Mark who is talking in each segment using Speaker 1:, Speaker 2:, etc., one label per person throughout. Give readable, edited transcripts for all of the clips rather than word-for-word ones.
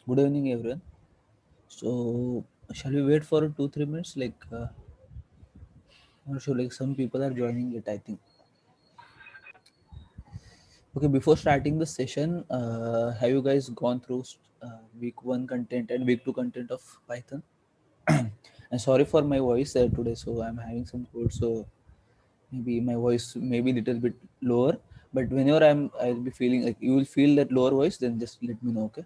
Speaker 1: Good evening, everyone. So, shall we wait for 2-3 minutes? I'm not sure. Like some people are joining it. I think. Okay. Before starting the session, have you guys gone through week one content and week two content of Python? And sorry for my voice today. So I'm having some cold. So maybe my voice may be little bit lower. But whenever I'll be feeling like you will feel that lower voice. Then just let me know. Okay.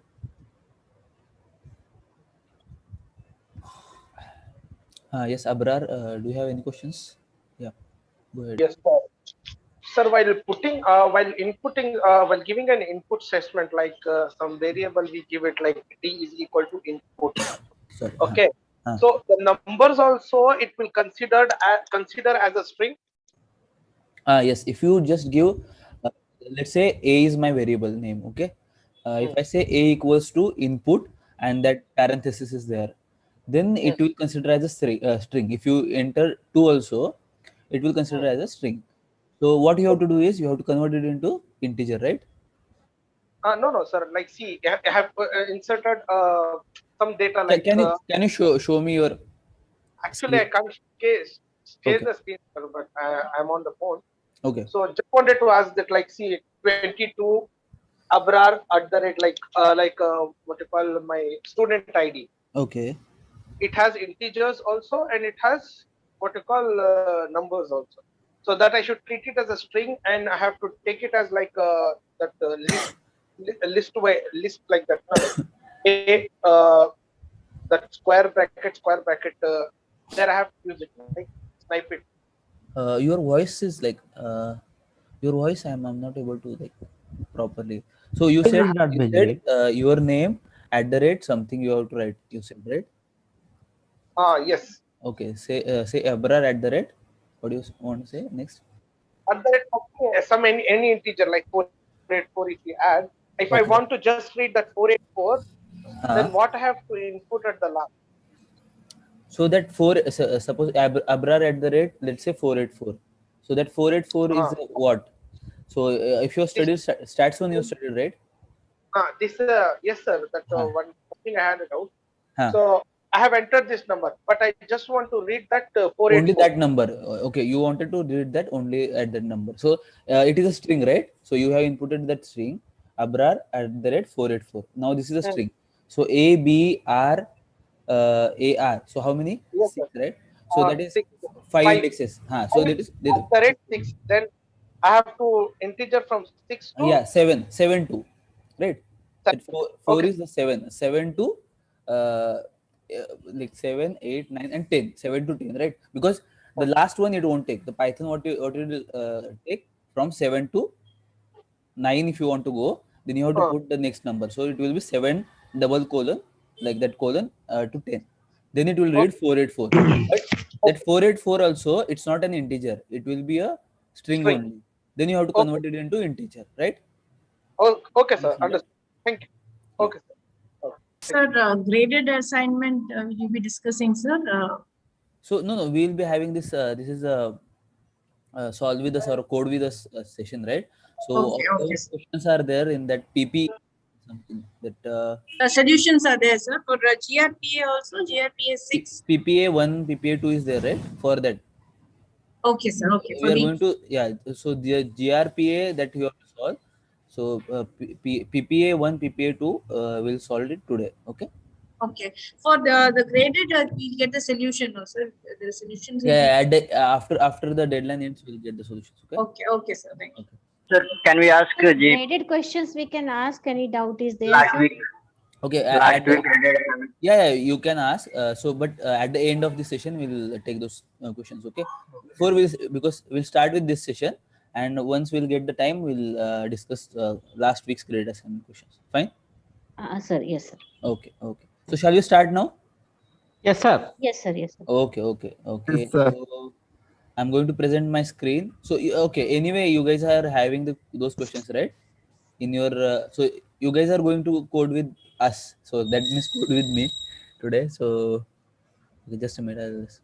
Speaker 1: Yes, Abrar. Do you have any questions? Yeah. Go ahead.
Speaker 2: Yes, sir. Sir, while inputting, while giving an input statement like some variable, we give it like d is equal to input.
Speaker 1: Sorry.
Speaker 2: Okay.
Speaker 1: Huh.
Speaker 2: So the numbers also it will consider as a string.
Speaker 1: Yes, if you just give, uh, let's say A is my variable name, okay? If
Speaker 2: Hmm.
Speaker 1: I say A equals to input and that parenthesis is there, then it
Speaker 2: Yes.
Speaker 1: will consider as a string. If you enter 2 also, it will
Speaker 2: Hmm.
Speaker 1: consider as a string. So what you have to do is you have to convert it into integer, right?
Speaker 2: No, no, sir. Like, see, I have inserted some data like
Speaker 1: Can you show me your
Speaker 2: actually I
Speaker 1: screen?
Speaker 2: can't share
Speaker 1: Okay,
Speaker 2: the screen, sir, but I'm on the phone.
Speaker 1: okay,
Speaker 2: So just wanted to ask that, like, see, 22 Abrar at the rate what you call my student ID.
Speaker 1: okay.
Speaker 2: It has integers also, and it has what you call numbers also. So that I should treat it as a string, and I have to take it as like that list like that, no? Like a that square bracket. There I have to use it, like snipe it.
Speaker 1: Your voice is like your voice. I'm not able to like properly. So you
Speaker 3: Why
Speaker 1: said
Speaker 3: is not
Speaker 1: you said
Speaker 3: visible?
Speaker 1: your name at the rate something you have to write. You said right.
Speaker 2: Yes.
Speaker 1: Okay. Say Abrar at the rate. What do you want to say next?
Speaker 2: At the rate of some any integer like 484 if we add, if I want to
Speaker 1: Okay.
Speaker 2: just read that 484, then
Speaker 1: Uh,
Speaker 2: what I have to input at the last.
Speaker 1: so that suppose Abrar at the rate, let's say 484. So that 484 is
Speaker 2: uh,
Speaker 1: what? So if you
Speaker 2: this
Speaker 1: studied stats one, you studied right?
Speaker 2: this yes sir, that
Speaker 1: Huh.
Speaker 2: one thing I had it out.
Speaker 1: Huh.
Speaker 2: So I have entered this number, but I just want to read that
Speaker 1: Only
Speaker 2: 484.
Speaker 1: that number. Okay, you wanted to read that only at that number. So it is a string, right? So you have inputted that string abrar at the rate 484. Now this is a
Speaker 2: Hmm.
Speaker 1: string. So ABR, so how many?
Speaker 2: Yes
Speaker 1: Six,
Speaker 2: sir.
Speaker 1: right? So that is
Speaker 2: Six,
Speaker 1: five
Speaker 2: five,
Speaker 1: indexes. So
Speaker 2: five
Speaker 1: that is
Speaker 2: at the rate 6. Then I have to integer from 6 to
Speaker 1: yeah, seven two, right? That
Speaker 2: 7.
Speaker 1: four
Speaker 2: Okay.
Speaker 1: is the seven to uh, like 7, 8, 9, and 10. 7 to 10, right? Because the last one it won't take the Python. What it will take from 7 to 9 if you want to go, then you have to
Speaker 2: Uh,
Speaker 1: put the next number. So it will be 7 double colon like that colon to 10. Then it will read
Speaker 2: okay.
Speaker 1: 484. But that
Speaker 2: Okay.
Speaker 1: 484 also it's not an integer. It will be a string
Speaker 2: String.
Speaker 1: only. Then you have to
Speaker 2: Okay.
Speaker 1: convert it into integer, right?
Speaker 2: Oh, okay, sir.
Speaker 1: Understand, right?
Speaker 2: Understood. Thank you.
Speaker 1: Yeah.
Speaker 2: Okay, sir. Okay. Thank
Speaker 4: Sir, graded assignment will you be discussing, sir?
Speaker 1: So no, we'll be having this. This is a solve with us or code with us session, right? So
Speaker 4: Okay,
Speaker 1: all
Speaker 4: okay,
Speaker 1: those
Speaker 4: sir.
Speaker 1: questions are there in that PP something that
Speaker 4: Solutions are there, sir. For GRPA also, GRPA 6.
Speaker 1: PPA 1, PPA 2 is there, right? For that
Speaker 4: Okay, sir. Okay,
Speaker 1: we
Speaker 4: for
Speaker 1: are
Speaker 4: the
Speaker 1: going to So the GRPA that you have to solve. So PPA 1, PPA 2 will solve it today. Okay.
Speaker 4: okay. For the graded, we'll get the solution, no, sir. The solutions will be
Speaker 1: Yeah, after the deadline ends, we'll get the solutions. Okay.
Speaker 4: okay, okay, sir. Thank you.
Speaker 1: Okay.
Speaker 3: Sir, can we ask
Speaker 5: Graded questions we can ask. Any doubt is there,
Speaker 3: last
Speaker 5: sir?
Speaker 3: week?
Speaker 1: Okay.
Speaker 3: Last week I did.
Speaker 1: Yeah, you can ask. But at the end of the session, we'll take those questions. Okay. Because we'll start with this session, and once we'll get the time, we'll discuss last week's grade assignment questions. Fine.
Speaker 5: Sir, yes, sir.
Speaker 1: Okay. Okay. So shall we start now?
Speaker 3: Yes, sir.
Speaker 5: Yes, sir, yes, sir.
Speaker 1: Okay. Okay. Okay.
Speaker 3: Yes, sir.
Speaker 1: So I'm going to present my screen. So okay. Anyway, you guys are having those questions, right? In your so you guys are going to code with us. So that means code with me today. So okay, just a minute.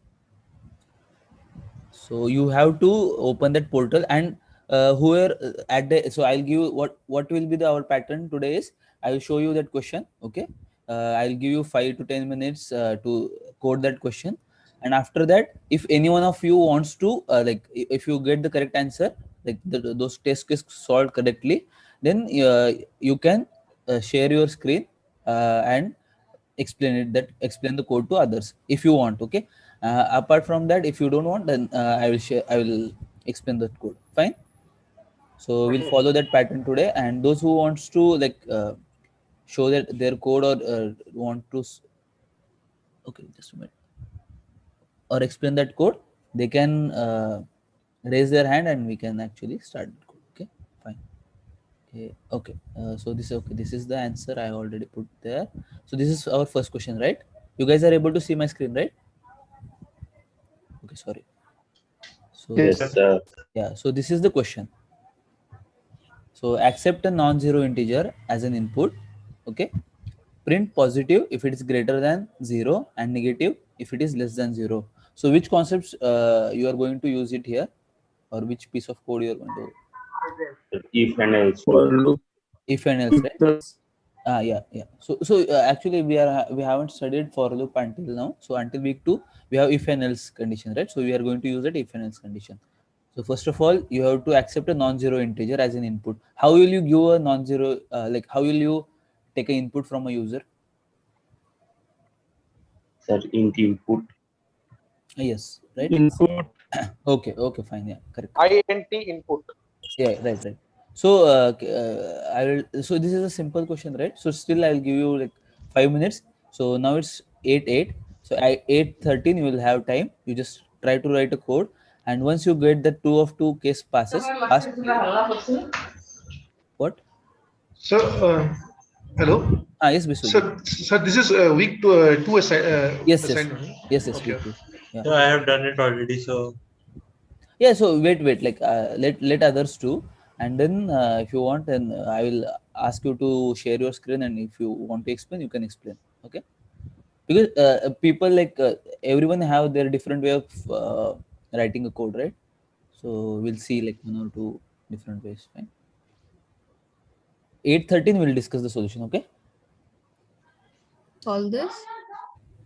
Speaker 1: So you have to open that portal and whoever at the so I'll give you what will be the our pattern today is I will show you that question. Okay. I'll give you 5 to 10 minutes to code that question, and after that, if any one of you wants to if you get the correct answer, like those test cases solved correctly, then you can share your screen and explain the code to others if you want. Okay. Apart from that, if you don't want, then I will explain the code. Fine. So we'll follow that pattern today, and those who wants to show that their code or want to okay, just a minute, or explain that code, they can raise their hand and we can actually start the code. Okay, fine. Okay, okay. This is the answer I already put there. So this is our first question, right? You guys are able to see my screen, right? Okay, sorry. So
Speaker 6: Yes,
Speaker 3: Yes,
Speaker 6: sir.
Speaker 3: sir.
Speaker 1: yeah, so this is the question. So accept a non-zero integer as an input. Okay. Print positive if it is greater than 0 and negative if it is less than 0. So which concepts you are going to use it here, or which piece of code you are going to
Speaker 3: If and else
Speaker 6: For
Speaker 3: loop.
Speaker 6: loop.
Speaker 1: if and else, right?
Speaker 6: The
Speaker 1: Yeah. Actually we haven't studied for loop until now. So until week 2 we have if and else condition, right? So we are going to use that if and else condition. So first of all, you have to accept a non-zero integer as an input. How will you give a non-zero how will you take an input from a user?
Speaker 3: Sir, int input.
Speaker 1: Yes, right.
Speaker 6: input.
Speaker 1: Okay, fine, yeah, correct.
Speaker 2: int input.
Speaker 1: Yeah, right. So I will, so this is a simple question, right? So still I'll give you like 5 minutes. So now it's 8 8. So at 8:13 you will have time. You just try to write a code, and once you get the two of two case passes passed. What?
Speaker 7: So, hello.
Speaker 1: Yes, Biswajit.
Speaker 7: So this is week two
Speaker 1: Yes,
Speaker 7: assignment.
Speaker 1: yes,
Speaker 7: Okay.
Speaker 1: week two. Yeah.
Speaker 6: So I have done it already. So
Speaker 1: Yeah, so wait, like let others do, and then if you want, then I will ask you to share your screen, and if you want to explain, you can explain. Okay. Because people everyone have their different way of writing a code, right? So we'll see like one or two different ways. Fine. 8:13 we'll discuss the solution. Okay.
Speaker 4: All this.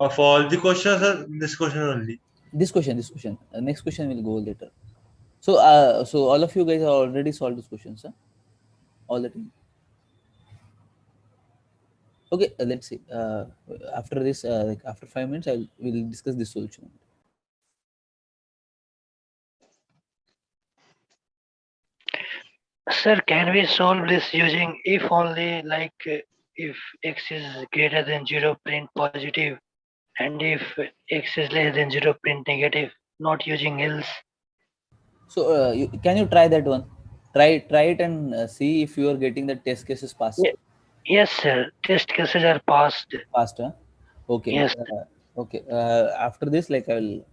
Speaker 6: of all the questions, this question only.
Speaker 1: This question, next question will go later. So so all of you guys have already solved this questions, huh? All the time. Okay, let's see. After this, like after 5 minutes, we'll discuss this solution.
Speaker 8: Sir, can we solve this using if only, like if x is greater than 0, print positive, and if x is less than 0, print negative, not using else?
Speaker 1: So can you try that one? Try it and see if you are getting the test cases passed
Speaker 8: Ye- Yes, sir. Test cases are passed.
Speaker 1: faster. Okay.
Speaker 8: Yes.
Speaker 1: Okay. After this, like I will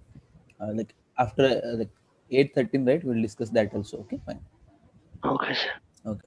Speaker 1: after 8:13, right? We'll discuss that also. Okay, fine.
Speaker 8: Okay, sir.
Speaker 1: Okay.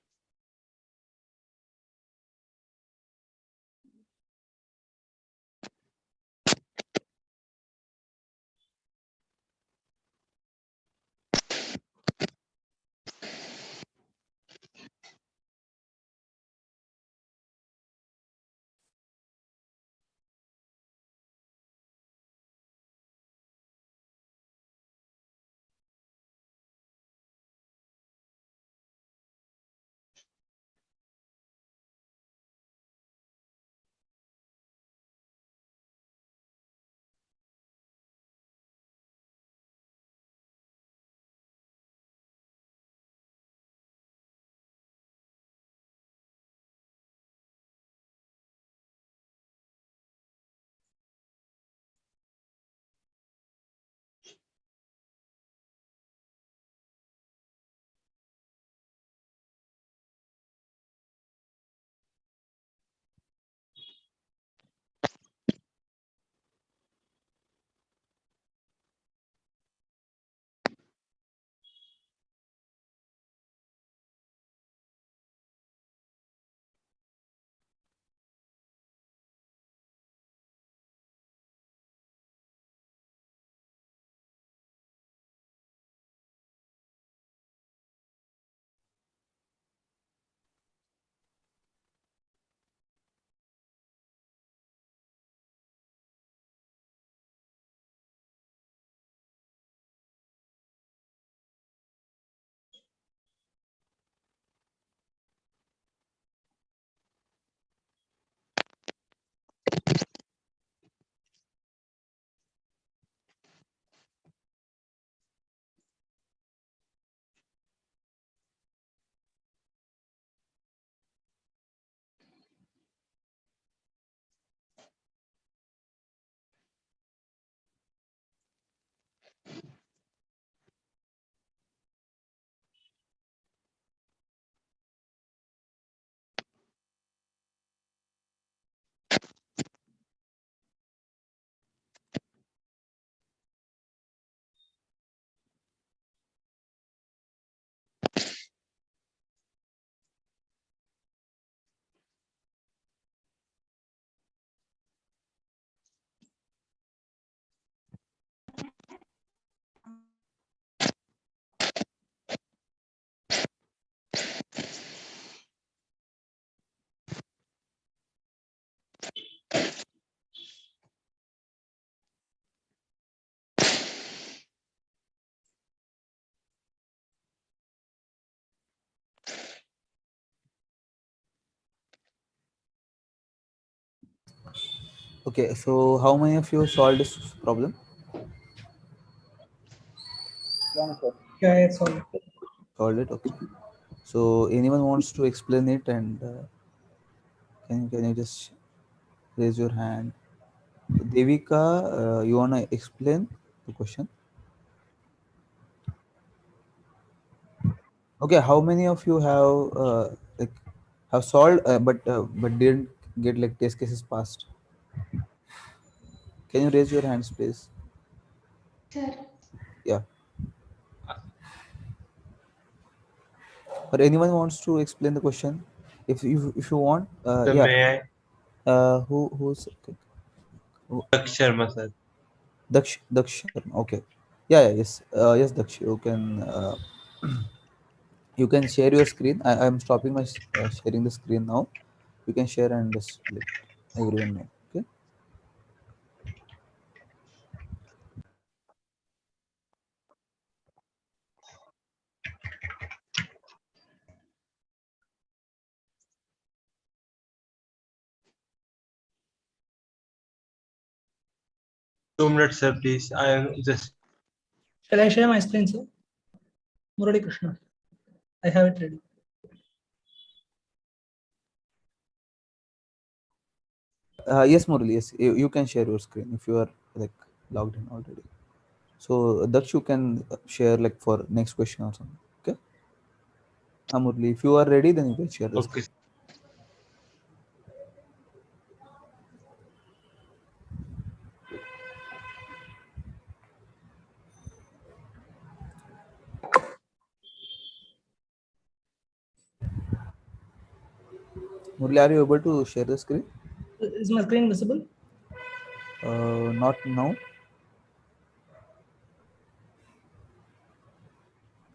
Speaker 1: Okay, so how many of you solved this problem?
Speaker 9: Yeah, it's all.
Speaker 1: Solved it. Okay. So anyone wants to explain it, and can you just raise your hand? Devika, you wanna explain the question? Okay, how many of you have like have solved but didn't get like test cases passed? Can you raise your hands, please?
Speaker 10: Sir,
Speaker 1: Yeah. Or anyone wants to explain the question? If you want,
Speaker 6: So
Speaker 1: yeah.
Speaker 6: may I?
Speaker 1: Who's okay.
Speaker 6: Daksh Sharma, sir.
Speaker 1: Daksh Sharma. Okay. Yeah, yeah, yes. Yes, Daksh. You can share your screen. I'm stopping my sharing the screen now. You can share and just let everyone know. Okay.
Speaker 6: 2 minutes, sir, please. I am just.
Speaker 9: Shall I share my screen, sir? Murali Krishna. I have it ready.
Speaker 1: Yes, Murali. Yes, you can share your screen if you are like logged in already. So Daksh, you can share like for next question or something. Okay. Murali, if you are ready, then you can share the
Speaker 6: Okay.
Speaker 1: screen. Murali, are you able to share the screen?
Speaker 9: Is my screen visible?
Speaker 1: Not now.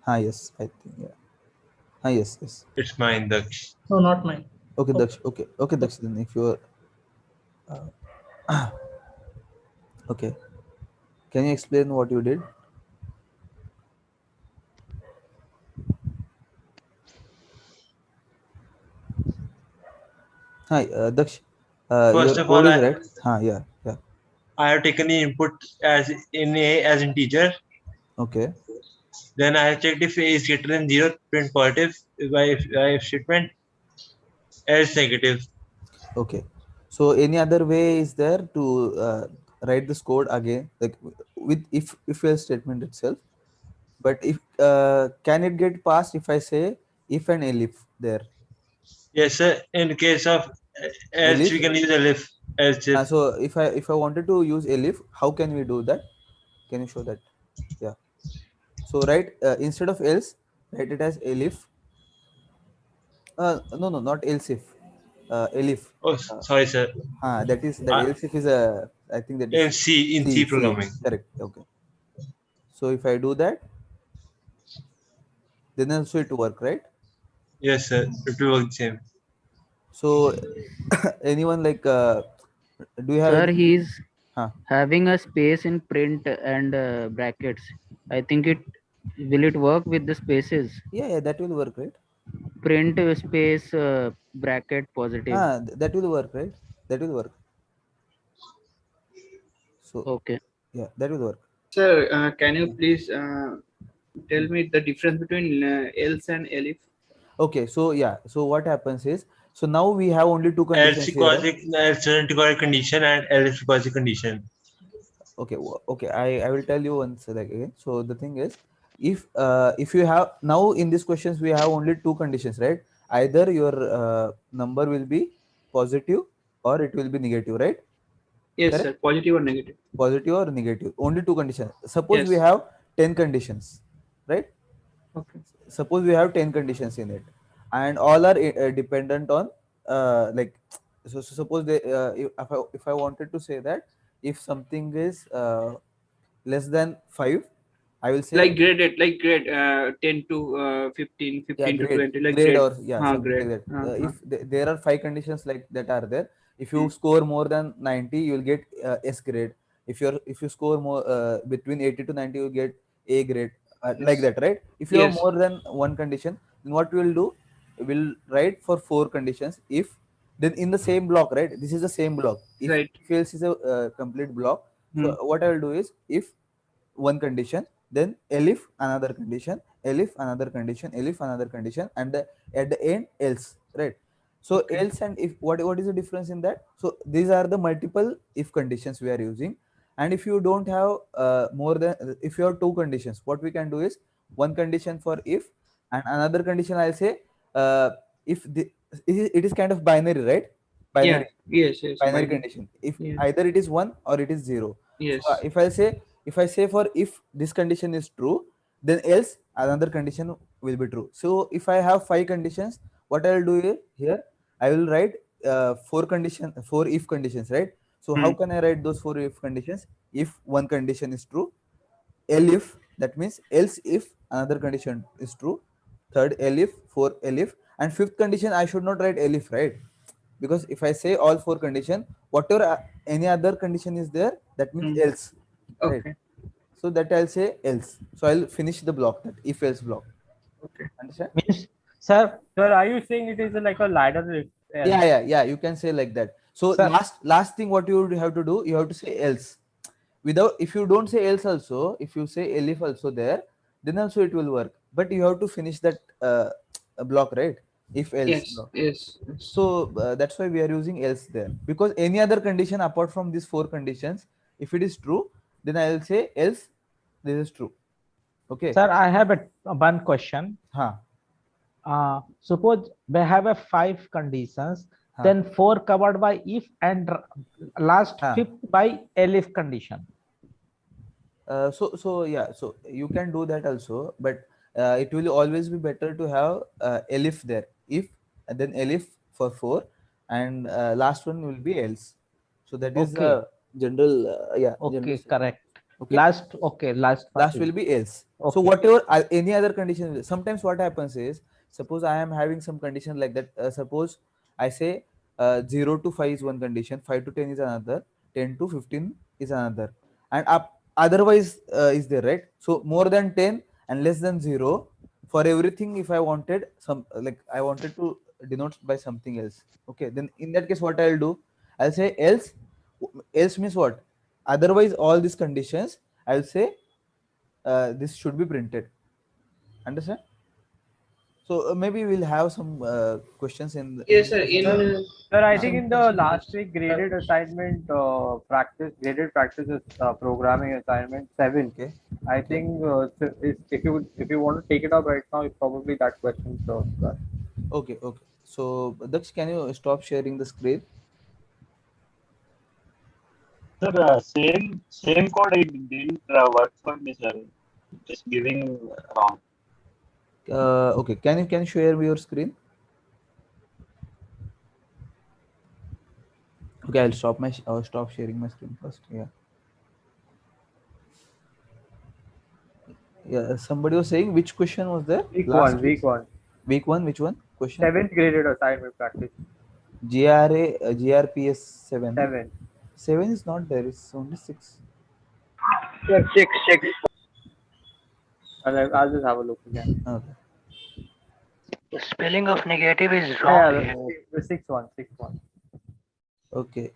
Speaker 1: Yes, I think yeah. Yes, yes.
Speaker 6: It's mine, Daksh.
Speaker 9: No, not mine.
Speaker 1: Okay,
Speaker 9: Oh.
Speaker 1: Daksh. Okay, Daksh. Then if you are okay, can you explain what you did? Daksh.
Speaker 6: First
Speaker 1: Your
Speaker 6: of
Speaker 1: code
Speaker 6: all,
Speaker 1: is right. Yeah, yeah.
Speaker 6: I have taken the input as in A as integer.
Speaker 1: Okay.
Speaker 6: Then I have checked if A is greater than 0, print positive. If statement, else negative.
Speaker 1: Okay. So any other way is there to write this code again, like with if-else statement itself? But if can it get passed if I say if and elif there?
Speaker 6: Yes, sir. In case of else,
Speaker 1: Elif.
Speaker 6: we can use elif. Else if.
Speaker 1: So if I wanted to use elif, how can we do that? Can you show that? Yeah. So write instead of else, write it as elif. No, not else if. Elif.
Speaker 6: Oh, sorry, sir.
Speaker 1: That
Speaker 6: Uh,
Speaker 1: else if is a. I think that is
Speaker 6: in C
Speaker 1: C.
Speaker 6: programming.
Speaker 1: Correct. Okay. So if I do that, then also it work, right?
Speaker 6: Yes, sir. It will work the same.
Speaker 1: So anyone like do you have
Speaker 11: Sir,
Speaker 1: any?
Speaker 11: he is
Speaker 1: Huh.
Speaker 11: having a space in print and brackets. I think will it work with the spaces?
Speaker 1: Yeah, that will work, right?
Speaker 11: Print space bracket positive.
Speaker 1: That will work, right? That will work. So
Speaker 11: Okay.
Speaker 1: yeah, that will work.
Speaker 12: Sir, can you please tell me the difference between else and elif?
Speaker 1: Okay, so yeah, so what happens is, so now we have only two
Speaker 6: Else
Speaker 1: conditions here,
Speaker 6: equals
Speaker 1: right?
Speaker 6: else doesn't require a condition and else requires a condition.
Speaker 1: Okay, okay, I will tell you once like again. So the thing is, if you have now in these questions we have only two conditions, right? Either your number will be positive or it will be negative, right?
Speaker 12: Yes,
Speaker 1: Correct?
Speaker 12: sir. Positive or negative?
Speaker 1: Positive or negative, only two conditions. Suppose we
Speaker 12: Yes.
Speaker 1: have 10 conditions, right?
Speaker 12: Okay.
Speaker 1: Suppose we have 10 conditions in it and all are dependent on like so suppose if I wanted to say that if something is less than 5, I will say
Speaker 12: Like grade 10 to 15,
Speaker 1: yeah
Speaker 12: 15 to
Speaker 1: grade
Speaker 12: 20, like
Speaker 1: grade
Speaker 12: grade.
Speaker 1: or yeah something
Speaker 12: Grade.
Speaker 1: like that. If there are 5 conditions like that are there, If you score more than 90, you will get S grade. If you score more between 80 to 90, you get A grade, like that, right? If you have
Speaker 12: Yes.
Speaker 1: more than one condition, then what we will do, we'll write for 4 conditions. If then in the same block, right? This is the same block.
Speaker 12: Right.
Speaker 1: If else is a complete block. So what I will do is, if one condition, then elif another condition, elif another condition, elif another condition, and at the end else, right? So
Speaker 12: Okay.
Speaker 1: else and if, what is the difference in that? So these are the multiple if conditions we are using. And if you don't have more than, if you have 2 conditions, what we can do is, one condition for if and another condition, I'll say if the, it is kind of binary, right? Binary.
Speaker 12: Yeah. Yes.
Speaker 1: Binary condition. If
Speaker 12: Yeah.
Speaker 1: either it is 1 or it is 0.
Speaker 12: Yes.
Speaker 1: So if I say for if this condition is true, then else another condition will be true. So if I have 5 conditions, what I will do here, I will write 4 if conditions, right? So how can I write those 4 if conditions? If one condition is true, elif, that means else if another condition is true, third elif, fourth elif, and fifth condition I should not write elif, right? Because if I say all 4 condition, whatever any other condition is there, that means else, right?
Speaker 12: Okay.
Speaker 1: So that I'll say else. So I'll finish the block, that if else block.
Speaker 12: Okay.
Speaker 1: Understand?
Speaker 10: Means, sir, are you saying it is like a ladder?
Speaker 1: Yeah. You can say like that. So
Speaker 10: Sir.
Speaker 1: last thing, what you would have to do, you have to say else. Without, if you don't say else also, if you say elif also there, then also it will work. But you have to finish that block, right? If else
Speaker 12: Yes.
Speaker 1: block.
Speaker 12: Yes.
Speaker 1: So that's why we are using else there, because any other condition apart from these 4 conditions, if it is true, then I will say else this is true. Okay.
Speaker 10: Sir, I have one question. Suppose we have a 5 conditions, then 4 covered by if and last 5th by elif condition.
Speaker 1: So you can do that also, but it will always be better to have elif there, if and then elif for 4, and last one will be else. So that is general
Speaker 10: Okay, correct.
Speaker 1: Okay.
Speaker 10: Last
Speaker 1: will be else. So whatever any other condition, sometimes what happens is, suppose I am having some condition like that. Suppose I say 0 to 5 is one condition, 5 to 10 is another, 10 to 15 is another, and otherwise is there, right? So more than 10 and less than 0 for everything. If I wanted some, like I wanted to denote by something else, okay, then in that case what I'll do, I'll say else. Else means what? Otherwise all these conditions, I'll say this should be printed. Understand? So maybe we'll have some questions in
Speaker 12: Yes, sir.
Speaker 10: Sir, I think in the last week graded assignment graded practices programming assignment 7.
Speaker 1: Okay.
Speaker 10: I think if you want to take it up right now, it's probably that question. So.
Speaker 1: Okay. So Daksh, can you stop sharing the screen?
Speaker 3: Sir, same code it didn't work for me, sir. Just giving wrong.
Speaker 1: Okay. Can you share your screen? Okay, I'll stop sharing my screen first. Yeah. Somebody was saying, which question was there?
Speaker 10: Week one.
Speaker 1: Week 1. Which one? Question.
Speaker 10: 7th graded assignment practice.
Speaker 1: GRPS 7.
Speaker 10: 7.
Speaker 1: 7 is not there. It's only 6.
Speaker 8: Sir, 6.
Speaker 10: I'll just have a look again.
Speaker 1: Okay.
Speaker 8: The spelling of negative is wrong.
Speaker 10: Yeah, the 6-1.
Speaker 1: Okay.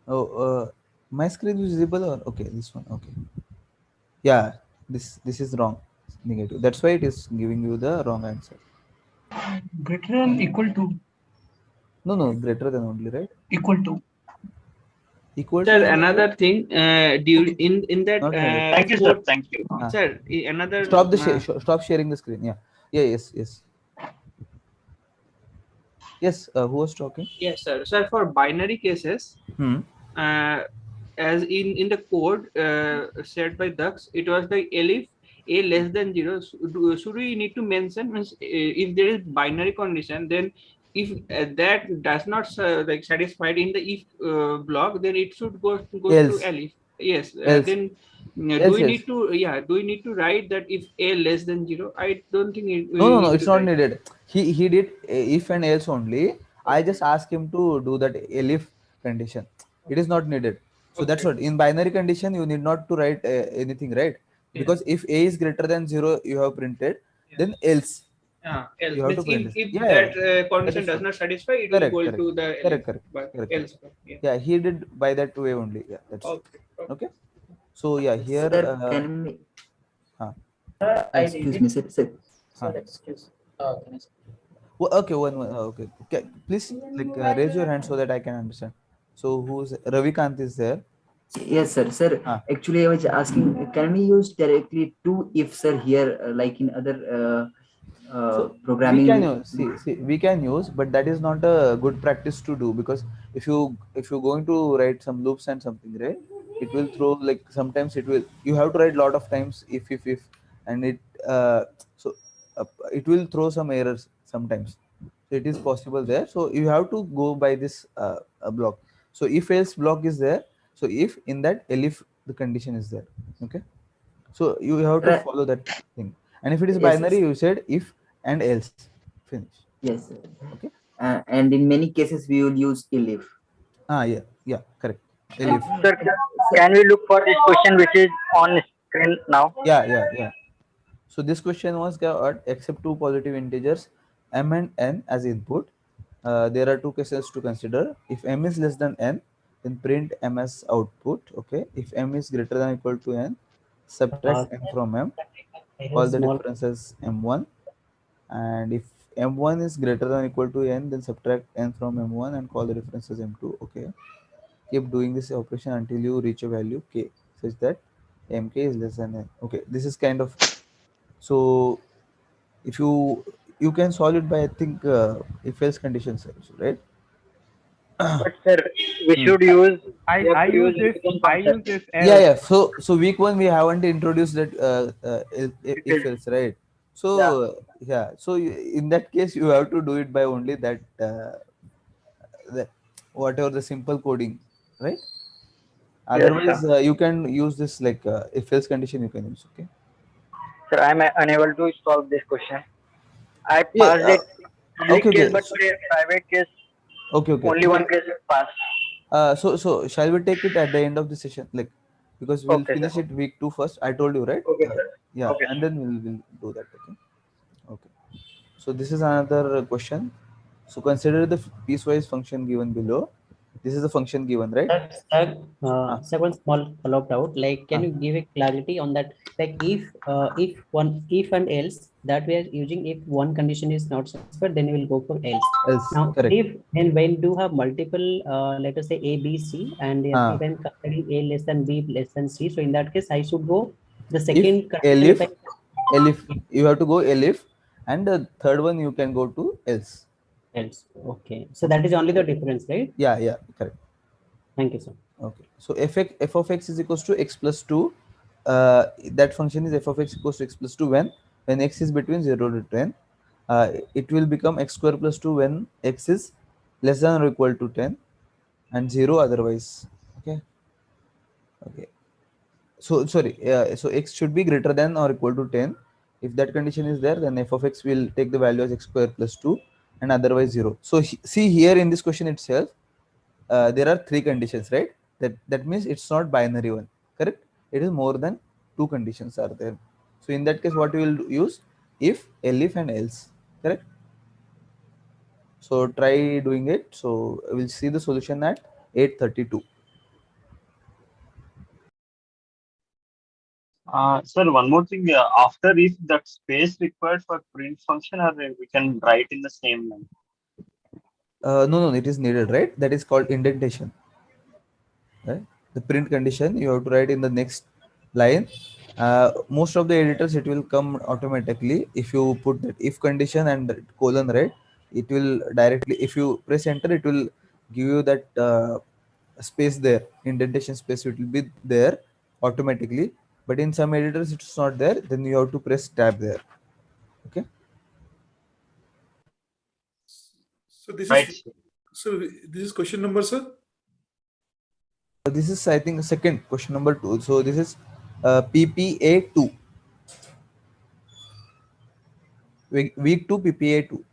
Speaker 1: Oh, my screen is visible, or okay, this one. Okay. Yeah, this is wrong. Negative. That's why it is giving you the wrong answer.
Speaker 7: Greater than equal to.
Speaker 1: No, greater than only, right?
Speaker 7: Equal to.
Speaker 12: Sir, another thing, in that.
Speaker 3: Thank you, sir. Thank you.
Speaker 12: Sir, another.
Speaker 1: Stop sharing the screen. Yeah. Yes. Yes. Who was talking?
Speaker 12: Yes, sir. Sir, for binary cases, as in the code said by Dux, it was like elif a less than 0. Should we need to mention, if there is binary condition, then if that does not like satisfied in the if block, then it should go to elif. Yes. Then do we need to write that if a less than 0? I don't think it.
Speaker 1: No, it's not needed. He did if and else only. I just ask him to do that elif condition. It is not needed. So that's what in binary condition you need not to write anything, right? Because if a is greater than 0 you have printed, then else
Speaker 12: Else
Speaker 1: you have to
Speaker 12: means
Speaker 1: print this.
Speaker 12: if
Speaker 1: Yeah,
Speaker 12: that
Speaker 1: that
Speaker 12: condition
Speaker 1: is
Speaker 12: does
Speaker 1: true.
Speaker 12: not satisfy, it will
Speaker 1: Correct,
Speaker 12: go
Speaker 1: correct,
Speaker 12: to the
Speaker 1: correct,
Speaker 12: elif,
Speaker 1: correct,
Speaker 12: but
Speaker 1: correct,
Speaker 12: else.
Speaker 1: correct.
Speaker 12: Yeah.
Speaker 1: Yeah, he did by that way only. Yeah, that's true. Okay. So yeah, here.
Speaker 13: Sir, can we?
Speaker 1: Huh.
Speaker 13: Excuse me, sir.
Speaker 1: Huh. Can I say? Well, okay, okay. Please like raise your hand so that I can understand. So who's Ravikant is there?
Speaker 13: Yes, sir. Sir, actually, I was asking, can we use directly two if, sir, here, like in other
Speaker 1: We can
Speaker 13: programming?
Speaker 1: use we can use, but that is not a good practice to do, because if you're going to write some loops and something, right, it will throw like sometimes it will you have to write lot of times if and it so it will throw some errors sometimes. So it is possible there, so you have to go by this block. So if else block is there, so if in that elif the condition is there, okay, so you have to follow that thing. And if it is
Speaker 13: Yes,
Speaker 1: binary, you said if and else, finish.
Speaker 13: yes, sir.
Speaker 1: Okay.
Speaker 13: And in many cases, we will use elif.
Speaker 1: Yeah, correct. Elif.
Speaker 8: Sir, can we look for this question which is on screen now?
Speaker 1: Yeah. So this question was got accept two positive integers m and n as input. There are two cases to consider. If m is less than n, then print m as output. Okay. If m is greater than or equal to n, subtract n from m. Call the difference as m1. And if m1 is greater than or equal to n, then subtract n from m1 and call the difference as m2. Okay. Keep doing this operation until you reach a value k such that mk is less than n. Okay, this is kind of, so if you can solve it by I think if else conditions also, right?
Speaker 8: But sir, we should use
Speaker 10: I use this. I use this else.
Speaker 1: Yeah. So week one we haven't introduced that if else, right? So yeah. So in that case you have to do it by only that that whatever the simple coding, right? Otherwise you can use this like if else condition you can use. Okay.
Speaker 8: Sir, I am unable to solve this question. I
Speaker 1: Yeah.
Speaker 8: passed it public case,
Speaker 1: Okay.
Speaker 8: but for a private case,
Speaker 1: Okay.
Speaker 8: only one case is passed.
Speaker 1: So shall we take it at the end of the session, like, because we'll
Speaker 8: Okay,
Speaker 1: finish
Speaker 8: sir.
Speaker 1: it week 2 first. I told you, right?
Speaker 8: Okay, sir.
Speaker 1: Yeah,
Speaker 8: Okay,
Speaker 1: and
Speaker 8: sir.
Speaker 1: then we'll do that. Okay. So this is another question. So consider the piecewise function given below. This is the function given, right?
Speaker 14: Sir, one small follow-up doubt. Like, can you give a clarity on that? Like, if and else that we are using, if one condition is not satisfied, then we will go for else.
Speaker 1: Else,
Speaker 14: Now,
Speaker 1: correct.
Speaker 14: if and when do have multiple, let us say A, B, C, and if I'm considering A less than B less than C, so in that case, I should go the second condition.
Speaker 1: Elif, you have to go elif, and the third one you can go to else.
Speaker 14: Else. Okay. So that is only the difference, right?
Speaker 1: Yeah, correct.
Speaker 14: Thank you, sir.
Speaker 1: Okay. So f of x is equals to x plus 2. That function is f of x equals to x plus 2 when x is between 0 to 10. It will become x square plus 2 when x is less than or equal to 10 and 0 otherwise. Okay. So sorry, so x should be greater than or equal to 10. If that condition is there, then f of x will take the value as x square plus 2 and otherwise 0. So see here in this question itself, there are three conditions, right? That means it's not binary one, correct? It is more than two conditions are there. So in that case, what we will use? If, elif, and else, correct? So try doing it. So we'll see the solution at 8:32.
Speaker 3: Sir, one more thing. After if that space required for print function, or we can write in the same line.
Speaker 1: No, it is needed, right? That is called indentation. Right? The print condition you have to write in the next line. Most of the editors it will come automatically if you put that if condition and colon, right? It will directly, if you press enter, it will give you that space there, indentation space. It will be there automatically, but in some editors it's not there. Then you have to press tab there. Okay.
Speaker 15: So this is question number, sir.
Speaker 1: This is I think second question number 2. So this is PPA 2. Week 2 PPA 2.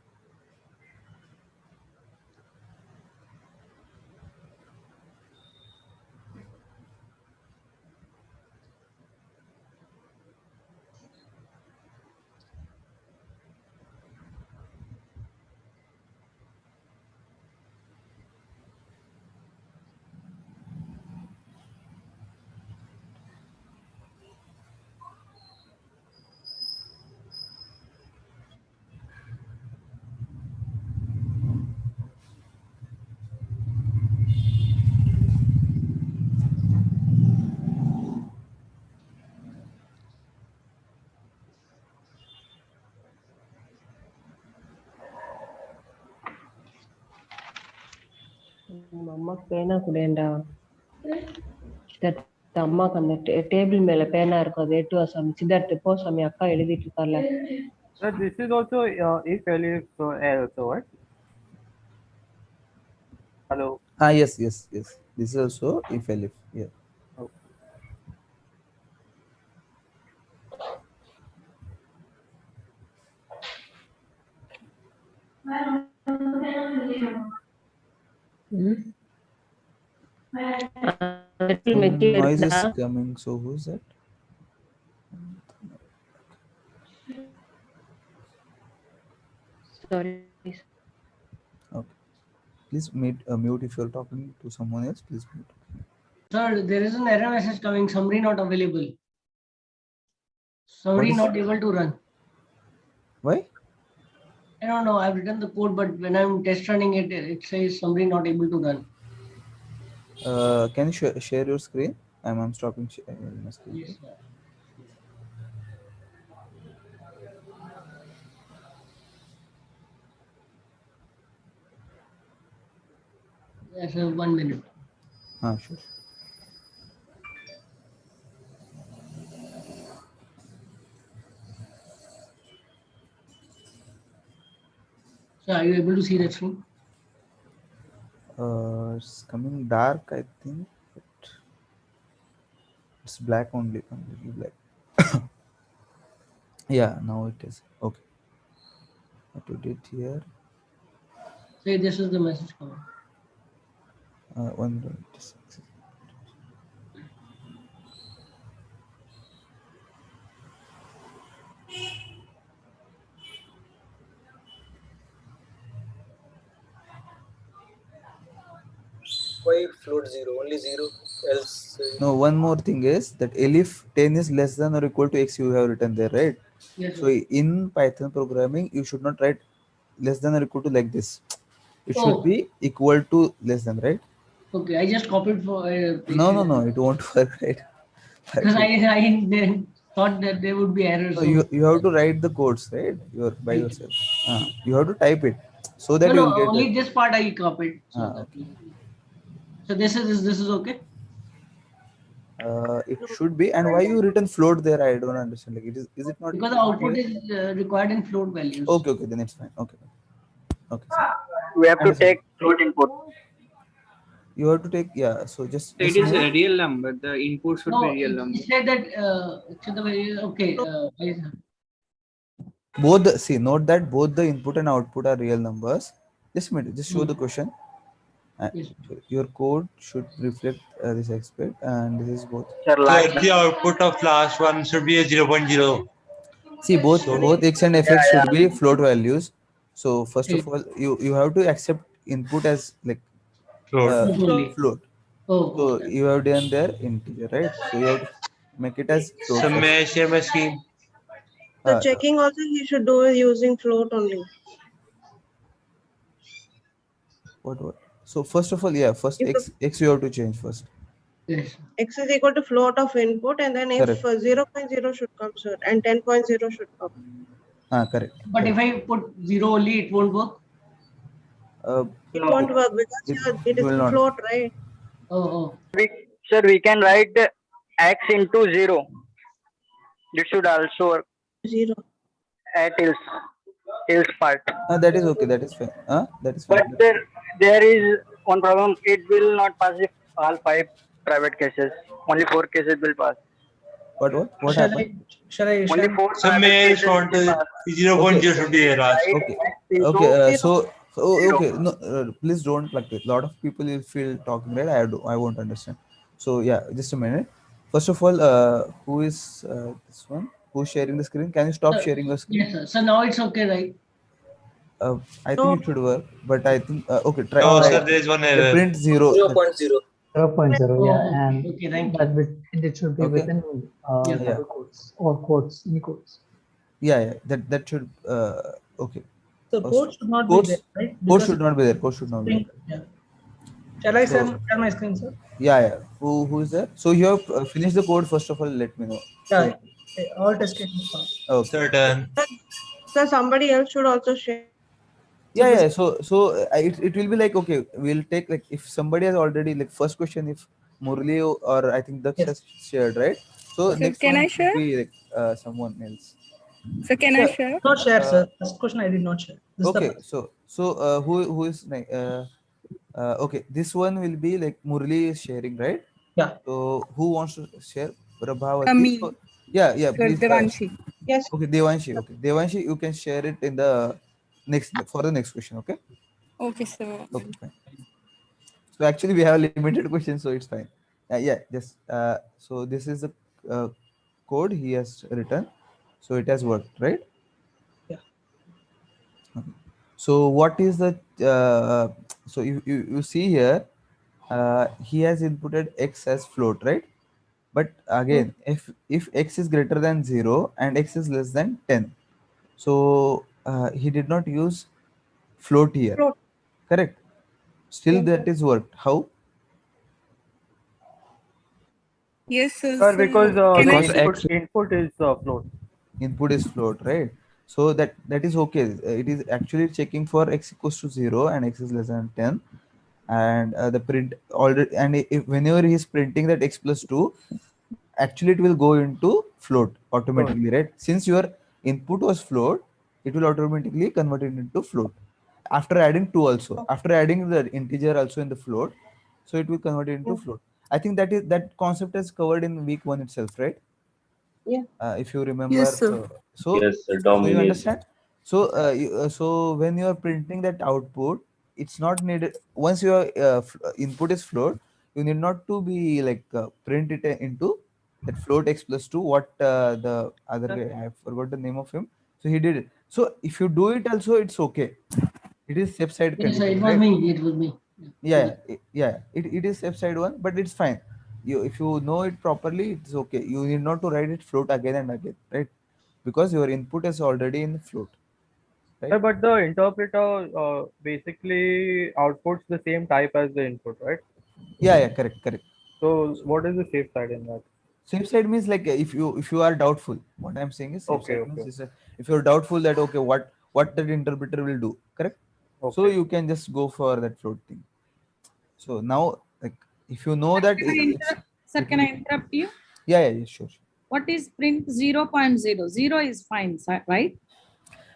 Speaker 16: பேனா குடேண்டா சித்தார்த் அம்மாக்கு அந்த table மேல பேனா இருக்கும் அதை எட்டு வா சாமி சித்தார்த் போ சாமி அக்கா எழுதிட்டு இருக்கார்ல
Speaker 10: Sir, this is also if-elif-else, what? Hello.
Speaker 1: Yes. This is also if-elif. Yeah.
Speaker 10: Okay.
Speaker 1: Noise is coming. So who's that?
Speaker 16: Sorry.
Speaker 1: Okay. Please mute if you're talking to someone else. Please mute.
Speaker 9: Sir, there is an error message coming. Summary not available. Summary not able to run.
Speaker 1: Why?
Speaker 9: I don't know. I've written the code, but when I'm test running it, it says summary not able to run.
Speaker 1: Can you share your screen? I'm stopping my screen.
Speaker 9: Yes, sir. Yes, sir. 1 minute.
Speaker 1: Sure.
Speaker 9: So are you able to see that screen?
Speaker 1: It's coming dark, I think. But it's black only, completely black. Yeah, now it is. Okay. What we did here.
Speaker 9: Say this is the message coming.
Speaker 1: 1 minute.
Speaker 17: Why float 0? Only 0. Else.
Speaker 1: No, one more thing is that elif 10 is less than or equal to x you have written there, right?
Speaker 9: Yes,
Speaker 1: so in Python programming, you should not write less than or equal to like this. It should be equal to less than, right?
Speaker 9: Okay, I just copied for.
Speaker 1: No, it won't work, right?
Speaker 9: Because I thought that there would be errors.
Speaker 1: So you have to write the codes, right? By yourself. You have to type it so that you will get
Speaker 9: only
Speaker 1: it.
Speaker 9: this part I copied. So,
Speaker 1: Okay.
Speaker 9: So this is okay.
Speaker 1: It should be. And why you written float there? I don't understand. Like is it not?
Speaker 9: Because the output is required in float values.
Speaker 1: Okay, then it's fine. Okay.
Speaker 8: We have to take float input.
Speaker 1: You have to take, so just
Speaker 12: it is a real number. The input should be real number.
Speaker 9: It said that okay.
Speaker 1: Note that both the input and output are real numbers. Just a minute, just show the question. Your code should reflect this aspect, and this is both.
Speaker 6: So the output of last one should be a 0.0.
Speaker 1: See, both x and fx should be float values. So first of all, you have to accept input as like float. So you have done there integer, right? So you have to make it as float.
Speaker 6: So may I share my screen?
Speaker 18: The checking also he should do using float only.
Speaker 1: What? So first of all, first x you have to change first.
Speaker 9: Yes.
Speaker 18: X is equal to float of input, and then if 0.0 should come, sir, and 10.0 should come.
Speaker 1: Correct.
Speaker 9: But if I put 0 only, it won't work.
Speaker 18: It won't work because it is float, right?
Speaker 8: Sir, we can write x into 0. It should also work.
Speaker 18: 0
Speaker 8: at else part.
Speaker 1: That is okay. That is fine. That is fine.
Speaker 8: But there is one problem. It will not pass if all 5 private cases. Only 4 cases will pass.
Speaker 1: What happened?
Speaker 8: Only 4
Speaker 6: may I want to 0.0 should be a last.
Speaker 1: Okay. Okay. No, please don't fluctuate. A lot of people will feel talking, right? I won't understand. So just a minute. First of all, who is this one? Who's sharing the screen? Can you stop sharing your screen?
Speaker 9: Yes, sir. So now it's okay, right?
Speaker 1: I think it should work, but I think okay. Try.
Speaker 6: No, sir, there is one error.
Speaker 1: Print 0.
Speaker 17: 0.0.
Speaker 7: 0.0, yeah, and
Speaker 9: okay, thank
Speaker 7: that it should be within double quotes or quotes, in quotes.
Speaker 1: Yeah. That should okay.
Speaker 9: So code should not be there, right?
Speaker 1: Code should not be there. Code should not be there.
Speaker 9: Yeah. Shall I share my screen, sir?
Speaker 1: Yeah. Who is there? So you have finished the code. First of all, let me know.
Speaker 9: Yeah. All test cases.
Speaker 1: Okay.
Speaker 6: Certain.
Speaker 18: So somebody else should also share.
Speaker 1: Yeah. So it will be like, okay, we'll take, like, if somebody has already, like, first question, if Murli or I think Daksh has shared, right? So
Speaker 9: Yeah.
Speaker 1: next
Speaker 9: Can
Speaker 1: one
Speaker 9: I
Speaker 1: will
Speaker 9: share?
Speaker 1: be like someone else.
Speaker 9: So can I share? Not share, sir. First question I did not share. This is the
Speaker 1: Okay,
Speaker 9: first.
Speaker 1: so who is like okay, this one will be like Murli is sharing, right?
Speaker 9: Yeah.
Speaker 1: So who wants to share? Prabhavati.
Speaker 9: Me.
Speaker 1: So, yeah,
Speaker 9: Sir,
Speaker 1: please.
Speaker 9: Devanshi.
Speaker 18: Yes.
Speaker 1: Okay, Devanshi. Okay, Devanshi, you can share it in the next, for the next question. Okay.
Speaker 9: Okay, sir.
Speaker 1: Okay, fine. So actually we have limited questions, so it's fine. Yeah, just so this is the uh, code he has written, so it has worked, right?
Speaker 9: Yeah.
Speaker 1: Okay. So what is the so you see here, he has inputted x as float, right? But again, if x is greater than 0 and x is less than 10, so he did not use float here.
Speaker 18: Float.
Speaker 1: Correct. Still
Speaker 18: Yeah.
Speaker 1: that is worked. How?
Speaker 9: Yes, sir.
Speaker 3: Sir, because
Speaker 9: Can I
Speaker 3: the input is float.
Speaker 1: Input is float, right? So that is okay. It is actually checking for x equals to 0 and x is less than 10, and the print already, and if whenever he is printing that x plus 2, actually it will go into float automatically, right? Since your input was float, it will automatically convert it into float after adding 2 also, after adding the integer also in the float, so it will convert it into float. I think that concept is covered in week 1 itself, right?
Speaker 18: Yeah.
Speaker 1: If you remember.
Speaker 9: Yes, sir.
Speaker 3: Yes, sir,
Speaker 1: So you
Speaker 3: domination.
Speaker 1: understand. So when you are printing that output, it's not needed. Once your input is float, you need not to be like print it into that float x plus 2, what the other guy, I forgot the name of him, so he did it. So if you do it also, it's okay. It is safe side
Speaker 19: Yes,
Speaker 1: condition,
Speaker 19: it was
Speaker 1: right?
Speaker 19: me. It was me.
Speaker 1: It is safe side one, but it's fine. If you know it properly, it's okay. You need not to write it float again and again, right? Because your input is already in float, right?
Speaker 3: But the interpreter basically outputs the same type as the input, right?
Speaker 1: Yeah, correct.
Speaker 3: So what is the safe side in that?
Speaker 1: Safe side means like if you are doubtful. What I'm saying is safe
Speaker 3: Okay,
Speaker 1: side means
Speaker 3: okay.
Speaker 1: is if you're doubtful that okay, what that interpreter will do, correct? So
Speaker 3: Okay.
Speaker 1: you can just go for that float thing. So now, like, if you know that
Speaker 4: Sir, can I interrupt you?
Speaker 1: yeah, sure.
Speaker 4: What is print 0.0? 0 is fine, sir, right?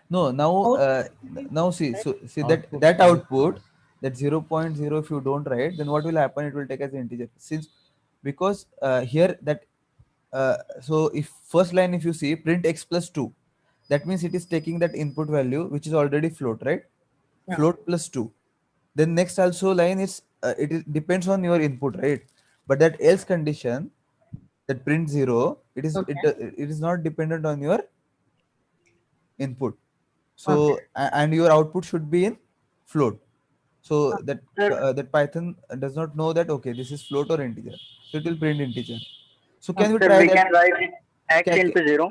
Speaker 1: No, now see that output, that 0.0, if you don't write, then what will happen? It will take as an integer, since because here that so if first line, if you see print x plus 2, that means it is taking that input value which is already float, right?
Speaker 4: Yeah.
Speaker 1: Float plus 2. Then next also line is depends on your input, right? But that else condition, that print 0, it is not dependent on your input. So and your output should be in float. So that that Python does not know that okay, this is float or integer, so it will print integer. So can we
Speaker 8: Sir,
Speaker 1: try
Speaker 8: we
Speaker 1: that?
Speaker 8: can write x into 0.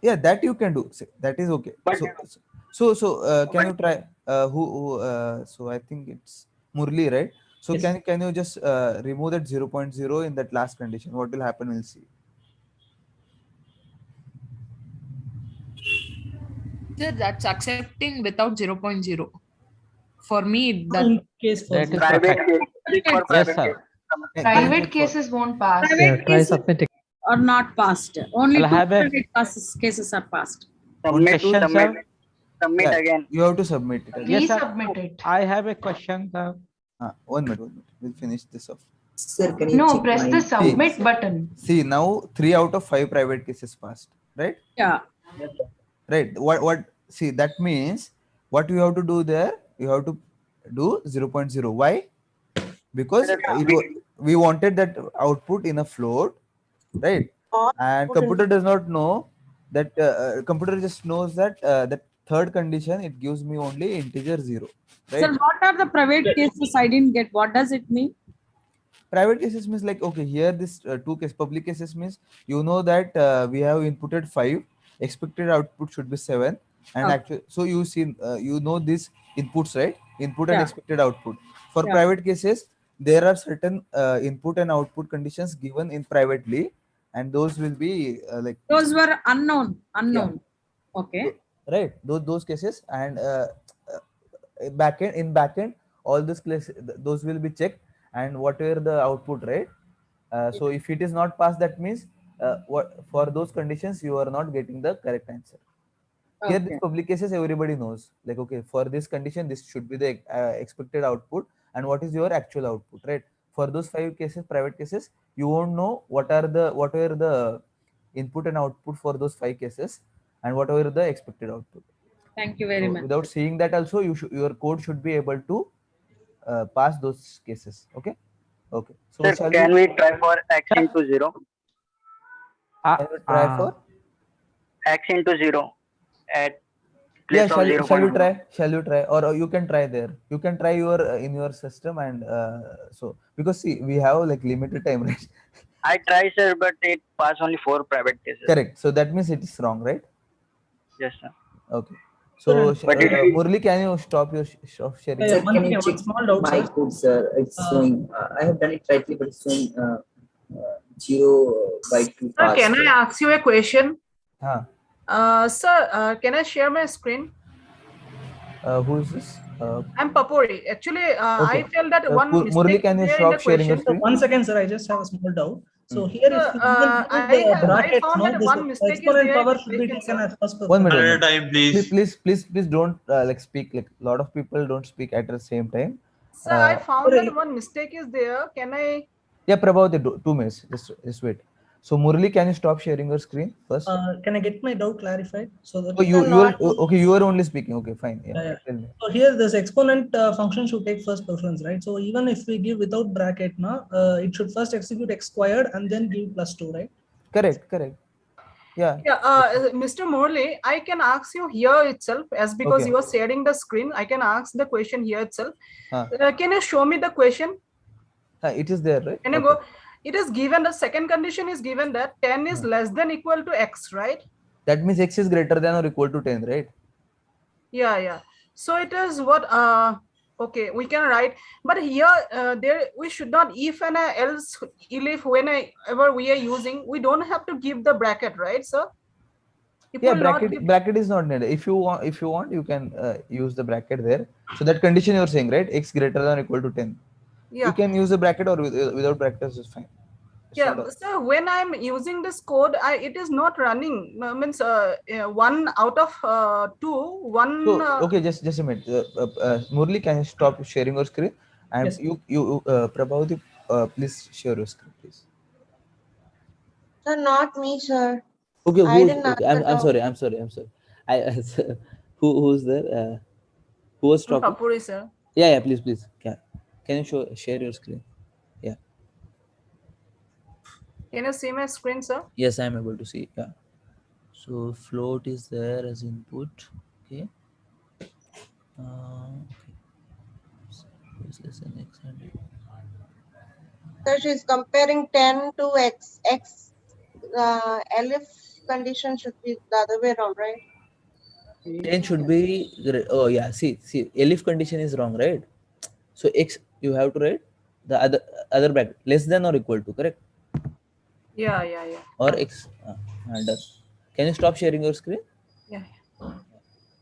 Speaker 1: Yeah, that you can do. That is okay.
Speaker 8: But
Speaker 1: Can you try so I think it's Murli, right? So
Speaker 9: Yes.
Speaker 1: can you just remove that 0.0 in that last condition? What will happen? We'll see.
Speaker 20: Sir, that's accepting without 0.0. For me, that
Speaker 9: In case for
Speaker 10: That is
Speaker 8: private
Speaker 10: perfect.
Speaker 8: case, for
Speaker 10: Yes,
Speaker 8: private
Speaker 10: sir.
Speaker 8: case.
Speaker 20: private cases won't pass.
Speaker 7: Yeah,
Speaker 4: Private
Speaker 7: try
Speaker 4: cases
Speaker 7: submitting.
Speaker 4: are not passed. Only
Speaker 10: I'll
Speaker 4: two
Speaker 10: have a
Speaker 4: private cases are passed.
Speaker 10: one
Speaker 8: Submit,
Speaker 10: question,
Speaker 8: submit,
Speaker 10: sir.
Speaker 8: submit
Speaker 1: Yeah,
Speaker 8: again.
Speaker 1: you have to submit it again.
Speaker 10: Yes, sir.
Speaker 20: Resubmit it.
Speaker 10: I have a question, sir.
Speaker 1: 1 minute. We'll finish this off.
Speaker 13: Sir, can you
Speaker 20: No,
Speaker 13: check
Speaker 20: press
Speaker 13: my
Speaker 20: the
Speaker 1: See,
Speaker 20: submit button.
Speaker 1: see now 3 out of 5 private cases passed, right?
Speaker 4: Yeah.
Speaker 1: Right. What see, that means what you have to do there, you have to do 0.0. Why? Because we wanted that output in a float, right?
Speaker 18: Or
Speaker 1: And
Speaker 18: put in
Speaker 1: computer does not know that computer just knows that that third condition, it gives me only integer 0,
Speaker 4: Sir,
Speaker 1: right?
Speaker 4: what are the private cases? I didn't get. What does it mean?
Speaker 1: Private cases means like okay, here this two case public cases means you know that we have inputted 5, expected output should be 7, and
Speaker 4: Okay.
Speaker 1: actually so you see you know these inputs, right? Input and
Speaker 4: Yeah.
Speaker 1: expected output. For
Speaker 4: Yeah.
Speaker 1: private cases, there are certain input and output conditions given in privately, and those will be
Speaker 4: Those were unknown.
Speaker 1: yeah,
Speaker 4: Okay.
Speaker 1: right, those cases. And backend, all this those will be checked, and whatever the output, right? So if it is not passed, that means what for those conditions you are not getting the correct answer. Here,
Speaker 20: Okay.
Speaker 1: these public cases everybody knows, like, okay, for this condition this should be the expected output, and what is your actual output, right? For those 5 cases, private cases, you won't know what were the input and output for those 5 cases, and whatever the expected output.
Speaker 20: Thank you very
Speaker 1: So
Speaker 20: much.
Speaker 1: without seeing that also, your code should be able to pass those cases. Okay. So
Speaker 19: Sir,
Speaker 1: shall
Speaker 19: can we try for x into 0?
Speaker 1: Can we try for
Speaker 19: X into 0 at
Speaker 1: yeah,
Speaker 19: place of 0.
Speaker 1: shall you try, or you can try there, you can try your in your system, and so because see, we have like limited time, right?
Speaker 19: I try, sir, but it passed only 4 private cases.
Speaker 1: Correct. So that means it is wrong, right?
Speaker 19: Yes, sir.
Speaker 1: Okay. So
Speaker 19: But
Speaker 1: Murli, can you stop your stop sharing?
Speaker 7: Sir,
Speaker 1: screen?
Speaker 7: can you check my code, sir? It's showing. I have done it rightly, but it's showing 0 by 2
Speaker 20: Sir,
Speaker 7: passed.
Speaker 20: can I ask you a question?
Speaker 1: Huh.
Speaker 20: Can I share my screen?
Speaker 1: Who is this?
Speaker 20: I'm Papuri. Actually,
Speaker 1: Okay.
Speaker 20: I felt that one
Speaker 1: Murli,
Speaker 20: mistake
Speaker 1: can
Speaker 20: is
Speaker 1: you
Speaker 20: there in the
Speaker 1: stop sharing your
Speaker 20: question.
Speaker 1: screen?
Speaker 9: 1 second, sir. I just have a small doubt. So here, if you even
Speaker 20: I
Speaker 9: brackets,
Speaker 20: found
Speaker 9: no,
Speaker 20: that
Speaker 9: this
Speaker 20: one mistake is
Speaker 9: exponent
Speaker 20: there in
Speaker 9: power
Speaker 20: the
Speaker 9: should be
Speaker 20: question,
Speaker 9: taken
Speaker 20: sir.
Speaker 9: as first person.
Speaker 1: 1 minute.
Speaker 6: Another time, please.
Speaker 1: Please don't like speak, like a lot of people don't speak at the same time.
Speaker 20: Sir, I found that one mistake is there. Can I?
Speaker 1: Yeah, Prabhavati, 2 minutes. Just wait. So Murli, can you stop sharing your screen first?
Speaker 9: Can I get my doubt clarified? So that
Speaker 1: Oh, you are okay. You are only speaking. Okay, fine. Yeah.
Speaker 9: Yeah.
Speaker 1: Tell me.
Speaker 9: So here this exponent function should take first preference, right? So even if we give without bracket, it should first execute x squared and then give +2, right?
Speaker 1: Correct. Yeah.
Speaker 20: Mr. Morley, I can ask you here itself, as because
Speaker 1: Okay.
Speaker 20: you are sharing the screen. I can ask the question here itself.
Speaker 1: Huh.
Speaker 20: Can you show me the question?
Speaker 1: It is there, right?
Speaker 20: Can you go? It is given, the second condition is given that 10 is less than equal to x, right?
Speaker 1: That means x is greater than or equal to 10, right?
Speaker 20: Yeah. So it is what okay, we can write, but here there we should not if and else elif whenever we are using, we don't have to give the bracket, right, sir?
Speaker 1: Yeah, bracket is not needed. If you want, you can use the bracket there. So that condition you're saying, right? X greater than or equal to 10.
Speaker 20: Yeah.
Speaker 1: You can use the bracket, or without brackets is fine.
Speaker 20: Yeah, so when I'm using this code, it is not running. Means 1 out of 2, 1.
Speaker 1: So okay, just a minute. Murli, can you stop sharing your screen? And
Speaker 9: yes.
Speaker 1: you Prabhavati, please share your screen, please.
Speaker 18: Sir, not me, sir.
Speaker 1: Okay,
Speaker 18: okay.
Speaker 1: I'm sorry. Who's there? Who was talking?
Speaker 20: Papuri, sir.
Speaker 1: Yeah, please. Can you share your screen? Yeah.
Speaker 20: Can you see my screen, sir?
Speaker 1: Yes, I'm able to see. Yeah. So float is there as input. Okay.
Speaker 18: So she's comparing 10 to x. Elif condition should be the other way around, right?
Speaker 1: 10 should be, oh yeah, see, elif condition is wrong, right? So x, you have to write the other bracket, less than or equal to, correct?
Speaker 20: Yeah.
Speaker 1: Or x, done. Can you stop sharing your screen?
Speaker 20: Yeah.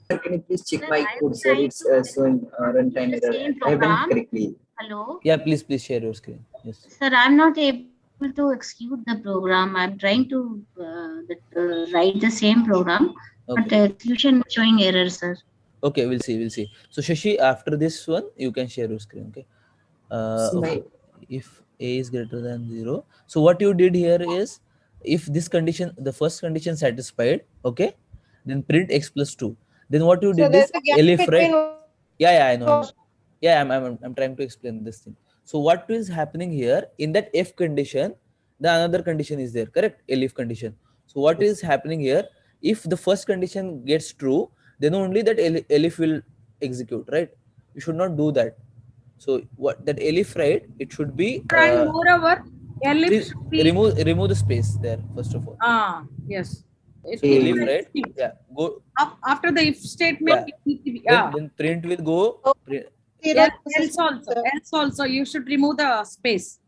Speaker 7: Can you please check my code, sir? It's showing runtime error. I have done it correctly.
Speaker 5: Hello?
Speaker 1: Yeah, please share your screen. Yes.
Speaker 5: Sir, I'm not able to execute the program. I'm trying to write the same program, but the execution is showing error, sir.
Speaker 1: Okay, we'll see. So Shashi, after this one, you can share your screen. Okay. Okay. If a is greater than 0, so what you did here is, if this condition, the first condition satisfied, okay, then print x plus 2. Then what you did is elif, right? Yeah, I know. Yeah, I'm trying to explain this thing. So what is happening here, in that if condition, the another condition is there, correct? Elif condition. So what is happening here, if the first condition gets true, then only that elif will execute, right? You should not do that. So what that elif, right? It should be
Speaker 20: And moreover, elif should be
Speaker 1: remove the space there first of all.
Speaker 20: Yes.
Speaker 1: So elif, right? Yeah. Go
Speaker 20: after the if statement.
Speaker 1: Yeah. Then print will go.
Speaker 20: Else also you should remove the space.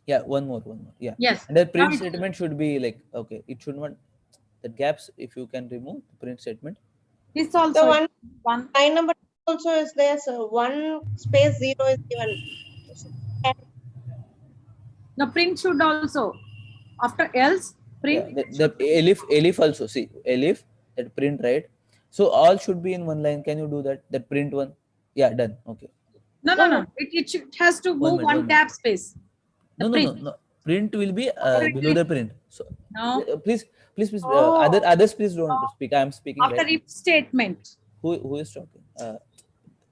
Speaker 1: Yeah. One more. Yeah.
Speaker 20: Yes.
Speaker 1: And the print statement should be like, okay, it should not, the gaps, if you can remove the print statement.
Speaker 20: This also
Speaker 18: one line number also is there, so 1 space 0 is given.
Speaker 21: The print should also, after else, print.
Speaker 1: Yeah, the elif also, see, elif, that print, right? So all should be in one line. Can you do that? That print one? Yeah, done. Okay.
Speaker 21: No. It has to move one tab space.
Speaker 1: No. Print will be below the print. So
Speaker 21: no.
Speaker 1: Please. Others, please don't speak. I am speaking.
Speaker 21: After
Speaker 1: right?
Speaker 21: if statement.
Speaker 1: Who is talking?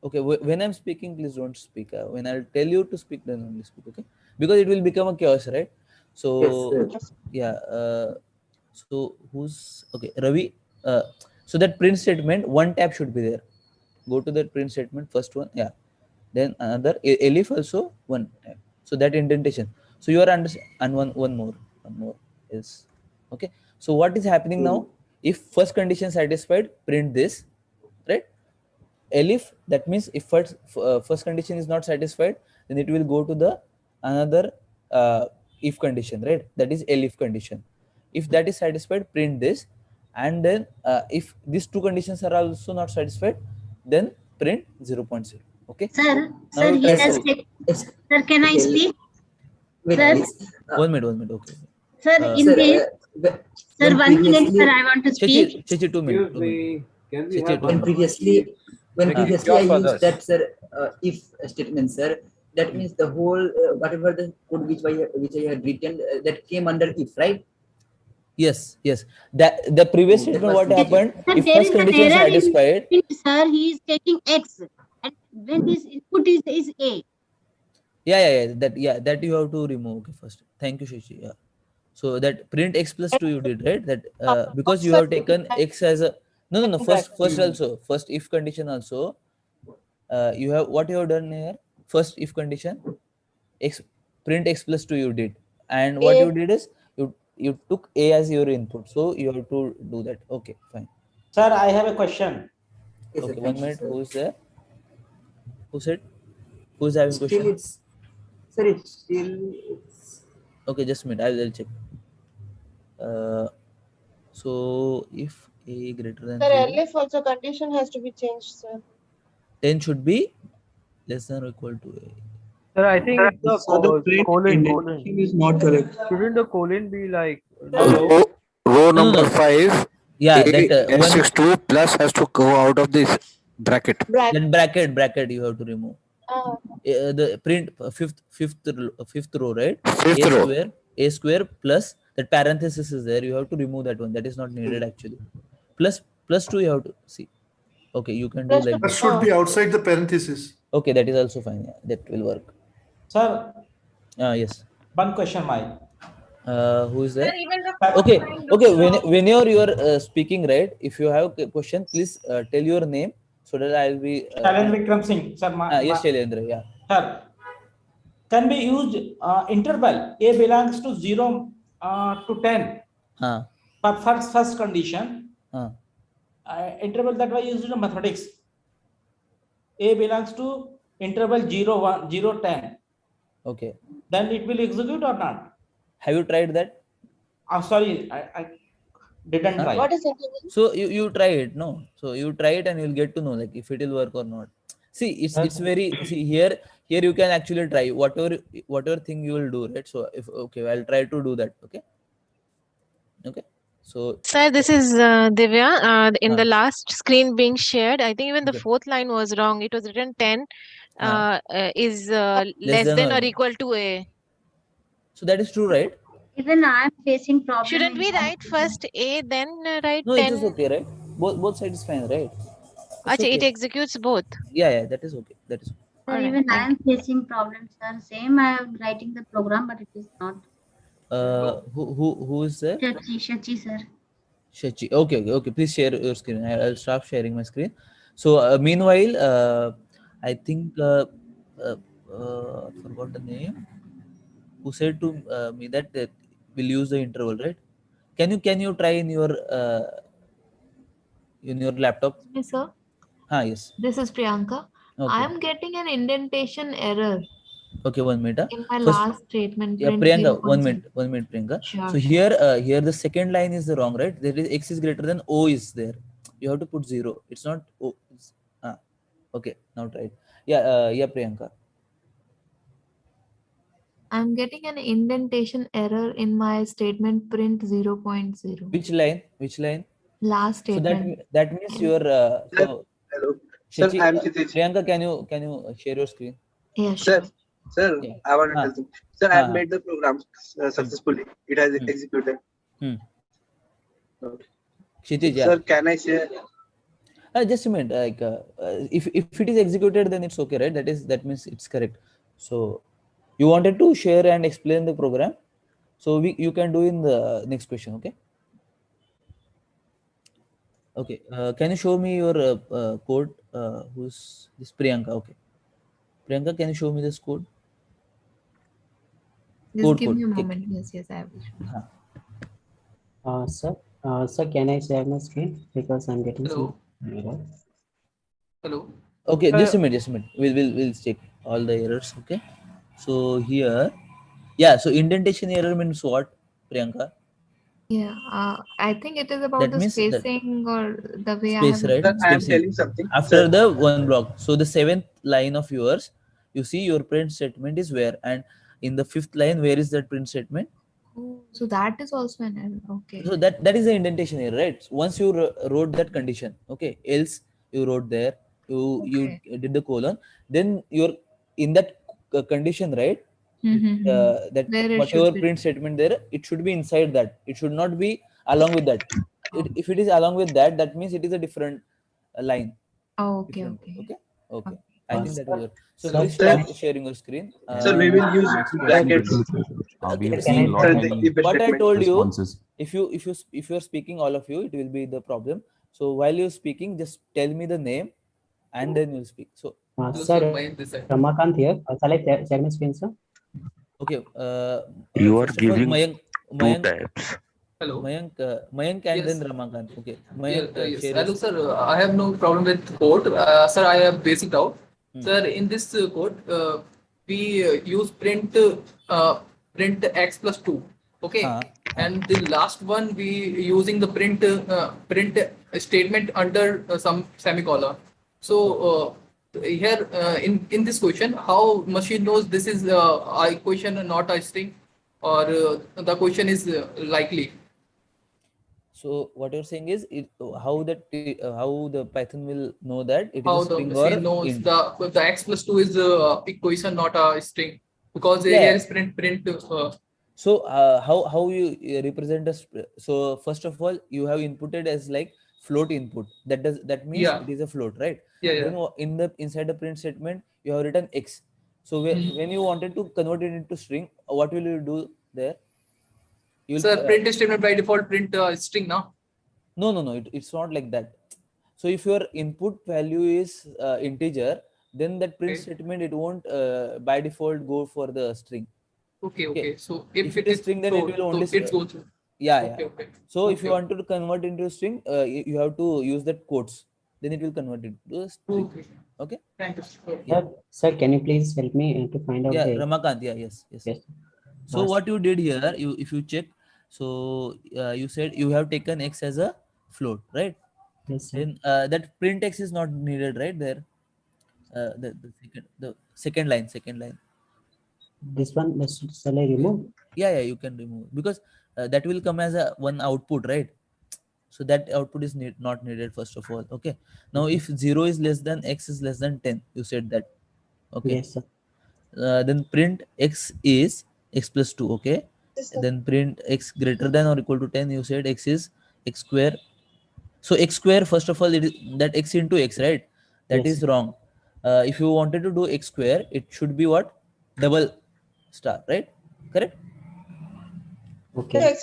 Speaker 1: Okay. When I'm speaking, please don't speak. When I'll tell you to speak, then only speak. Okay? Because it will become a chaos, right? So yeah. So who's okay? Ravi. So that print statement, one tab should be there. Go to that print statement, first one. Yeah. Then another elif also one tab. So that indentation. So you are and one more is okay. So what is happening now? If first condition satisfied, print this, right? Elif, that means if first condition is not satisfied, then it will go to the another if condition, right? That is elif condition. If that is satisfied, print this, and then if these two conditions are also not satisfied, then print 0.0. Okay.
Speaker 5: Sir,
Speaker 1: Now
Speaker 5: sir,
Speaker 1: you
Speaker 5: he
Speaker 1: try
Speaker 5: has
Speaker 1: to.
Speaker 5: Sir, can I speak? Sir,
Speaker 1: 1 minute. Okay.
Speaker 5: sir, in this, sir, 1 minute, sir, I want to speak.
Speaker 1: Chechi, 2 minutes.
Speaker 13: When previously I used that, sir, if statement, sir, that means the whole whatever the code which I had written that came under if, right?
Speaker 1: Yes. That the previous statement, what happened?
Speaker 5: Sir,
Speaker 1: If
Speaker 5: there
Speaker 1: first
Speaker 5: is an
Speaker 1: condition
Speaker 5: error
Speaker 1: satisfied,
Speaker 5: in sir, he is taking X, and when his input is A.
Speaker 1: that you have to remove. Okay, first. Thank you, Shashi. Yeah. So that print x plus 2 you did, right? That because you have taken x as a no. First also, first if condition also, you have what you have done here. First if condition, x print x plus 2 you did, and what you did is you took a as your input, so you have to do that. Okay, fine.
Speaker 10: Sir, I have a question.
Speaker 1: Okay, 1 minute. Who is there? Who said? Who's having question?
Speaker 13: It's still.
Speaker 1: Okay, just a minute. I'll check. So if a greater than
Speaker 18: Sir,
Speaker 1: 0,
Speaker 18: elif also condition has to be changed, sir.
Speaker 1: 10 should be less than or equal to a.
Speaker 22: Sir, I think it's the colon.
Speaker 7: Is not correct.
Speaker 22: Shouldn't the colon be like
Speaker 23: Row number 5?
Speaker 1: Yeah,
Speaker 23: A,
Speaker 1: that
Speaker 23: S62 plus has to go out of this bracket.
Speaker 1: Then bracket you have to remove. The print fifth row, right? A square plus that parenthesis is there. You have to remove that one. That is not needed actually. Plus 2 you have to see. Okay, you can do like
Speaker 15: That
Speaker 1: this.
Speaker 15: should be outside the parenthesis.
Speaker 1: Okay, that is also fine. Yeah, that will work.
Speaker 10: Sir.
Speaker 1: Yes.
Speaker 10: One question, Mike.
Speaker 1: Who is there? Okay. Whenever you are speaking, right? If you have a question, please tell your name so that I will be.
Speaker 10: Shailendra Vikram Singh, sir.
Speaker 1: Yes, Shailendra. Yeah.
Speaker 10: Sir, can be used interval a belongs to 0 to 10. For first condition. Interval that was used in mathematics. A belongs to interval 0, 10.
Speaker 1: Okay.
Speaker 10: Then it will execute or not?
Speaker 1: Have you tried that?
Speaker 10: Sorry, I didn't try.
Speaker 18: What is interval?
Speaker 1: So you try it, no? So you try it and you'll get to know like if it will work or not. See, it's very here you can actually try whatever thing you will do, right? So if I'll try to do that. Okay. So
Speaker 24: sir, this is Divya. In the last screen being shared, I think even the fourth line was wrong. It was written 10 is less than or equal to a.
Speaker 1: So that is true, right?
Speaker 5: Even I am facing problem.
Speaker 24: Shouldn't we write first a, then write
Speaker 1: no,
Speaker 24: 10?
Speaker 1: It is okay, right? Both sides is fine, right?
Speaker 24: Actually, it executes both.
Speaker 1: Yeah, that is okay. That is.
Speaker 5: Sir, even I am facing problems, sir. Same, I am writing the program, but it is not.
Speaker 1: Who is there?
Speaker 5: Shachi, sir.
Speaker 1: Shachi. Okay. Please share your screen. I'll stop sharing my screen. So meanwhile, I think I forgot the name. Who said to me that we'll use the interval, right? Can you try in your laptop?
Speaker 25: Yes, sir.
Speaker 1: Yes.
Speaker 25: This is Priyanka.
Speaker 1: Okay.
Speaker 25: I am getting an indentation error.
Speaker 1: Okay, 1 minute.
Speaker 25: In my last statement.
Speaker 1: Yeah, Priyanka, 1 minute, Priyanka.
Speaker 25: Sure.
Speaker 1: So here the second line is the wrong, right? There is x is greater than O is there. You have to put 0. It's not O. Okay, now try it. Yeah, Priyanka.
Speaker 25: I'm getting an indentation error in my statement print 0.0.
Speaker 1: Which line? Which line?
Speaker 25: Last
Speaker 1: So
Speaker 25: statement.
Speaker 1: that means your so
Speaker 2: Hello. Sir,
Speaker 1: Shichi,
Speaker 2: I am Kshitij.
Speaker 1: Priyanka, can you share your screen?
Speaker 25: Yeah,
Speaker 2: Sir,
Speaker 25: sure.
Speaker 2: sir,
Speaker 1: Yeah.
Speaker 2: I want to tell you. Sir, I have made the program successfully. It has executed. Okay.
Speaker 1: Kshitij, yeah.
Speaker 2: Sir, can I share?
Speaker 1: Just a minute. Like, if it is executed, then it's okay, right? That means it's correct. So, you wanted to share and explain the program. So you can do in the next question, okay? Okay. Can you show me your code? Who's this Priyanka? Okay. Priyanka, can you show me this code?
Speaker 25: Just give me a moment. Yes, I will.
Speaker 11: Sir, can I share my screen because I'm getting some error.
Speaker 12: Hello.
Speaker 1: Okay, just a minute. We'll check all the errors. Okay. So here, yeah. So indentation error means what, Priyanka?
Speaker 25: Yeah, I think it is about
Speaker 1: That
Speaker 25: the
Speaker 1: means
Speaker 25: spacing or the way I
Speaker 1: space,
Speaker 25: have.
Speaker 1: right?
Speaker 2: Sir, I am
Speaker 1: Spacing.
Speaker 2: telling something.
Speaker 1: After
Speaker 2: Sir.
Speaker 1: the one block. So the 7th line of yours, you see your print statement is where, and in the 5th line, where is that print statement?
Speaker 25: Oh, so that is also an error. Okay.
Speaker 1: So that is the indentation error, right? Once you wrote that condition, okay, else you wrote there, you did the colon, then you're in that condition, right? That whatever print statement there, it should be inside that. It should not be along with that. If it is along with that, that means it is a different line.
Speaker 25: Oh, okay.
Speaker 1: Okay. I think that will work. So
Speaker 11: Sir,
Speaker 1: please stop sharing your screen.
Speaker 2: Sir, we will use brackets.
Speaker 1: See, what I told you,
Speaker 2: responses.
Speaker 1: if you are speaking, all of you, it will be the problem. So while you're speaking, just tell me the name and then you'll speak. So
Speaker 11: Sir, Ramakant here. Shall I share my screen, sir?
Speaker 1: okay.
Speaker 23: You are
Speaker 1: First of all,
Speaker 23: giving
Speaker 1: Mayank,
Speaker 23: types.
Speaker 12: Hello.
Speaker 1: Mayank and then Ramakant. Okay. Mayank,
Speaker 12: Yes.
Speaker 1: share
Speaker 12: Hello,
Speaker 1: your
Speaker 12: sir. I have no problem with code. Sir, I have basic doubt. Sir, in this code, we use print x plus 2. Okay. And the last one we using the print statement under some semicolon. So here in this question, how machine knows this is a question and not a string, or the question is likely.
Speaker 1: So what you're saying is how the Python will know that it is
Speaker 12: How
Speaker 1: a string
Speaker 12: the
Speaker 1: or
Speaker 12: machine knows
Speaker 1: int.
Speaker 12: the x plus 2 is a equation, not a string, because
Speaker 1: Yeah.
Speaker 12: here is print.
Speaker 1: So how you represent so first of all, you have inputted as like float input. That means it is a float, right?
Speaker 12: Yeah.
Speaker 1: Then inside the print statement you have written x. So when you wanted to convert it into string, what will you do there?
Speaker 12: Sir, print statement by default print string now.
Speaker 1: No, it's not like that. So if your input value is integer, then that print statement, it won't by default go for the string.
Speaker 12: Okay. So if
Speaker 1: it is string, then it will only
Speaker 12: it goes through.
Speaker 1: Yeah. So if you want to convert into a string, you have to use that quotes. Then it will convert it to a string. Okay.
Speaker 12: Thank you.
Speaker 1: Yeah.
Speaker 11: Sir, can you please help me to find out the...
Speaker 1: Ramakant. Yeah, yes. So what you did here, if you check, so you said you have taken x as a float, right?
Speaker 11: Yes, sir.
Speaker 1: Then that print x is not needed, right? There, the second line.
Speaker 11: This one, shall I remove?
Speaker 1: Yeah, you can remove because that will come as a one output, right? So that output is not needed first of all. Okay. Now if 0 is less than x is less than 10, you said that. Okay.
Speaker 11: Yes, sir.
Speaker 1: Then print x is x plus 2. Okay. Then print x greater than or equal to 10. You said x is x square. So x square, first of all, it is that x into x, right? That
Speaker 11: Yes,
Speaker 1: is wrong. If you wanted to do x square, it should be what? Double star, right? Correct?
Speaker 11: Okay.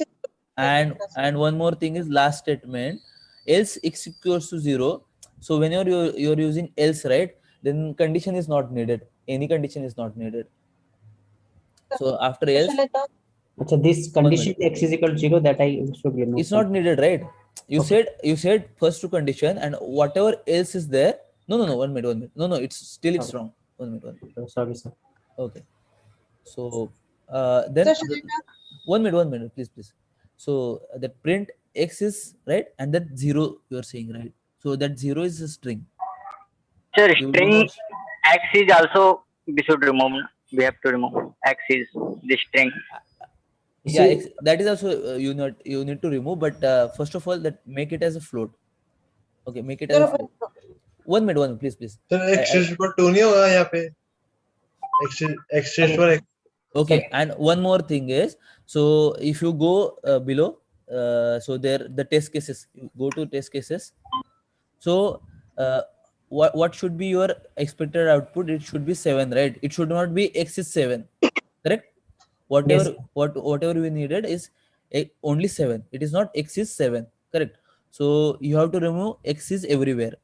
Speaker 1: And one more thing is last statement, else x equals to 0. So when you're using else, right, then condition is not needed. Any condition is not needed. So after else,
Speaker 11: so this condition x is equal to 0, that I should remove.
Speaker 1: It's not needed, right? You said first to condition, and whatever else is there. No. 1 minute. No. It's wrong. 1 minute.
Speaker 11: Sorry, sir.
Speaker 1: Okay. So then 1 minute, please. So that print x is right, and that 0 you are saying, right? So that 0 is a string.
Speaker 19: Sir,
Speaker 1: You do
Speaker 19: string
Speaker 1: not.
Speaker 19: X is also we should remove. We have to remove X is the string.
Speaker 1: Yeah, that is also you need to remove, but first of all, that make it as a float. Okay, make it as a float. 1 minute, please.
Speaker 3: Sir access पर 2 नहीं होगा यहाँ पे access पर
Speaker 1: Okay, and one more thing is, so if you go below, so there the test cases, you go to test cases. So what should be your expected output? It should be 7, right? It should not be X is 7, correct? Whatever whatever we needed is only 7. It is not X is 7, correct? So you have to remove X is everywhere,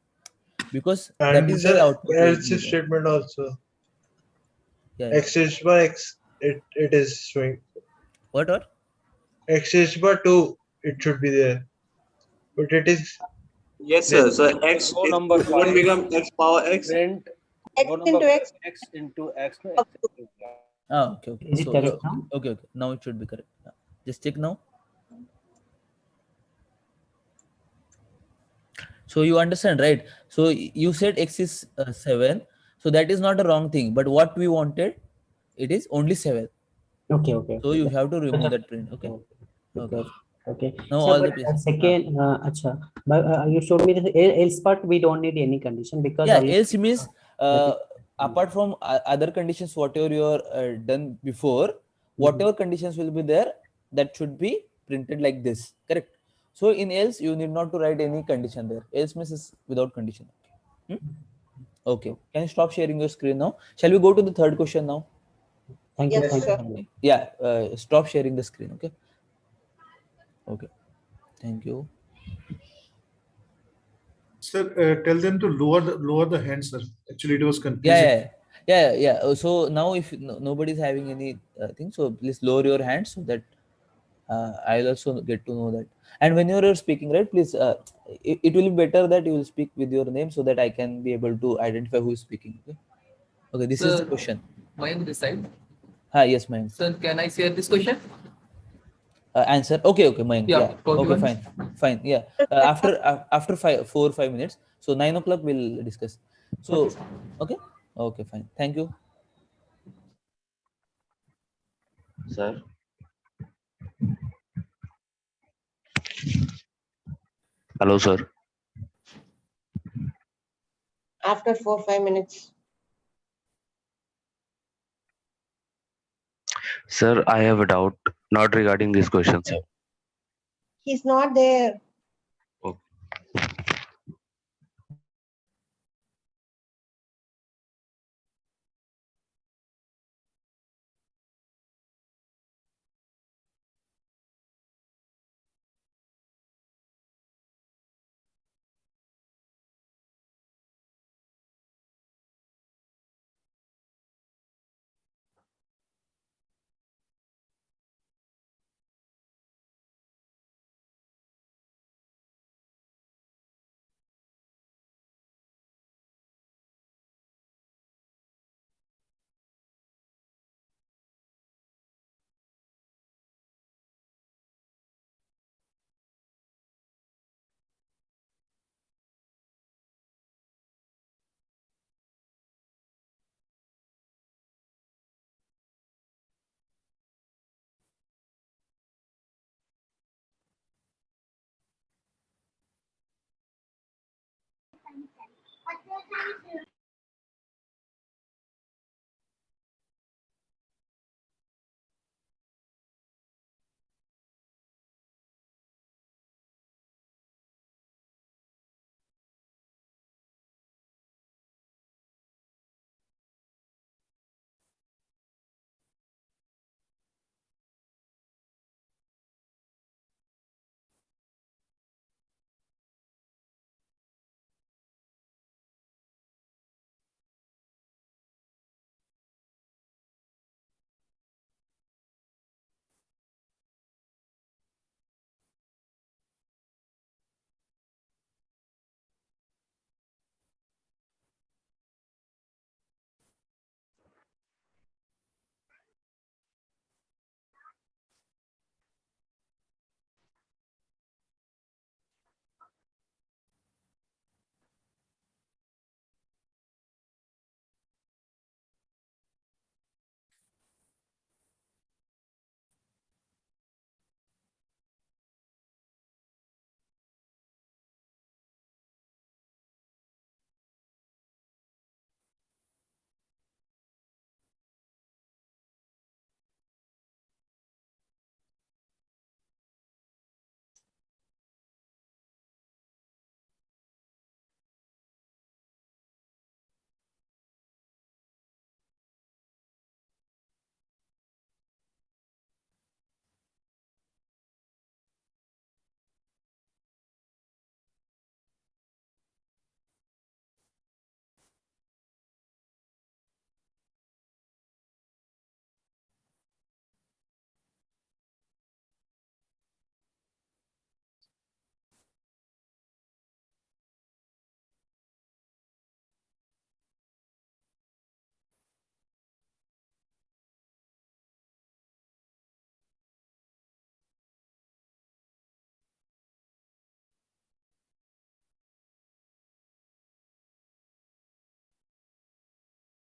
Speaker 1: because that is the output we
Speaker 3: else
Speaker 1: need.
Speaker 3: statement also.
Speaker 1: Yeah.
Speaker 3: X is by X, it is showing.
Speaker 1: What?
Speaker 3: X is by 2, it should be there, but it is.
Speaker 8: Yes, sir. So X
Speaker 22: Row number
Speaker 8: it won't
Speaker 22: 5.
Speaker 8: become X power X.
Speaker 22: Print
Speaker 18: X
Speaker 22: row number
Speaker 18: into
Speaker 22: 5,
Speaker 18: X.
Speaker 22: X into X. No, X into Y.
Speaker 1: Okay.
Speaker 11: Is it
Speaker 1: So
Speaker 11: correct now?
Speaker 1: okay. Now it should be correct. Just check now. So you understand, right? So you said X is 7. So that is not a wrong thing. But what we wanted, it is only 7.
Speaker 11: Okay.
Speaker 1: So you have to remove that print. Okay.
Speaker 11: Okay.
Speaker 1: Now
Speaker 11: So,
Speaker 1: all
Speaker 11: but
Speaker 1: the pieces.
Speaker 11: second, acha, but you showed me the else part. We don't need any condition because
Speaker 1: Else means apart from other conditions, whatever you are done before, whatever conditions will be there, that should be printed like this, correct? So in else you need not to write any condition there. Else means is without condition. Okay, can you stop sharing your screen now? Shall we go to the third question now?
Speaker 11: Thank you.
Speaker 18: Yes, sir.
Speaker 1: Yeah, stop sharing the screen. Okay, thank you.
Speaker 15: Sir, tell them to lower the hand, sir. Actually, it was confusing.
Speaker 1: Yeah. So now if nobody is having any thing, so please lower your hand so that I'll also get to know that. And when you're speaking, right, please it will be better that you will speak with your name so that I can be able to identify who is speaking. Okay, this is the question.
Speaker 12: Mayank this side.
Speaker 1: Yes, Mayank.
Speaker 12: Sir, can I share this question?
Speaker 1: Answer. Okay, Mayank. Yeah. Okay, fine. Yeah. After 4 or 5 minutes. So 9 o'clock we'll discuss. So okay, fine. Thank you.
Speaker 8: Sir. Hello, sir.
Speaker 18: After 4-5 minutes.
Speaker 8: Sir, I have a doubt, not regarding this question, sir.
Speaker 18: He's not there.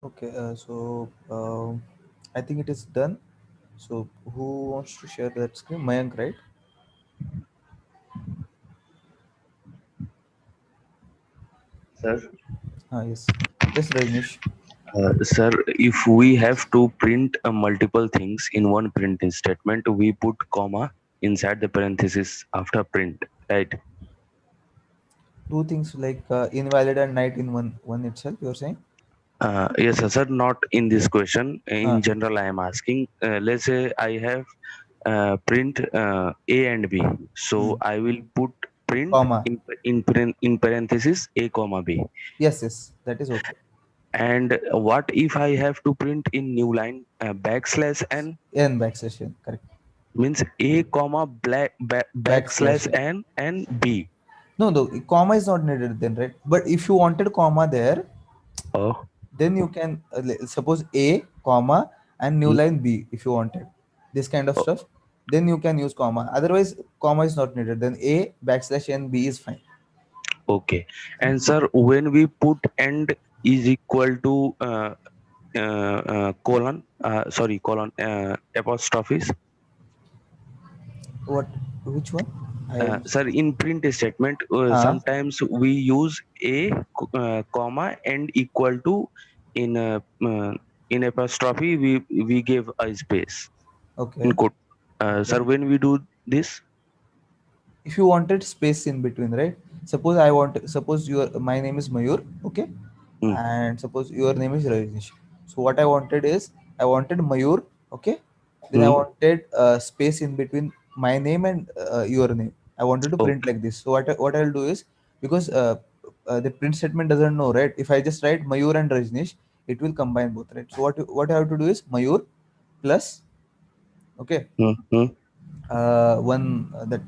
Speaker 1: Okay, I think it is done. So who wants to share that screen? Mayank, right?
Speaker 8: Sir.
Speaker 1: Yes. Yes, Rajnish.
Speaker 8: Sir, if we have to print multiple things in one printing statement, we put comma inside the parenthesis after print, right?
Speaker 1: Two things like invalid and night in one itself, you're saying?
Speaker 8: Yes, sir. Not in this question. In general, I am asking. Let's say I have print A and B. So I will put print
Speaker 1: Comma.
Speaker 8: in parenthesis A comma B.
Speaker 1: Yes, that is okay.
Speaker 8: And what if I have to print in new line backslash n?
Speaker 1: N backslash n, correct.
Speaker 8: Means A comma backslash n and B.
Speaker 1: No, comma is not needed then, right? But if you wanted comma there, then you can suppose A comma and new line B if you wanted this kind of stuff. Then you can use comma. Otherwise, comma is not needed. Then A backslash n B is fine.
Speaker 8: Okay. And sir, when we put end is equal to colon apostrophes.
Speaker 1: Which one?
Speaker 8: Sir, in print statement, sometimes we use a comma and equal to in apostrophe we give a space.
Speaker 1: Okay.
Speaker 8: In quote. Sir, when we do this,
Speaker 1: if you wanted space in between, right? Suppose my name is Mayur, okay, and suppose your name is Rajnish. So what I wanted is I wanted Mayur, okay, then I wanted space in between my name and your name. I wanted to print like this. So what I'll do is, because the print statement doesn't know, right? If I just write Mayur and Rajnish, it will combine both, right? So what I have to do is Mayur plus, okay, one that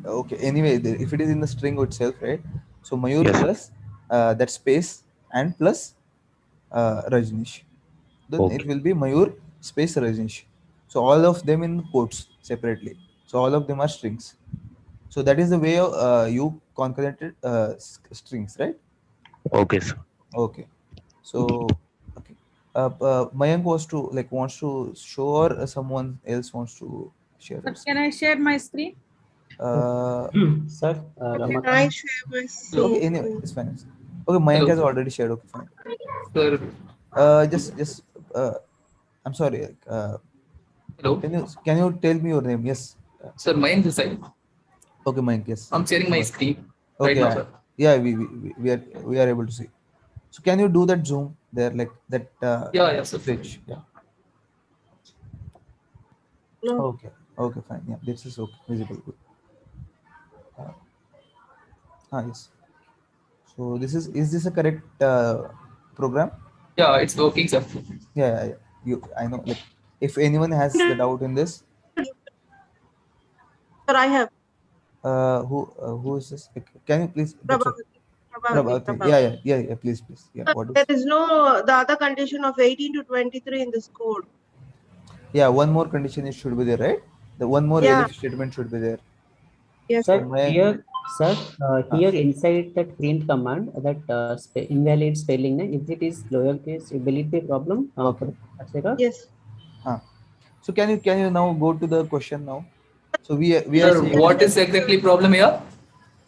Speaker 1: okay, anyway, if it is in the string itself, right? So Mayur plus that space and plus Rajnish, then it will be Mayur space Rajnish. So all of them in quotes separately, so all of them are strings. So that is the way you concatenated strings, right?
Speaker 8: Okay, sir.
Speaker 1: Okay. So okay, Mayank wants to show, or someone else wants to share
Speaker 21: But
Speaker 1: that.
Speaker 21: can I share my screen?
Speaker 11: Sir,
Speaker 18: Can I share my screen?
Speaker 1: Okay, anyway, it's fine. Okay, Mayank has already shared. Okay, fine. Just I'm sorry.
Speaker 12: Hello.
Speaker 1: Can you tell me your name? Yes.
Speaker 12: Sir, Mayank this side.
Speaker 1: Okay, Mayank. Yes.
Speaker 12: I'm sharing my screen
Speaker 1: Okay,
Speaker 12: right now, sir.
Speaker 1: Yeah, we are able to see. So can you do that zoom there, like that?
Speaker 12: Yeah, sir.
Speaker 1: Switch. Yeah.
Speaker 18: No.
Speaker 1: Okay, fine. Yeah, this is okay. Visible. Good. Yes. So is this a correct program?
Speaker 12: Yeah, it's working, sir.
Speaker 1: Yeah. I know. Like, if anyone has the doubt in this,
Speaker 18: Sir, I have.
Speaker 1: Who is this? Can you please?
Speaker 18: Prabhavati.
Speaker 1: Yeah. Please. Yeah.
Speaker 18: There is no the other condition of 18 to 23 in this code.
Speaker 1: Yeah, one more condition should be there, right? The one more elif statement should be there.
Speaker 18: Yes.
Speaker 11: Sir, here inside that print command, that invalid spelling name, if it is lowercase, will it be a problem?
Speaker 18: Yes.
Speaker 1: So can you now go to the question now? So we are
Speaker 12: saying, what is exactly problem here?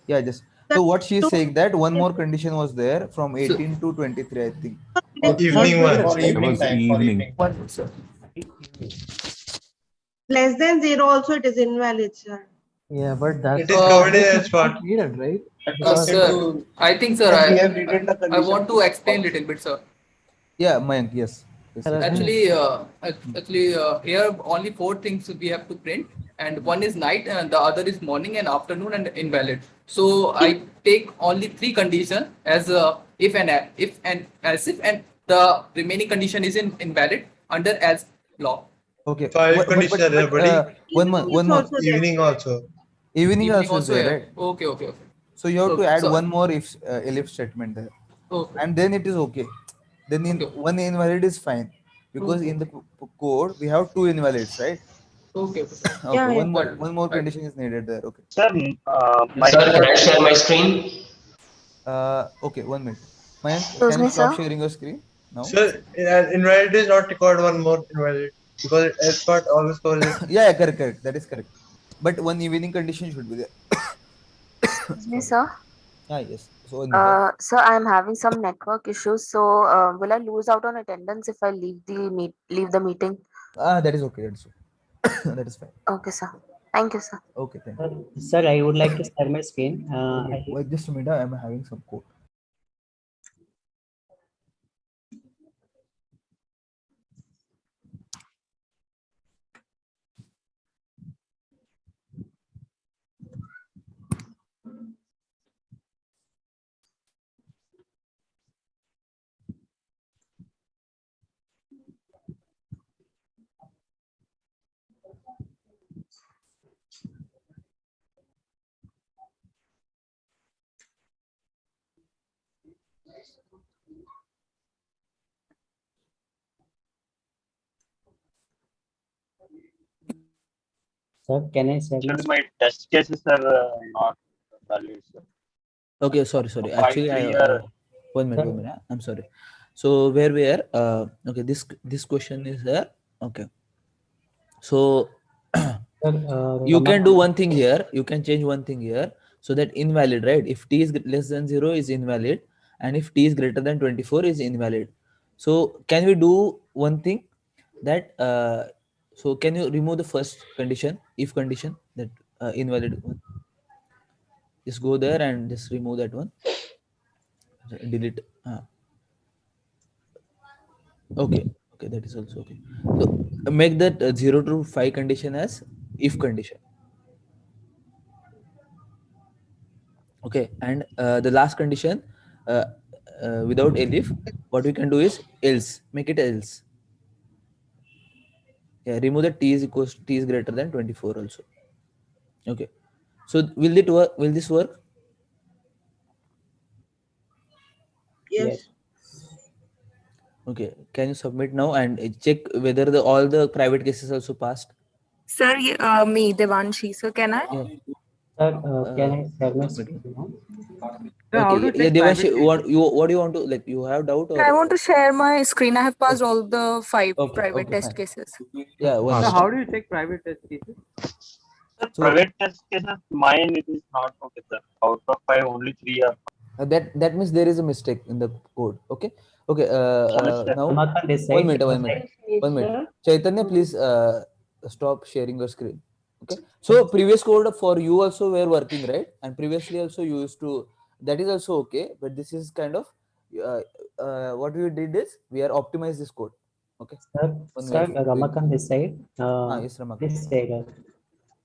Speaker 1: Yeah, just so what she is saying, that one more condition was there from 18 to 23, I think.
Speaker 3: Evening one.
Speaker 4: For evening time. Evening.
Speaker 18: Less than 0 also it is invalid, sir.
Speaker 11: Yeah, but that's
Speaker 3: it is covered as part
Speaker 11: needed, right?
Speaker 12: Sir, I think, sir, I want to explain little bit, sir.
Speaker 1: Yeah, Mayank, yes.
Speaker 12: Actually, here only 4 things we have to print, and one is night, and the other is morning and afternoon and invalid. So I take only 3 conditions as if and as if, and the remaining condition is invalid under else block.
Speaker 1: Okay.
Speaker 3: 5 conditions are there, buddy.
Speaker 1: One more.
Speaker 3: Evening also.
Speaker 1: Evening also is there, right?
Speaker 12: Okay.
Speaker 1: So you have to add one more elif statement there.
Speaker 12: Okay.
Speaker 1: And then it is okay. Then one invalid is fine, because in the code we have 2 invalids, right?
Speaker 12: Okay.
Speaker 1: One more condition is needed there. Okay.
Speaker 6: Sir, can I share my screen?
Speaker 1: Okay, 1 minute. Mayank, can you stop sharing your screen? now?
Speaker 3: Sir, invalid is not required one more invalid because else part always causes.
Speaker 1: Yeah, correct. That is correct. But one evening condition should be there.
Speaker 4: Excuse me, sir.
Speaker 1: Yes. So,
Speaker 4: Sir, I am having some network issues. So, will I lose out on attendance if I leave the meeting?
Speaker 1: that is okay. That is fine.
Speaker 4: Okay, sir. Thank you, sir.
Speaker 1: Okay, thank you.
Speaker 11: Sir, I would like to share my screen.
Speaker 1: Wait just a minute. I am having some code.
Speaker 11: Sir, can I share
Speaker 6: Actually, my test cases are not valid, sir.
Speaker 1: Okay, sorry. Actually, one minute. I'm sorry. So where we are? Okay, this question is there. Okay. So you can do one thing here. You can change one thing here. So that invalid, right? If t is less than 0 is invalid, and if t is greater than 24 is invalid. So can we do one thing that? So can you remove the first condition, if condition, that invalid one? Just go there and just remove that one. Delete. Okay, that is also okay. So make that 0 to 5 condition as if condition. Okay, and the last condition without elif, what we can do is else. Make it else. Yeah, remove the t is greater than 24 also. Okay, so will it work? Will this work?
Speaker 18: Yes.
Speaker 1: Okay, can you submit now and check whether all the private cases also passed?
Speaker 9: Sir, me, Devanshi. So can I?
Speaker 1: Yeah.
Speaker 11: Sir, can I share my screen now?
Speaker 1: Okay, yeah, Devanshi, what do you want to, like, you have doubt or?
Speaker 9: I want to share my screen. I have passed all the 5 private
Speaker 1: okay,
Speaker 9: test
Speaker 1: fine.
Speaker 9: cases.
Speaker 1: Yeah.
Speaker 10: So how do you check private test cases?
Speaker 6: Private test cases, mine it is not okay, sir. Out of 5, only 3 are.
Speaker 1: That means there is a mistake in the code. Okay. Now one minute. Chaitanya, please stop sharing your screen. Okay. So previous code for you also were working, right? And previously also you used to. That is also okay, but this is kind of what we did is we are optimize this code. Okay.
Speaker 11: Sir, Ramakant this side.
Speaker 1: Yes, Ramakant.
Speaker 11: This side.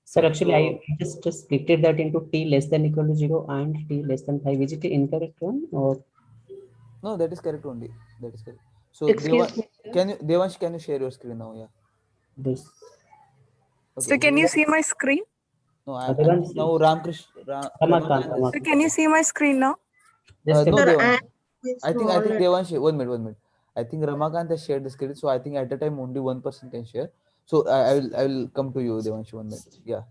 Speaker 11: Sir, actually, I just splitted that into t less than equal to 0 and t less than 5. Is it the incorrect one or?
Speaker 1: No, that is correct only. That is correct. So Devansh, can you share your screen now? Yeah.
Speaker 11: This.
Speaker 9: Okay. So can you see my screen?
Speaker 1: No, I now Ramakant.
Speaker 9: So can you see my screen now?
Speaker 1: No, Devansh. I think Devansh. One minute. I think Ramakant has shared the screen, so I think at the time only one person can share. So I will come to you, Devansh. 1 minute. Yeah.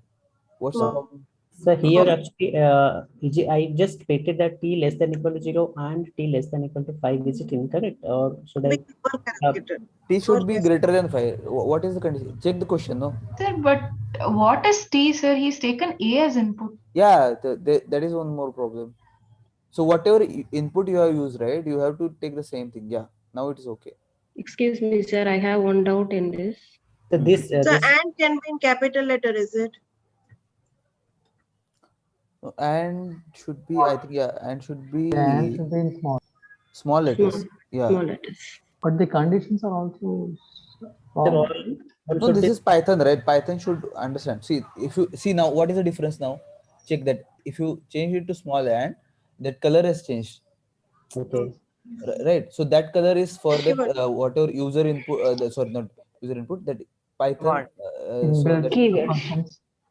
Speaker 1: What's the problem?
Speaker 11: So here actually, I just stated that t less than equal to 0 and t less than equal to 5. Is it incorrect or should I?
Speaker 1: T should be greater than 5. What is the condition? Check the question, no?
Speaker 25: Sir, but what is T, sir? He's taken A as input.
Speaker 1: Yeah, that is one more problem. So whatever input you have used, right, you have to take the same thing. Yeah, now it is okay.
Speaker 14: Excuse me, sir. I have one doubt in this.
Speaker 11: So this.
Speaker 18: So and can be in capital letter, is it?
Speaker 1: And should be, I think, yeah, and should be.
Speaker 16: And should be in
Speaker 1: small letters. Yeah.
Speaker 14: Small letters.
Speaker 16: But the conditions are also.
Speaker 1: No, this is Python, right? Python should understand. See, if you see now, what is the difference now? Check that. If you change it to small and that color has changed.
Speaker 11: Okay.
Speaker 1: Right. So that color is for that whatever user input. Sorry, not user input. That Python.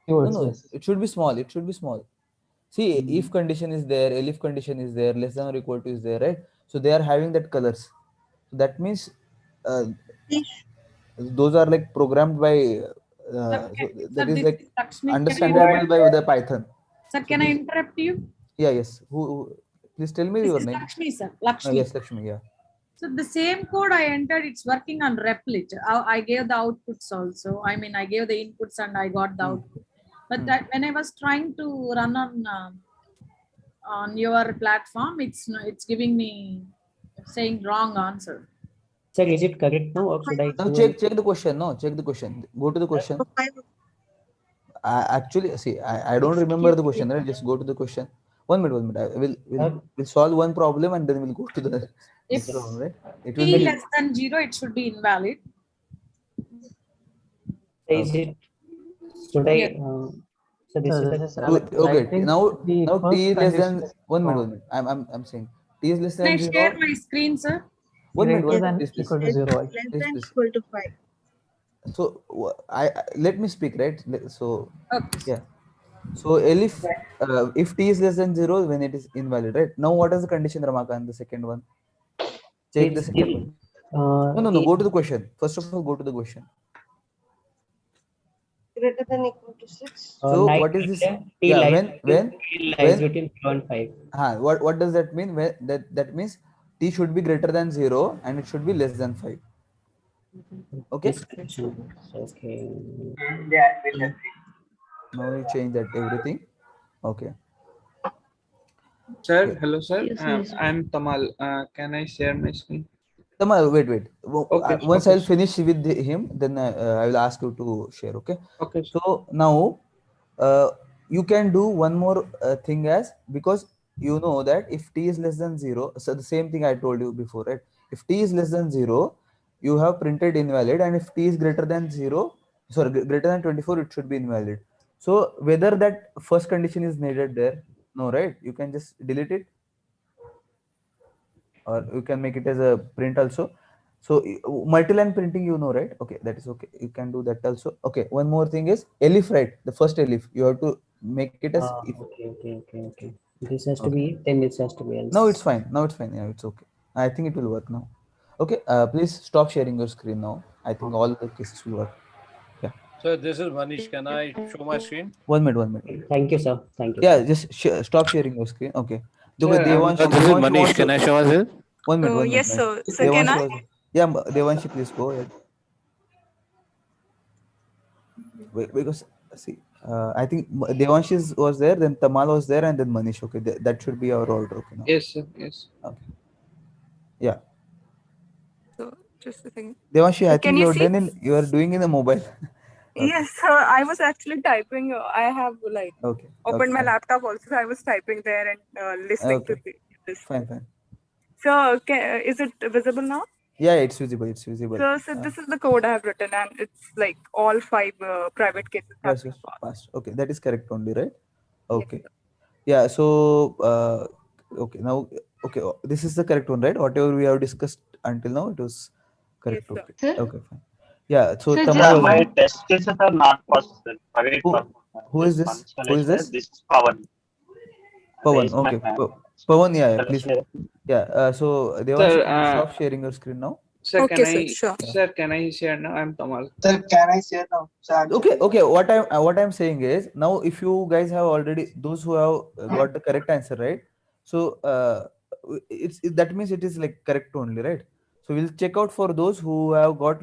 Speaker 1: No, it should be small. It should be small. See, if condition is there, elif condition is there, less than or equal to is there, right? So they are having that colors. So that means those are like programmed by. So that is like understandable by the Python.
Speaker 21: Sir, can I interrupt you?
Speaker 1: Yeah, yes. Who please tell me your name.
Speaker 21: Lakshmi, sir. Lakshmi.
Speaker 1: Yes, Lakshmi. Yeah.
Speaker 21: So the same code I entered, it's working on replit. I gave the outputs also. I mean, I gave the inputs and I got the output. But that when I was trying to run on your platform, it's giving me saying wrong answer.
Speaker 11: Sir, is it correct now, or should I
Speaker 1: Now check the question. No, check the question. Go to the question. Actually, see, I don't remember the question. Right? Just go to the question. 1 minute, 1 minute. We'll solve one problem and then we'll go to the
Speaker 21: If
Speaker 1: next problem. Right? It will
Speaker 21: t
Speaker 1: be
Speaker 21: less than 0, it should be invalid.
Speaker 11: Is it? Should I? So this is
Speaker 1: okay. Now t is less than 1 minute. 1 minute. I'm saying t is less
Speaker 21: Can I
Speaker 1: than 0.
Speaker 21: share my screen, sir?
Speaker 1: 1 minute. 1
Speaker 18: Yes,
Speaker 1: minute. Please.
Speaker 18: less than equal to 5.
Speaker 1: So I let me speak, right? So yeah. So if t is less than 0, when it is invalid, right? Now what is the condition, Ramakan? The second one. Check the second one. No. Go to the question. First of all, go to the question.
Speaker 18: Greater than equal to 6.
Speaker 1: So what is this?
Speaker 11: T
Speaker 1: Yeah,
Speaker 11: lies
Speaker 1: when
Speaker 11: between 0 and 5.
Speaker 1: What does that mean? When that means t should be greater than 0 and it should be less than 5. Okay.
Speaker 11: Okay.
Speaker 1: Now we change that everything. Okay.
Speaker 7: Sir,
Speaker 1: Okay.
Speaker 7: hello sir.
Speaker 14: Yes, yes.
Speaker 7: I'm Tamal. Can I share my screen?
Speaker 1: Tamal, wait.
Speaker 7: Okay,
Speaker 1: Once
Speaker 7: okay.
Speaker 1: I'll finish with him, then I will ask you to share. Okay.
Speaker 7: Okay.
Speaker 1: So now you can do one more thing, as because you know that if t is less than 0, so the same thing I told you before, right? If t is less than 0, you have printed invalid, and if t is greater than 0, sorry, greater than 24, it should be invalid. So whether that first condition is needed there, no, right? You can just delete it, or you can make it as a print also. So multi-line printing, you know, right? Okay, that is okay. You can do that also. Okay, one more thing is elif, right? The first elif, you have to make it as if.
Speaker 11: Okay. This has to be, then this has to be else.
Speaker 1: Now it's fine. Yeah, it's okay. I think it will work now. Okay, please stop sharing your screen now. I think all the cases will work. Yeah.
Speaker 22: So this is Manish. Can I show my screen?
Speaker 1: 1 minute.
Speaker 11: Thank you, sir. Thank you.
Speaker 1: Yeah, just stop sharing your screen. Okay.
Speaker 22: Sir,
Speaker 23: this is Manish. Can I show us here?
Speaker 1: 1 minute. 1 minute.
Speaker 9: Yes, sir. Sir, can I?
Speaker 1: Yeah, Devanshi, please go ahead. Wait, because see, I think Devanshi was there, then Tamal was there, and then Manish. Okay, that should be our order. Okay. Now.
Speaker 7: Yes, sir. Yes.
Speaker 1: Okay. Yeah.
Speaker 9: So just a second.
Speaker 1: Devanshi, I
Speaker 9: Can
Speaker 1: think
Speaker 9: you
Speaker 1: you're
Speaker 9: see?
Speaker 1: you are doing in the mobile. Okay.
Speaker 9: Yes, sir. I was actually typing. I have opened my laptop also. So I was typing there and listening to this.
Speaker 1: Fine.
Speaker 9: So, is it visible now?
Speaker 1: Yeah, it's visible.
Speaker 9: So this is the code I have written, and it's like all 5 private cases have been
Speaker 1: passed. Okay, that is correct only, right? Okay. Yeah. So, okay. Now, okay, this is the correct one, right? Whatever we have discussed until now, it was correct.
Speaker 9: Yes,
Speaker 1: okay.
Speaker 9: sir.
Speaker 1: Okay, fine. Yeah. So,
Speaker 6: Sir, my test cases are not passed.
Speaker 1: Who is this?
Speaker 6: This is Pawan.
Speaker 1: Pawan. Okay. Pawan, yeah, please. Yeah. So, Devanshi, stop sharing your screen now.
Speaker 7: Sir,
Speaker 9: Okay, sir, sure.
Speaker 7: Sir, can I share now? I'm Tamal.
Speaker 2: Sir, can I share now? Sir,
Speaker 1: Okay. What I'm saying is, now if you guys have already, those who have got the correct answer, right? So that means it is like correct only, right? So we'll check out for those who have got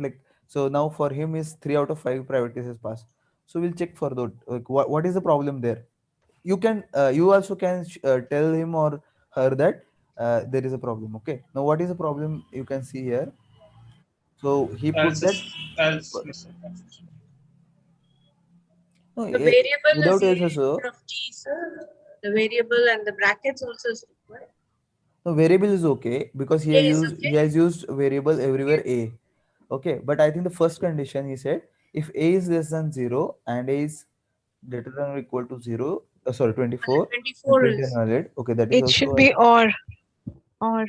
Speaker 1: so now for him is 3 out of 5 private cases passed. So we'll check for that. Like what is the problem there? You can you also can tell him or her that there is a problem. Okay. Now what is the problem? You can see here. So he put that. No,
Speaker 18: The variable
Speaker 1: without
Speaker 18: is
Speaker 1: else also.
Speaker 18: of T, sir. The variable and the brackets also is required.
Speaker 1: No, variable is okay because he has used variable everywhere a. Okay, but I think the first condition he said, if a is less than 0 and a is greater than or equal to 0, sorry, 24.
Speaker 18: 24 is
Speaker 1: invalid. Okay, that is
Speaker 21: It
Speaker 1: also
Speaker 21: should be or.
Speaker 1: No,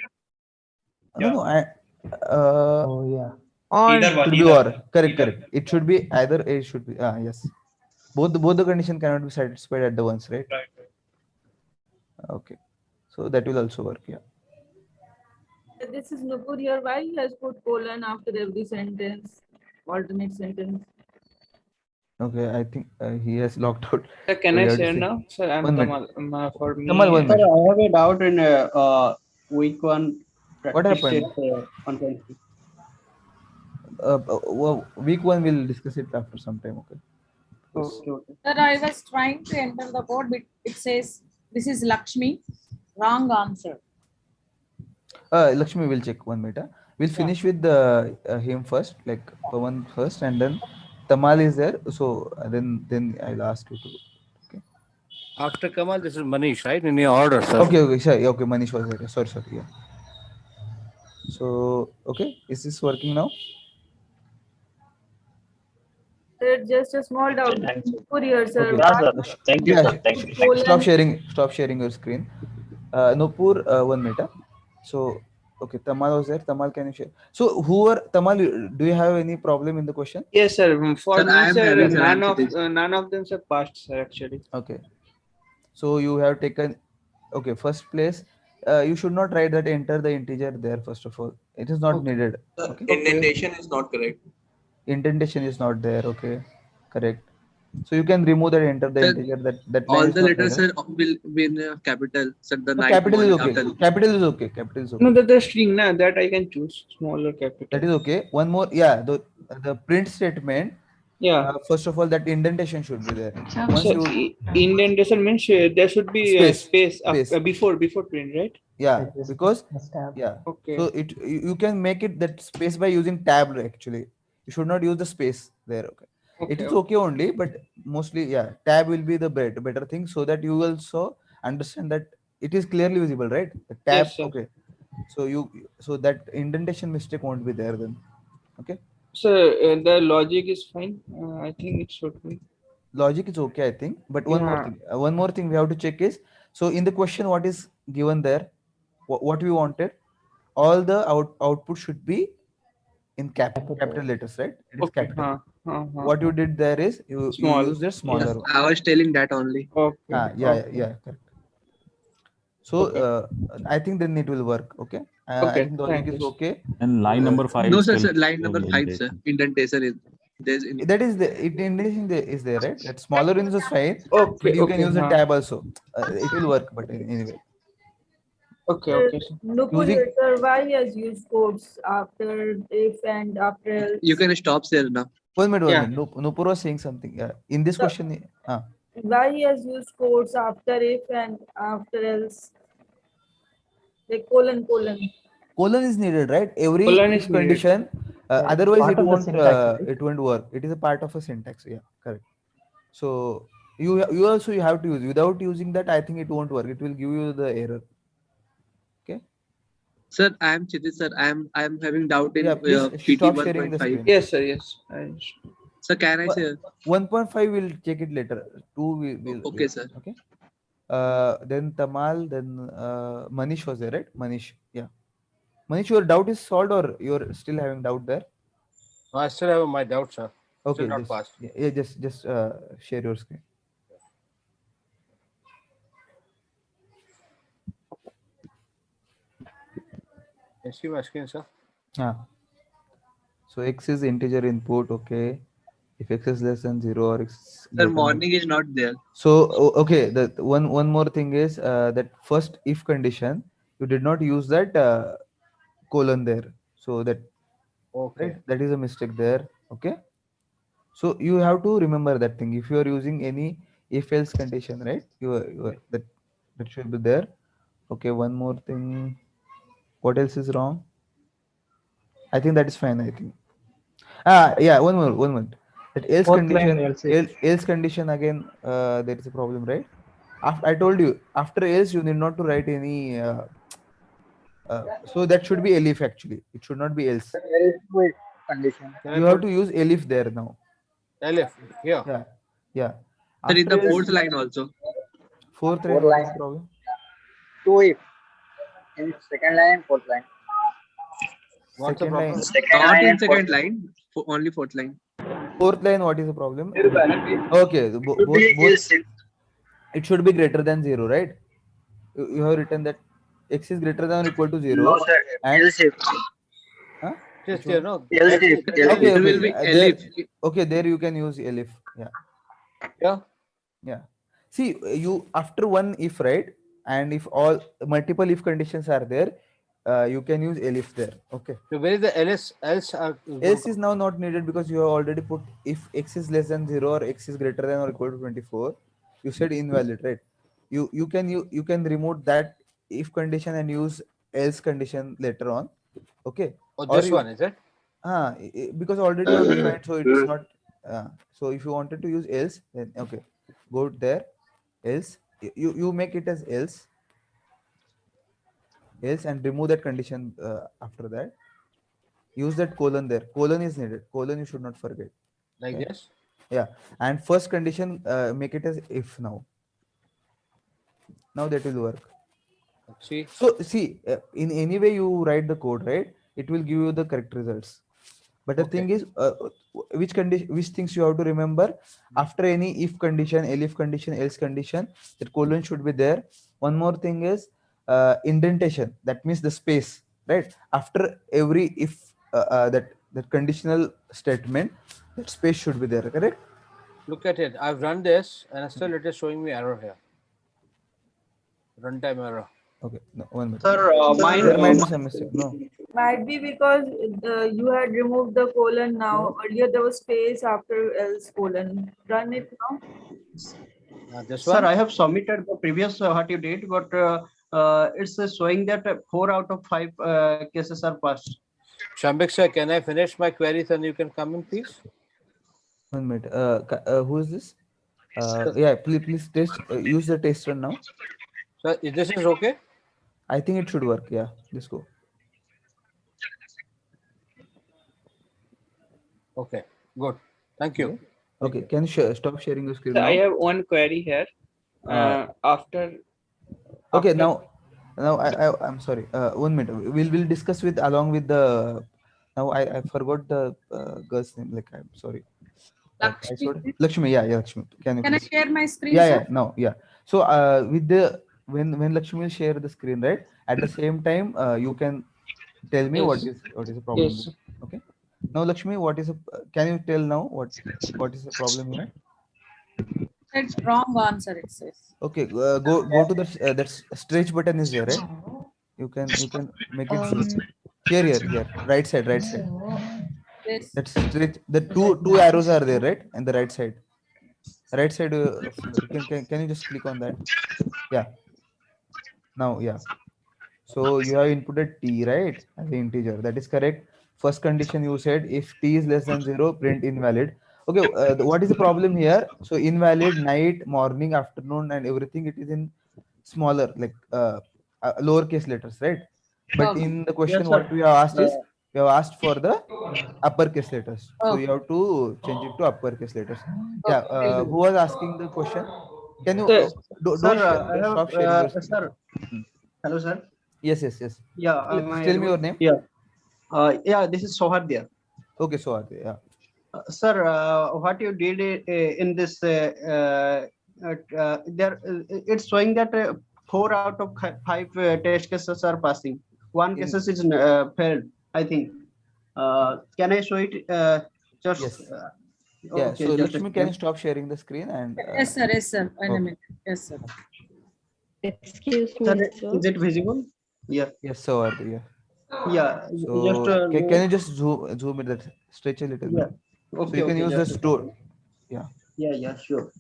Speaker 16: Oh yeah.
Speaker 21: Or
Speaker 1: should be or. Correct. It should be either a should be yes. Both the condition cannot be satisfied at the once, right? Okay, so that will also work. Yeah.
Speaker 21: This is Nupur here. Why he has put colon after every sentence, alternate sentence?
Speaker 1: Okay, I think he has locked out.
Speaker 7: Sir, can I share now? Sir, I'm Tamal. For me,
Speaker 1: Tamal, 1
Speaker 13: Sir,
Speaker 1: minute.
Speaker 13: I have a doubt in week 1
Speaker 1: What happened?
Speaker 7: 1.3.
Speaker 1: Week 1 we'll discuss it after some time. Okay.
Speaker 7: Okay.
Speaker 21: Sir, I was trying to enter the code, but it says this is Lakshmi. Wrong answer.
Speaker 1: Lakshmi will check 1 minute. We'll finish with the him first, like Pawan first, and then Tamal is there. So then I'll ask you to. Okay.
Speaker 22: After Kamal, this is Manish, right? In your order, sir.
Speaker 1: Okay, sure. Okay, Manish was there. Sorry, yeah. So okay, is this working now?
Speaker 5: Sir, just a small doubt. Courier, sir.
Speaker 1: Okay.
Speaker 6: Yeah, sir. Thank you, sir. Thank you. Thank you.
Speaker 1: Stop sharing your screen. Nupur, 1 minute. So okay, Tamal was there. Tamal, can you share? So Tamal, do you have any problem in the question?
Speaker 7: Yes, sir. For
Speaker 2: Sir, I
Speaker 7: me,
Speaker 2: am
Speaker 7: sir,
Speaker 2: having, sir,
Speaker 7: none of them are passed, sir. Actually.
Speaker 1: Okay. So you have taken, okay, first place. You should not write that enter the integer there. First of all, it is not needed.
Speaker 2: The indentation is not correct.
Speaker 1: Indentation is not there. Okay, correct. So you can remove that enter the
Speaker 2: Sir,
Speaker 1: integer. That line
Speaker 2: all
Speaker 1: is
Speaker 2: the
Speaker 1: not
Speaker 2: letters,
Speaker 1: there.
Speaker 2: sir, will be in capital. Sir, the
Speaker 1: No,
Speaker 2: night,
Speaker 1: capital is
Speaker 2: morning,
Speaker 1: okay.
Speaker 2: afternoon.
Speaker 1: Capital is okay. Capital is okay.
Speaker 7: No, the string, na, that I can choose small or capital.
Speaker 1: That is okay. One more, yeah. The print statement.
Speaker 7: Yeah.
Speaker 1: First of all, that indentation should be there. Once
Speaker 7: So indentation means there should be space before print, right?
Speaker 1: Yeah, because yeah.
Speaker 7: Okay.
Speaker 1: So you can make it that space by using tab actually. You should not use the space there. Okay. It is okay only, but mostly yeah, tab will be the better thing so that you also understand that it is clearly visible, right? The tab.
Speaker 7: Yes, sir.
Speaker 1: Okay. So that indentation mistake won't be there then. Okay.
Speaker 7: So the logic is fine. I think it should be.
Speaker 1: Logic is okay, I think. But one more thing we have to check is, so in the question, what is given there? What we wanted, all the output should be in capital letters, right? It is capital. What you did there is you used a smaller one.
Speaker 2: I was telling that only.
Speaker 7: Okay.
Speaker 1: Yeah, correct. So I think then it will work. Okay. I think the logic is okay.
Speaker 13: And line number 5.
Speaker 2: No, sir, line number 5, sir. Indentation is
Speaker 1: that is the indentation is there, right? That smaller one is fine.
Speaker 7: Okay.
Speaker 1: But you can use the tab also. It will work, but anyway.
Speaker 7: Okay.
Speaker 5: Nupur, sir, why has used quotes after if and after else?
Speaker 2: You can stop there now.
Speaker 1: 1 minute. Nupur was saying something. Yeah. In this question.
Speaker 5: Why he has used quotes after if and after else? Like colon.
Speaker 1: Colon is needed, right? Every if condition. Otherwise, it won't work. It is a part of a syntax. Yeah, correct. So you also have to use. Without using that, I think it won't work. It will give you the error. Okay.
Speaker 2: Sir, I am Chiti, sir. I am having doubt in
Speaker 1: please
Speaker 2: PT
Speaker 1: stop sharing the
Speaker 2: 1.5.
Speaker 1: screen.
Speaker 7: Yes, sir. Yes.
Speaker 2: Sir, can I say?
Speaker 1: 1.5 we'll check it later. 2 will.
Speaker 2: Okay, sir.
Speaker 1: Okay. Then Tamal, then Manish was there, right? Manish, yeah. Manish, your doubt is solved or you're still having doubt there?
Speaker 22: I still have my doubt, sir.
Speaker 1: Okay,
Speaker 22: still not passed.
Speaker 1: Yeah, just share your screen.
Speaker 22: Can you see my screen, sir?
Speaker 1: So x is integer input, okay. If x is less than 0 or x.
Speaker 2: Sir, morning is not there.
Speaker 1: So okay, the one more thing is that first if condition you did not use that colon there, so that right, that is a mistake there. Okay, so you have to remember that thing. If you are using any if-else condition, right, that should be there. Okay, one more thing. What else is wrong? I think that is fine. I think. Yeah, one more. That else condition, else condition again. There is a problem, right? I told you after else you need not to write any. So that should be elif actually. It should not be else.
Speaker 19: Condition.
Speaker 1: You have to use elif there now.
Speaker 22: Elif, yeah.
Speaker 1: Yeah.
Speaker 2: Sir, in the fourth line also.
Speaker 1: Fourth line, what is the problem?
Speaker 19: 2 if. In second line, fourth line.
Speaker 22: What's the problem?
Speaker 2: Not in second line, only fourth line.
Speaker 1: Fourth line, what is the problem? Okay, both, it should be greater than 0, right? You have written that x is greater than or equal to 0.
Speaker 19: No, sir. Else if.
Speaker 22: Just here, no.
Speaker 19: Else if.
Speaker 2: It will be elif.
Speaker 1: Okay, there you can use elif. Yeah. See, you after one if, right? And if all multiple if conditions are there,
Speaker 13: you can use elif there. Okay.
Speaker 22: So where is the else?
Speaker 13: Else is now not needed because you have already put if x is less than 0 or x is greater than or equal to 24. You said invalid, right? You can remove that if condition and use else condition later on. Okay.
Speaker 22: Oh, this one is it?
Speaker 13: Because already you have defined, so it's not. So if you wanted to use else, then okay, go there. Else, you make it as else and remove that condition. After that, use that colon there. Colon is needed. Colon you should not forget.
Speaker 22: Like this?
Speaker 13: Yeah. And first condition, make it as if now. Now that will work.
Speaker 22: Let's see.
Speaker 13: So see, in any way you write the code, right? It will give you the correct results. But the thing is, which things you have to remember after any if condition, elif condition, else condition, that colon should be there. One more thing is indentation. That means the space, right? After every if that conditional statement, that space should be there. Correct?
Speaker 22: Look at it. I've run this, and still it is showing me error here. Runtime error.
Speaker 13: Okay. No, 1 minute.
Speaker 7: Sir,
Speaker 13: there might be some mistake. No.
Speaker 5: Might be because you had removed the colon now. Earlier there was space after else colon. Run it now.
Speaker 7: Sir, I have submitted the previous what you did, but it's showing that 4 out of 5 cases are passed.
Speaker 22: Shambik sir, can I finish my queries and you can come in, please?
Speaker 13: 1 minute. Who is this? Yeah, please test. Use the test run now.
Speaker 22: Sir, this is okay?
Speaker 13: I think it should work. Yeah, let's go.
Speaker 22: Okay, good. Thank you.
Speaker 13: Okay, can you stop sharing the screen?
Speaker 7: So
Speaker 13: now?
Speaker 7: I have one query here. After.
Speaker 13: Okay, now I'm sorry. 1 minute. We'll discuss with along with the. Now I forgot the girl's name. Like I'm sorry. Lakshmi. Yeah, Lakshmi.
Speaker 21: Can I share my screen?
Speaker 13: Yeah,
Speaker 21: sir?
Speaker 13: yeah. No, yeah. So with the when Lakshmi will share the screen, right? At the same time, you can tell me what is the problem.
Speaker 7: Yes.
Speaker 13: Okay. Now, Lakshmi, what is can you tell now what is the problem here?
Speaker 21: It's wrong answer. It says.
Speaker 13: Okay, go to the that stretch button is there, right? You can make it here right side.
Speaker 21: Yes.
Speaker 13: That stretch. The two arrows are there, right? And the right side. Right side. Can you just click on that? Yeah. Now, yeah. So you have inputted t, right, as an integer. That is correct. First condition you said if t is less than 0, print invalid. Okay, what is the problem here? So invalid, night, morning, afternoon, and everything. It is in smaller, like lowercase letters, right? But in the question,
Speaker 7: Yes,
Speaker 13: what
Speaker 7: sir.
Speaker 13: we have asked is we have asked for the uppercase letters. So you have to change it to uppercase letters. Yeah. Who was asking the question? Can you don't stop sharing your screen.
Speaker 7: Sir. Hello, sir.
Speaker 13: Yes.
Speaker 7: Yeah.
Speaker 13: Tell me your name.
Speaker 7: Yeah. Yeah. This is Sohadya.
Speaker 13: Okay, Sohadya. Yeah.
Speaker 7: Sir, what you did in this there it's showing that 4 out of 5 test cases are passing. One cases is failed, I think. Can I show it? Just
Speaker 13: yes.
Speaker 7: Okay,
Speaker 13: yeah. So Lakshmi, can you stop sharing the screen and?
Speaker 21: Yes, sir. Yes, sir. Wait a minute. Yes, sir.
Speaker 14: Excuse me,
Speaker 7: sir,
Speaker 14: sir.
Speaker 7: is it visible? Yeah.
Speaker 13: Yes, Sohadya. Yeah.
Speaker 7: Yeah.
Speaker 13: So
Speaker 7: just
Speaker 13: can you just zoom it, that stretch a little bit?
Speaker 7: Okay.
Speaker 13: So you can use the store. Yeah.
Speaker 7: Yeah. Sure.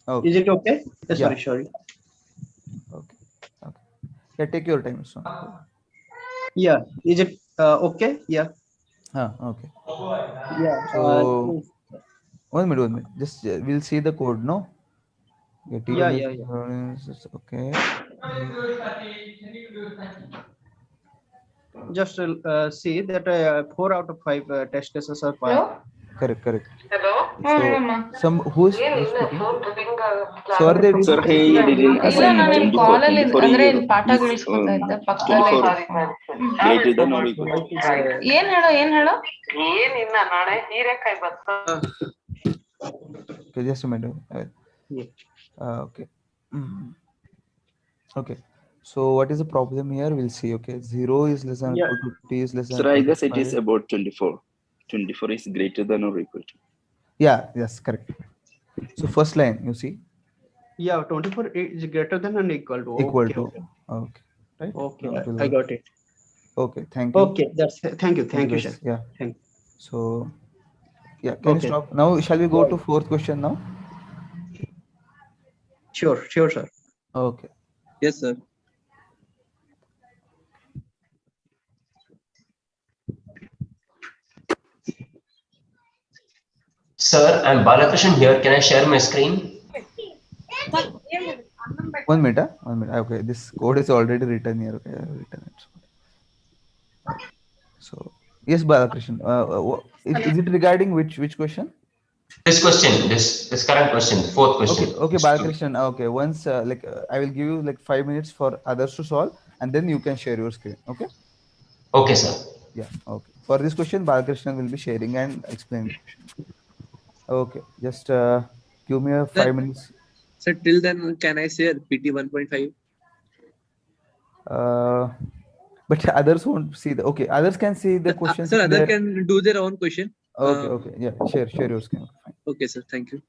Speaker 13: Okay.
Speaker 7: Is it okay?
Speaker 13: Yeah.
Speaker 7: Sorry.
Speaker 13: Okay. Yeah, take your time. So.
Speaker 7: Yeah. Is it okay? Yeah.
Speaker 13: Okay.
Speaker 7: Yeah.
Speaker 13: So 1 minute. Just we'll see the code, no?
Speaker 7: Yeah.
Speaker 13: Okay.
Speaker 7: Just see that 4 out of 5 test cases are passed.
Speaker 13: Correct.
Speaker 15: Hello.
Speaker 13: So who's speaking? So are they?
Speaker 15: Sir, ಇಲ್ಲ ನಾನು ಇಲ್ಲಿ ಕಾಲಲ್ಲಿ ಅಂದ್ರೆ ಇಲ್ಲಿ ಪಾಠ ಕೇಳಿಸ್ಕೊತಾ ಇದ್ದೆ ಪಕ್ಕದಲ್ಲಿ
Speaker 17: greater than or equal to.
Speaker 15: ಏನ್ ಹೇಳೋ ಏನಿಲ್ಲ ನಾಳೆ ಹೀರೆಕಾಯಿ ಬತ್ತ
Speaker 13: Okay, just a minute. Okay. Okay. So what is the problem here? We'll see. Okay, 0 is less than equal to t is less than.
Speaker 17: Sir, I guess it is about 24. 24 is greater than or equal to.
Speaker 13: Yeah. Yes. Correct. So first line, you see.
Speaker 7: Yeah, 24 is greater than and equal to.
Speaker 13: Equal to. Okay. right?
Speaker 7: Okay,
Speaker 13: Now it will
Speaker 7: I
Speaker 13: work.
Speaker 7: got it.
Speaker 13: Okay, thank you.
Speaker 7: Okay, that's thank you,
Speaker 13: guys.
Speaker 7: sir.
Speaker 13: Yeah.
Speaker 7: Thank you.
Speaker 13: So yeah, can you
Speaker 7: Okay.
Speaker 13: stop now? Shall we go to fourth question now?
Speaker 7: Sure, sir.
Speaker 13: Okay.
Speaker 2: Yes, sir.
Speaker 3: Sir, I'm Balakrishnan here. Can I share my screen?
Speaker 13: 1 minute. 1 minute. Okay, this code is already written here. Okay, I have written it. Okay. So yes, Balakrishnan. Is it regarding which question?
Speaker 3: This question, this current question, fourth question.
Speaker 13: Okay, Balakrishnan. Okay, once I will give you like 5 minutes for others to solve, and then you can share your screen. Okay.
Speaker 3: Okay, sir.
Speaker 13: Yeah. Okay. For this question, Balakrishnan will be sharing and explaining the question. Okay. Just give me 5 minutes.
Speaker 2: So till then, can I share PT 1.5?
Speaker 13: But others won't see the. Okay, others can see the questions.
Speaker 2: Sir,
Speaker 13: in
Speaker 2: others
Speaker 13: their...
Speaker 2: can do their own question.
Speaker 13: Okay. Yeah. Share your screen. Okay, fine.
Speaker 2: Okay, sir. Thank you.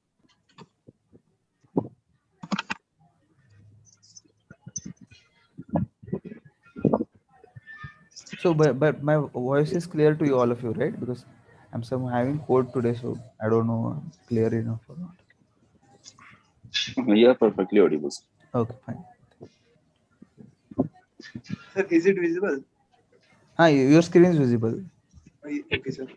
Speaker 13: So, but my voice is clear to you, all of you, right? Because I'm having code today, so I don't know I'm clear enough or not.
Speaker 17: You are perfectly audible.
Speaker 13: Okay, fine.
Speaker 2: Sir, is it visible?
Speaker 13: Your screen is visible.
Speaker 2: Okay, sir.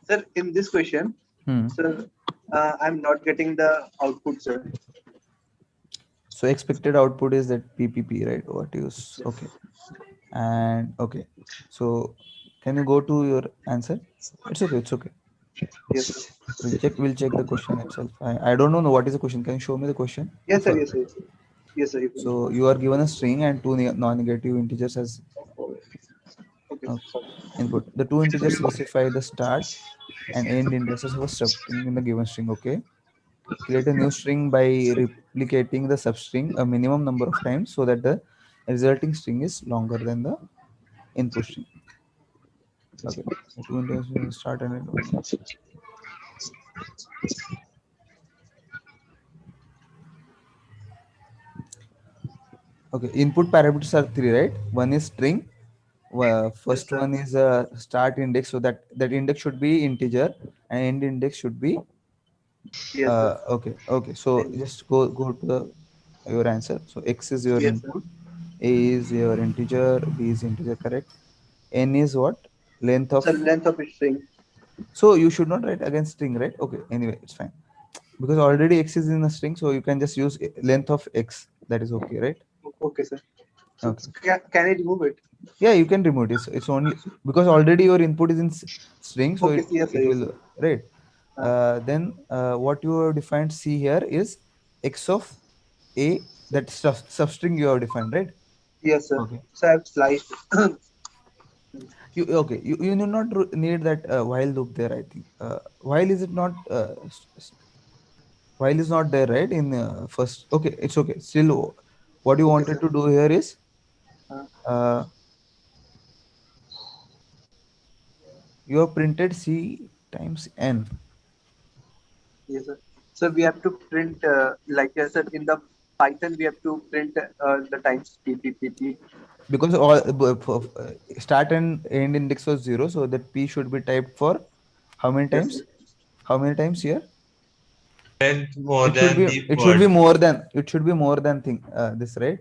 Speaker 2: Sir, in this question, sir, I'm not getting the output, sir.
Speaker 13: So expected output is that PPP, right? What is okay? And okay, so can you go to your answer? It's okay. It's okay.
Speaker 2: Yes, sir.
Speaker 13: We'll check the question itself. I don't know what is the question. Can you show me the question?
Speaker 2: Yes, sir. Yes, sir. Yes, sir.
Speaker 13: So you are given a string and two non-negative integers as input. The two integers specify the start and end indexes of a string in the given string. Okay. Create a new string by replicating the substring a minimum number of times so that the resulting string is longer than the input string. Okay. The two integers start and end. Okay. Okay, input parameters are 3, right? One is string. First one is a start index, so that index should be integer and end index should be.
Speaker 2: Yes, sir.
Speaker 13: Okay. So just go to your answer. So x is your input, a is your integer, b is integer, correct? N is what? Length of.
Speaker 2: Sir, length of a string.
Speaker 13: So you should not write against string, right? Okay. Anyway, it's fine because already x is in a string, so you can just use length of x. That is okay, right?
Speaker 2: Okay, sir. So
Speaker 13: Okay.
Speaker 2: can I remove it?
Speaker 13: Yeah, you can remove it. It's only because already your input is in string, so
Speaker 2: Okay, yes, sir,
Speaker 13: it
Speaker 2: yes,
Speaker 13: will, right. Then what you have defined C here is x of a, that substring you have defined, right?
Speaker 2: Yes, sir.
Speaker 13: Okay.
Speaker 2: So I've sliced.
Speaker 13: You do not need that while loop there. I think while is it not while is not there, right? In first. Okay, it's okay. Still, what you wanted to do here is you have printed C times n.
Speaker 2: Yes, sir. So we have to print like I said in the Python we have to print the times pp.
Speaker 13: Because all start and end index was 0, so that p should be typed for how many
Speaker 2: Yes,
Speaker 13: times?
Speaker 2: sir.
Speaker 13: How many times here?
Speaker 8: Length more
Speaker 13: It should
Speaker 8: than
Speaker 13: be.
Speaker 8: the
Speaker 13: It should be
Speaker 8: word.
Speaker 13: more than. It should be more than thing. This, right?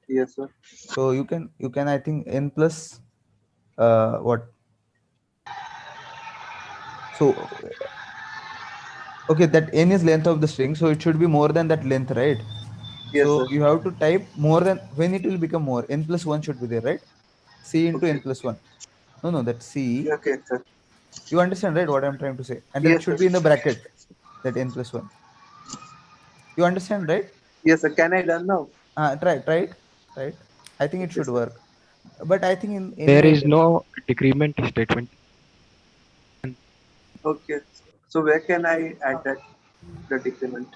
Speaker 2: Yes, sir.
Speaker 13: So you can I think n plus what? So okay, that n is length of the string, so it should be more than that length, right?
Speaker 2: Yes,
Speaker 13: so
Speaker 2: sir.
Speaker 13: you have to type more than, when it will become more, n plus 1 should be there, right? C into n plus 1. No, that C.
Speaker 2: Okay, sir.
Speaker 13: You understand, right, what I'm trying to say? And then it
Speaker 2: Yes,
Speaker 13: should
Speaker 2: sir.
Speaker 13: be in the bracket, that n plus 1. You understand, right?
Speaker 2: Yes, sir. Can I run now?
Speaker 13: Try it. I think it should work. But I think in
Speaker 12: There
Speaker 13: anyway.
Speaker 12: is no decrement statement.
Speaker 2: Okay. So where can I add that the decrement?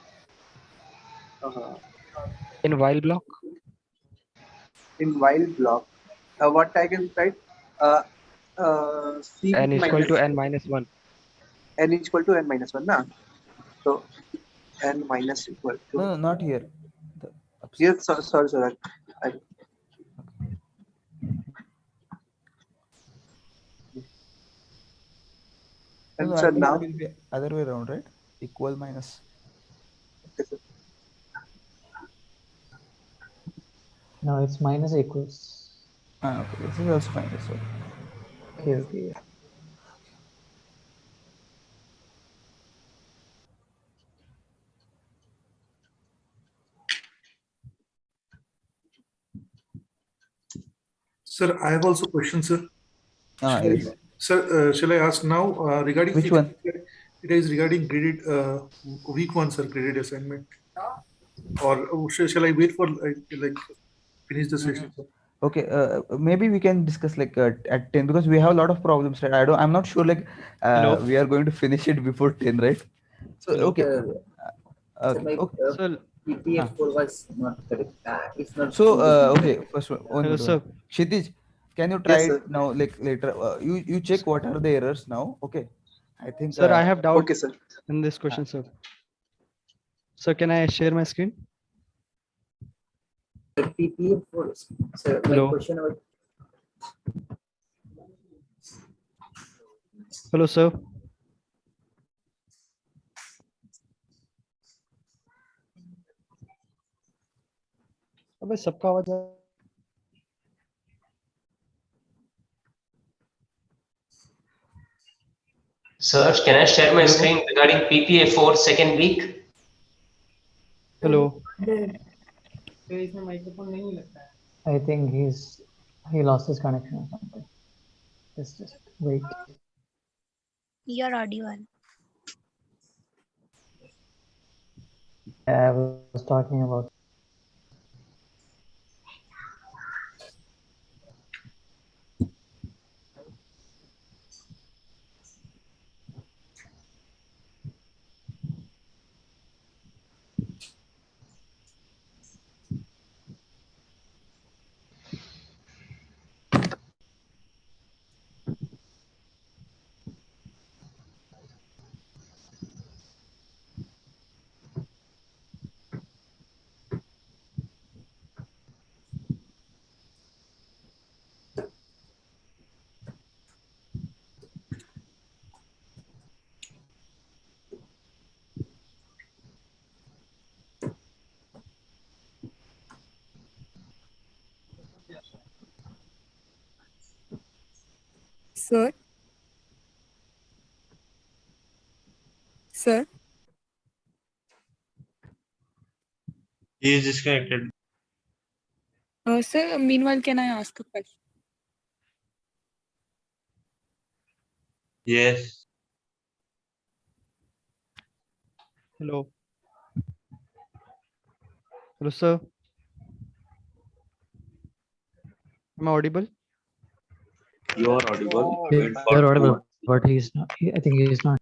Speaker 12: In while block.
Speaker 2: In while block, what I can write? C
Speaker 12: n is equal
Speaker 2: minus
Speaker 12: to n minus 1.
Speaker 2: n is equal to n minus 1, na? So n minus equal to.
Speaker 13: No, not here.
Speaker 2: Yes, sorry. And
Speaker 13: No,
Speaker 2: sir,
Speaker 13: actually
Speaker 2: now.
Speaker 13: it will be other way around, right? Equal minus.
Speaker 2: Okay, sir.
Speaker 16: No, it's minus equals.
Speaker 13: Okay, this is also fine. So.
Speaker 16: Okay.
Speaker 4: Sir, I have also questions, sir.
Speaker 13: Yes.
Speaker 4: Sir, shall I ask now regarding
Speaker 13: which one?
Speaker 4: It is regarding graded week 1, sir, graded assignment. Or shall I wait for like finish the session, sir?
Speaker 13: Okay, maybe we can discuss like at 10 because we have a lot of problems, right? I'm not sure like we are going to finish it before 10, right? So okay.
Speaker 1: So PPF4 was not correct. It's not.
Speaker 13: So okay, first one.
Speaker 12: Hello, sir.
Speaker 13: Kshitij, can you try
Speaker 2: Yes,
Speaker 13: it now? Like later, you check what are the errors now. Okay, I think.
Speaker 12: Sir, I have doubt
Speaker 2: okay, sir.
Speaker 12: in this question, sir. So can I share my screen?
Speaker 1: PPF4. So my
Speaker 12: Hello.
Speaker 1: question about.
Speaker 12: Hello, sir. अबे सबका आवाज
Speaker 3: Sir, can I share my screen regarding PPA4 second week?
Speaker 12: Hello.
Speaker 16: I think he lost his connection or something. Just wait.
Speaker 10: You're audible.
Speaker 16: I was talking about.
Speaker 9: Sir? Sir?
Speaker 8: He is disconnected.
Speaker 9: Sir, meanwhile, can I ask a question?
Speaker 8: Yes.
Speaker 12: Hello. Hello, sir. Am I audible?
Speaker 17: You are audible. Wait for
Speaker 16: You're
Speaker 17: 2
Speaker 16: audible,
Speaker 17: months.
Speaker 16: but he's not. I think he's not.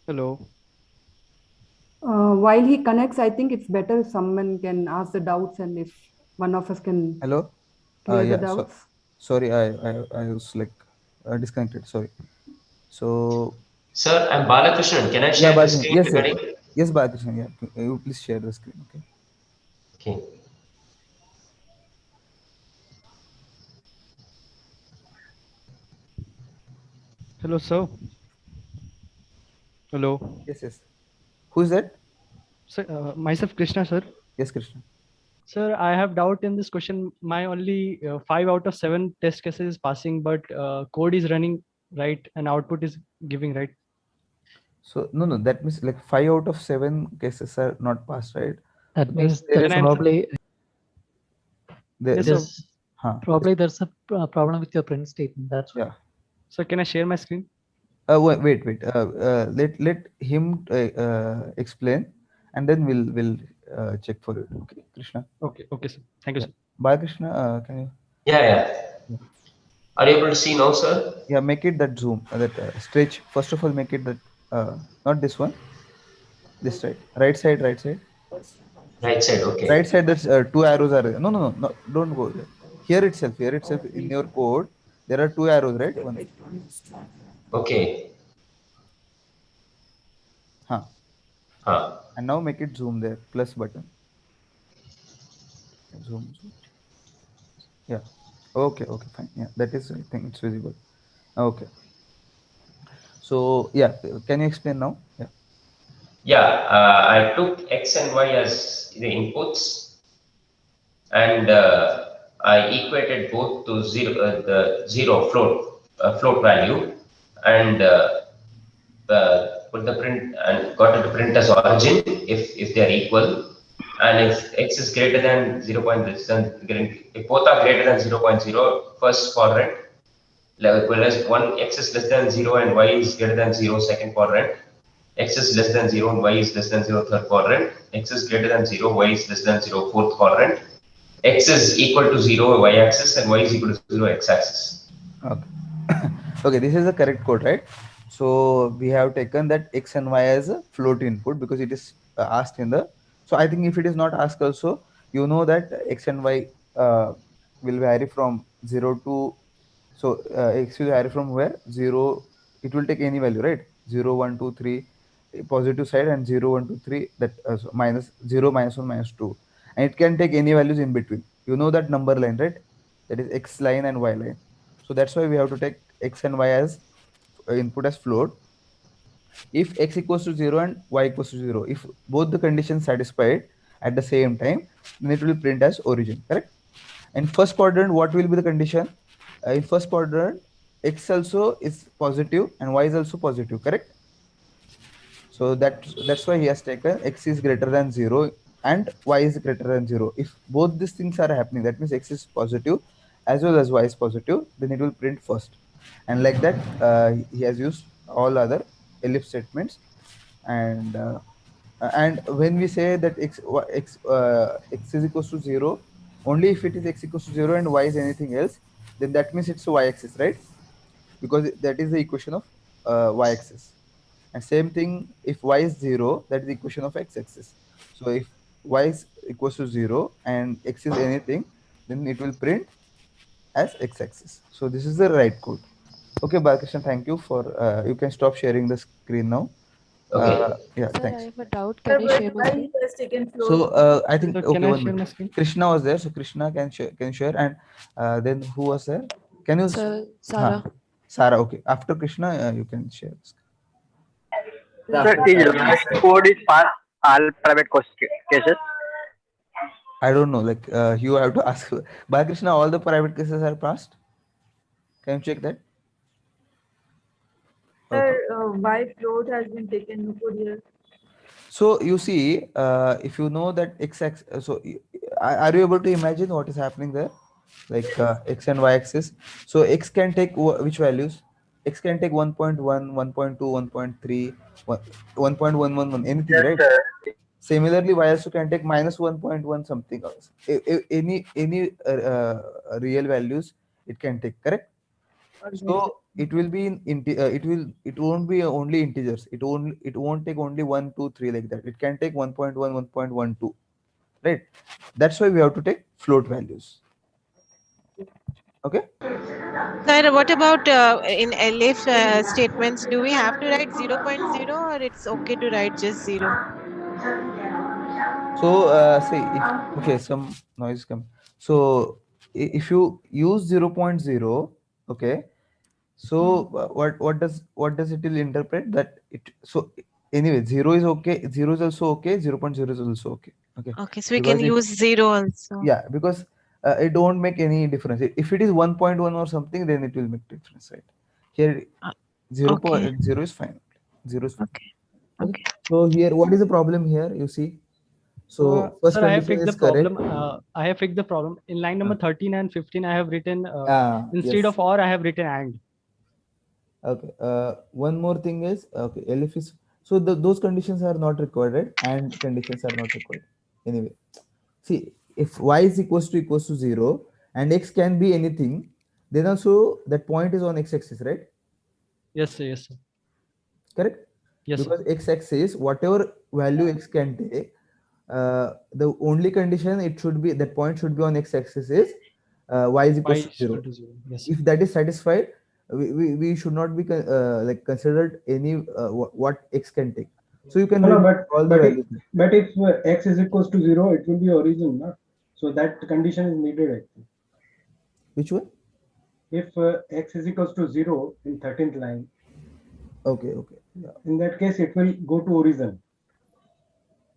Speaker 12: Hello.
Speaker 20: While he connects, I think it's better if someone can ask the doubts and if one of us can
Speaker 13: Hello.
Speaker 20: clear the
Speaker 13: Yeah.
Speaker 20: doubts.
Speaker 13: Sorry, I was like disconnected. Sorry. So.
Speaker 3: Sir, I'm Balakrishnan. Can I share the screen
Speaker 13: Yes,
Speaker 3: regarding?
Speaker 13: yes, Balakrishnan. Yeah, you please share the screen. Okay.
Speaker 3: Okay.
Speaker 12: Hello, sir. Hello.
Speaker 13: Yes. Who is that?
Speaker 12: Sir, myself, Krishna, sir.
Speaker 13: Yes, Krishna.
Speaker 12: Sir, I have doubt in this question. My only 5 out of 7 test cases is passing, but code is running right and output is giving right.
Speaker 13: So no, that means like 5 out of 7 cases are not passed, right?
Speaker 16: That means
Speaker 13: there
Speaker 16: there's
Speaker 13: is
Speaker 16: probably
Speaker 12: Yes,
Speaker 16: probably there's a problem with your print statement. That's why.
Speaker 13: Yeah.
Speaker 12: So can I share my screen?
Speaker 13: Wait. Let him explain, and then we'll check for it. Okay, Krishna.
Speaker 12: Okay, sir. Thank you, sir.
Speaker 13: Bye, Krishna. Can you?
Speaker 3: Yeah. Are you able to see now, sir?
Speaker 13: Yeah, make it that zoom, that stretch. First of all, make it that not this one, this side, right side, right side.
Speaker 3: Right side, okay.
Speaker 13: Right side, there's two arrows are there. No, don't go there. Here itself in your code, there are two arrows, right? One.
Speaker 3: Okay.
Speaker 13: And now make it zoom there, plus button. Zoom. Yeah. Okay, fine. Yeah, that is, I think it's visible. Okay. So yeah, can you explain now? Yeah.
Speaker 3: Yeah, I took x and y as the inputs, and I equated both to the zero float value, and put the print and got it to print as origin if they are equal, and if x is greater than 0.0, if both are greater than 0.0 first quadrant, whereas one x is less than 0 and y is greater than 0 second quadrant, x is less than 0 and y is less than 0 third quadrant, x is greater than 0, y is less than 0 fourth quadrant, x is equal to 0 y axis and y is equal to 0 x axis.
Speaker 13: Okay. Okay, this is the correct code, right? So we have taken that x and y as a float input because it is asked in the. So I think if it is not asked also, you know that x and y will vary from 0 to. So x will vary from where 0. It will take any value, right? 0, 1, 2, 3, positive side, and 0, 1, 2, 3, that so minus 0, minus 1, minus 2, and it can take any values in between. You know that number line, right? That is x line and y line. So that's why we have to take x and y as input as float. If x equals to 0 and y equals to 0, if both the conditions satisfied at the same time, then it will print as origin, correct? And first quadrant, what will be the condition? In first quadrant, x also is positive and y is also positive, correct? So that's why he has taken x is greater than 0 and y is greater than 0. If both these things are happening, that means x is positive as well as y is positive, then it will print first. And like that, he has used all other elif statements. And when we say that x is equals to 0, only if it is x equals to 0 and y is anything else, then that means it's a y-axis, right? Because that is the equation of y-axis. And same thing, if y is 0, that is the equation of x-axis. So if y is equals to 0 and x is anything, then it will print as x-axis. So this is the right code. Okay, Balakrishnan, thank you for, you can stop sharing the screen now.
Speaker 3: Okay.
Speaker 13: Yeah,
Speaker 11: Sir,
Speaker 13: thanks.
Speaker 11: I have a doubt. Can you share my screen?
Speaker 13: So I think,
Speaker 12: Can
Speaker 13: okay,
Speaker 12: I
Speaker 13: 1
Speaker 12: share my
Speaker 13: minute.
Speaker 12: screen?
Speaker 13: Krishna was there, so Krishna can share, and then who was there? Can you?
Speaker 11: Sir, Sarah.
Speaker 13: Sarah, okay. After Krishna, you can share.
Speaker 19: Sir, is code is passed all private cases?
Speaker 13: I don't know. Like you have to ask. Balakrishna, all the private cases are passed. Can you check that?
Speaker 5: Sir, why float has been taken before here?
Speaker 13: So you see, if you know that x-axis, so are you able to imagine what is happening there? Like x and y-axis. So x can take which values? X can take 1.1, 1.2, 1.3, 1.111, anything,
Speaker 19: Yes,
Speaker 13: right?
Speaker 19: sir.
Speaker 13: Similarly, y also can take minus 1.1 something else. Any real values it can take, correct? So it will be it won't be only integers. It won't take only 1, 2, 3 like that. It can take 1.1, 1.12, right? That's why we have to take float values. Okay.
Speaker 11: Sir, what about in elif statements? Do we have to write 0.0 or it's okay to write just 0?
Speaker 13: So say if okay, some noise come. So if you use 0.0, okay. So what does it will interpret that it? So anyway, 0 is okay. 0 is also okay. 0.0 is also okay. Okay.
Speaker 11: Okay, so we can
Speaker 13: Because it,
Speaker 11: use 0 also.
Speaker 13: yeah, because it don't make any difference. If it is 1.1 or something, then it will make difference, right? Here 0.0 is fine. 0 is fine. Okay. So here, what is the problem here? You see. So first
Speaker 12: Sir, I have
Speaker 13: condition
Speaker 12: fixed the
Speaker 13: is correct.
Speaker 12: problem. I have fixed the problem. In line number 13 and 15, I have written instead
Speaker 13: Yes.
Speaker 12: of or, I have written and.
Speaker 13: Okay. One more thing is, okay, elif is, so those conditions are not required, right? And conditions are not required. Anyway, see, if y is equals to 0 and x can be anything, then also that point is on x-axis, right?
Speaker 12: Yes, sir. Yes, sir.
Speaker 13: Correct.
Speaker 12: Yes, sir.
Speaker 13: Because x-axis, whatever value x can take, the only condition it should be, that point should be on x-axis is y is equals to 0.
Speaker 12: Yes.
Speaker 13: If that is satisfied, we should not be like considered any what x can take. So you can
Speaker 6: No,
Speaker 13: read
Speaker 6: but
Speaker 13: all the values.
Speaker 6: but if x is equals to 0, it will be origin, no? So that condition is needed actually.
Speaker 13: Which one?
Speaker 6: If x is equals to 0 in 13th line.
Speaker 13: Okay. Yeah.
Speaker 6: In that case, it will go to origin.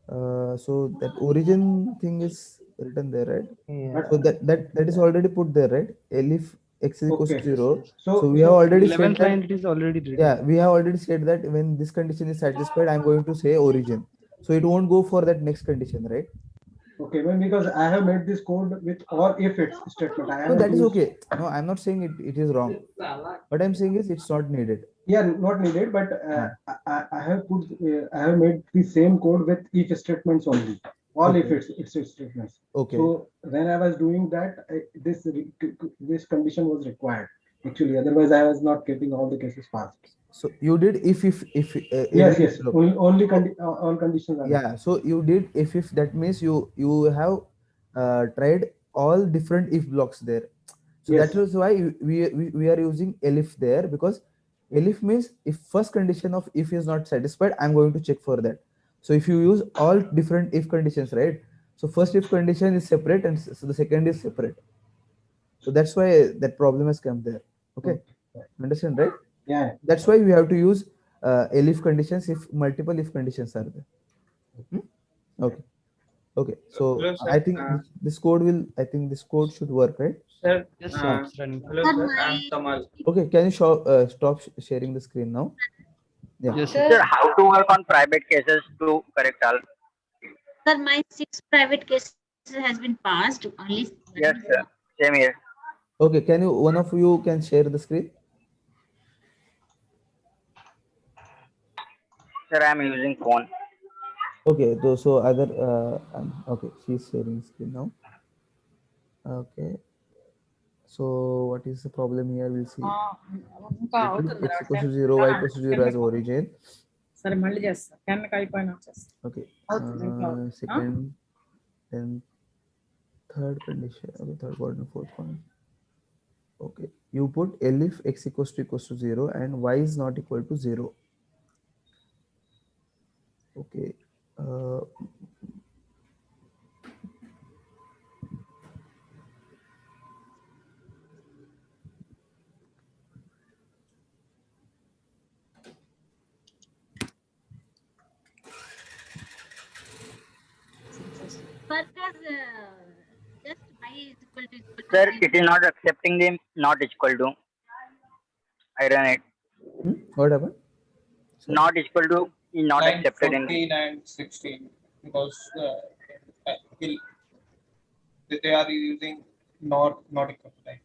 Speaker 13: So that origin thing is written there, right?
Speaker 16: Yeah.
Speaker 13: So that is already put there, right? Elif x is equals to 0.
Speaker 6: So
Speaker 13: we have already said
Speaker 12: 11th
Speaker 13: that.
Speaker 12: line it is already written.
Speaker 13: Yeah, we have already said that when this condition is satisfied, I'm going to say origin. So it won't go for that next condition, right?
Speaker 6: Okay, well, because I have made this code with or if it's statement.
Speaker 13: No, that is okay. No, I'm not saying it is wrong. What I'm saying is it's not needed.
Speaker 6: Yeah, not needed, but I have made the same code with if statements only. All
Speaker 13: Okay.
Speaker 6: if it's statements.
Speaker 13: Okay.
Speaker 6: So when I was doing that, this condition was required actually. Otherwise, I was not getting all the cases passed.
Speaker 13: So you did if
Speaker 6: Yes. Only all conditions are.
Speaker 13: Yeah. So you did if that means you have tried all different if blocks there. So
Speaker 6: Yes.
Speaker 13: that is why we are using elif there, because elif means if first condition of if is not satisfied, I'm going to check for that. So if you use all different if conditions, right? So first if condition is separate and so the second is separate. So that's why that problem has come there. Okay. Understand, right?
Speaker 6: Yeah.
Speaker 13: That's why we have to use elif conditions if multiple if conditions are there. Okay. So
Speaker 18: Hello, sir.
Speaker 13: I think this code should work, right?
Speaker 18: Sir,
Speaker 12: Yes,
Speaker 18: uh,
Speaker 12: it's running.
Speaker 18: hello, sir. I'm Kamal.
Speaker 13: Okay, can you stop sharing the screen now? Yeah.
Speaker 12: Yes,
Speaker 19: Sir, how to work on private cases to correct all?
Speaker 23: Sir, my 6 private cases has been passed. Only
Speaker 19: Yes, sir. Same here.
Speaker 13: Okay, one of you can share the screen?
Speaker 19: Sir, I'm using phone.
Speaker 13: Okay, so other okay, she's sharing screen now. Okay. So what is the problem here? We'll see. X equals to 0, y equals to 0 as origin.
Speaker 21: సరే మళ్ళీ చేస్తా 10 కి అయిపోయినా వచ్చేస్తా
Speaker 13: Okay. Second, then third condition. Okay, third quadrant, fourth quadrant. Okay, you put elif x equals to 0 and y is not equal to 0. Okay.
Speaker 23: just y is equal to
Speaker 19: Sir, it is not accepting them not equal to. I run it.
Speaker 13: What happened?
Speaker 19: Not equal to is not
Speaker 18: Line
Speaker 19: accepted in.
Speaker 18: 14 and 16 because they are using not equal to, right?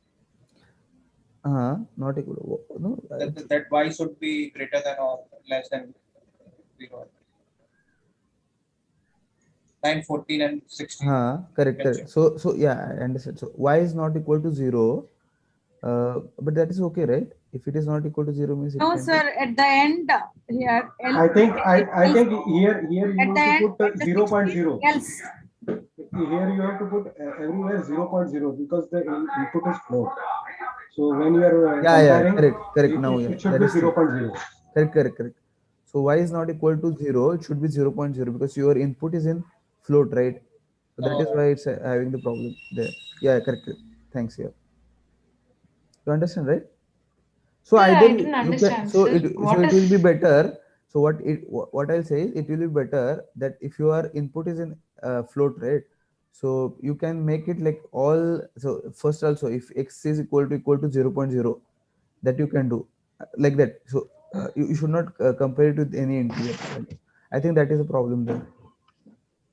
Speaker 13: Not equal to no.
Speaker 18: That y should be greater than or less than 0. Line 14 and 16.
Speaker 13: Correct. So yeah, I understand. So y is not equal to 0, but that is okay, right? If it is not equal to 0 means it
Speaker 21: No,
Speaker 13: can
Speaker 21: sir, at the end here.
Speaker 6: I think here you
Speaker 21: At the
Speaker 6: have to
Speaker 21: end,
Speaker 6: put
Speaker 21: at the
Speaker 6: 0.0.
Speaker 21: else.
Speaker 6: Here you have to put everywhere 0.0 because the input is float. So when you are comparing,
Speaker 13: correct. Now
Speaker 6: it should be 0.0.
Speaker 13: Correct. So y is not equal to 0, it should be 0.0 because your input is in float, right? So that is why it's having the problem there. Yeah, correct. Thanks. Yeah, you understand, right? So
Speaker 15: Sir,
Speaker 13: either
Speaker 15: I didn't understand.
Speaker 13: so
Speaker 15: Sir,
Speaker 13: it will be better. So what I'll say is it will be better that if your input is in float, right? So you can make it like all. So first also, if x is equal to 0.0, that you can do like that. So you should not compare it with any integer. I think that is a problem there.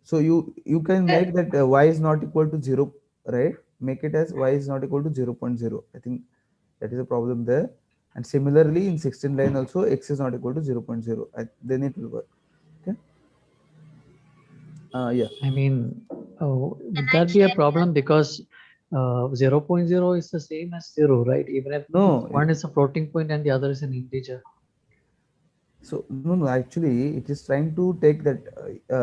Speaker 13: So you can make that y is not equal to 0, right? Make it as y is not equal to 0.0. I think that is a problem there. And similarly in 16 line also x is not equal to 0.0. Then it will work. Okay. Yeah.
Speaker 16: I mean, would that be a problem because 0.0 is the same as 0, right? Even if
Speaker 13: no,
Speaker 16: one is a floating point and the other is an integer.
Speaker 13: So no, actually it is trying to take that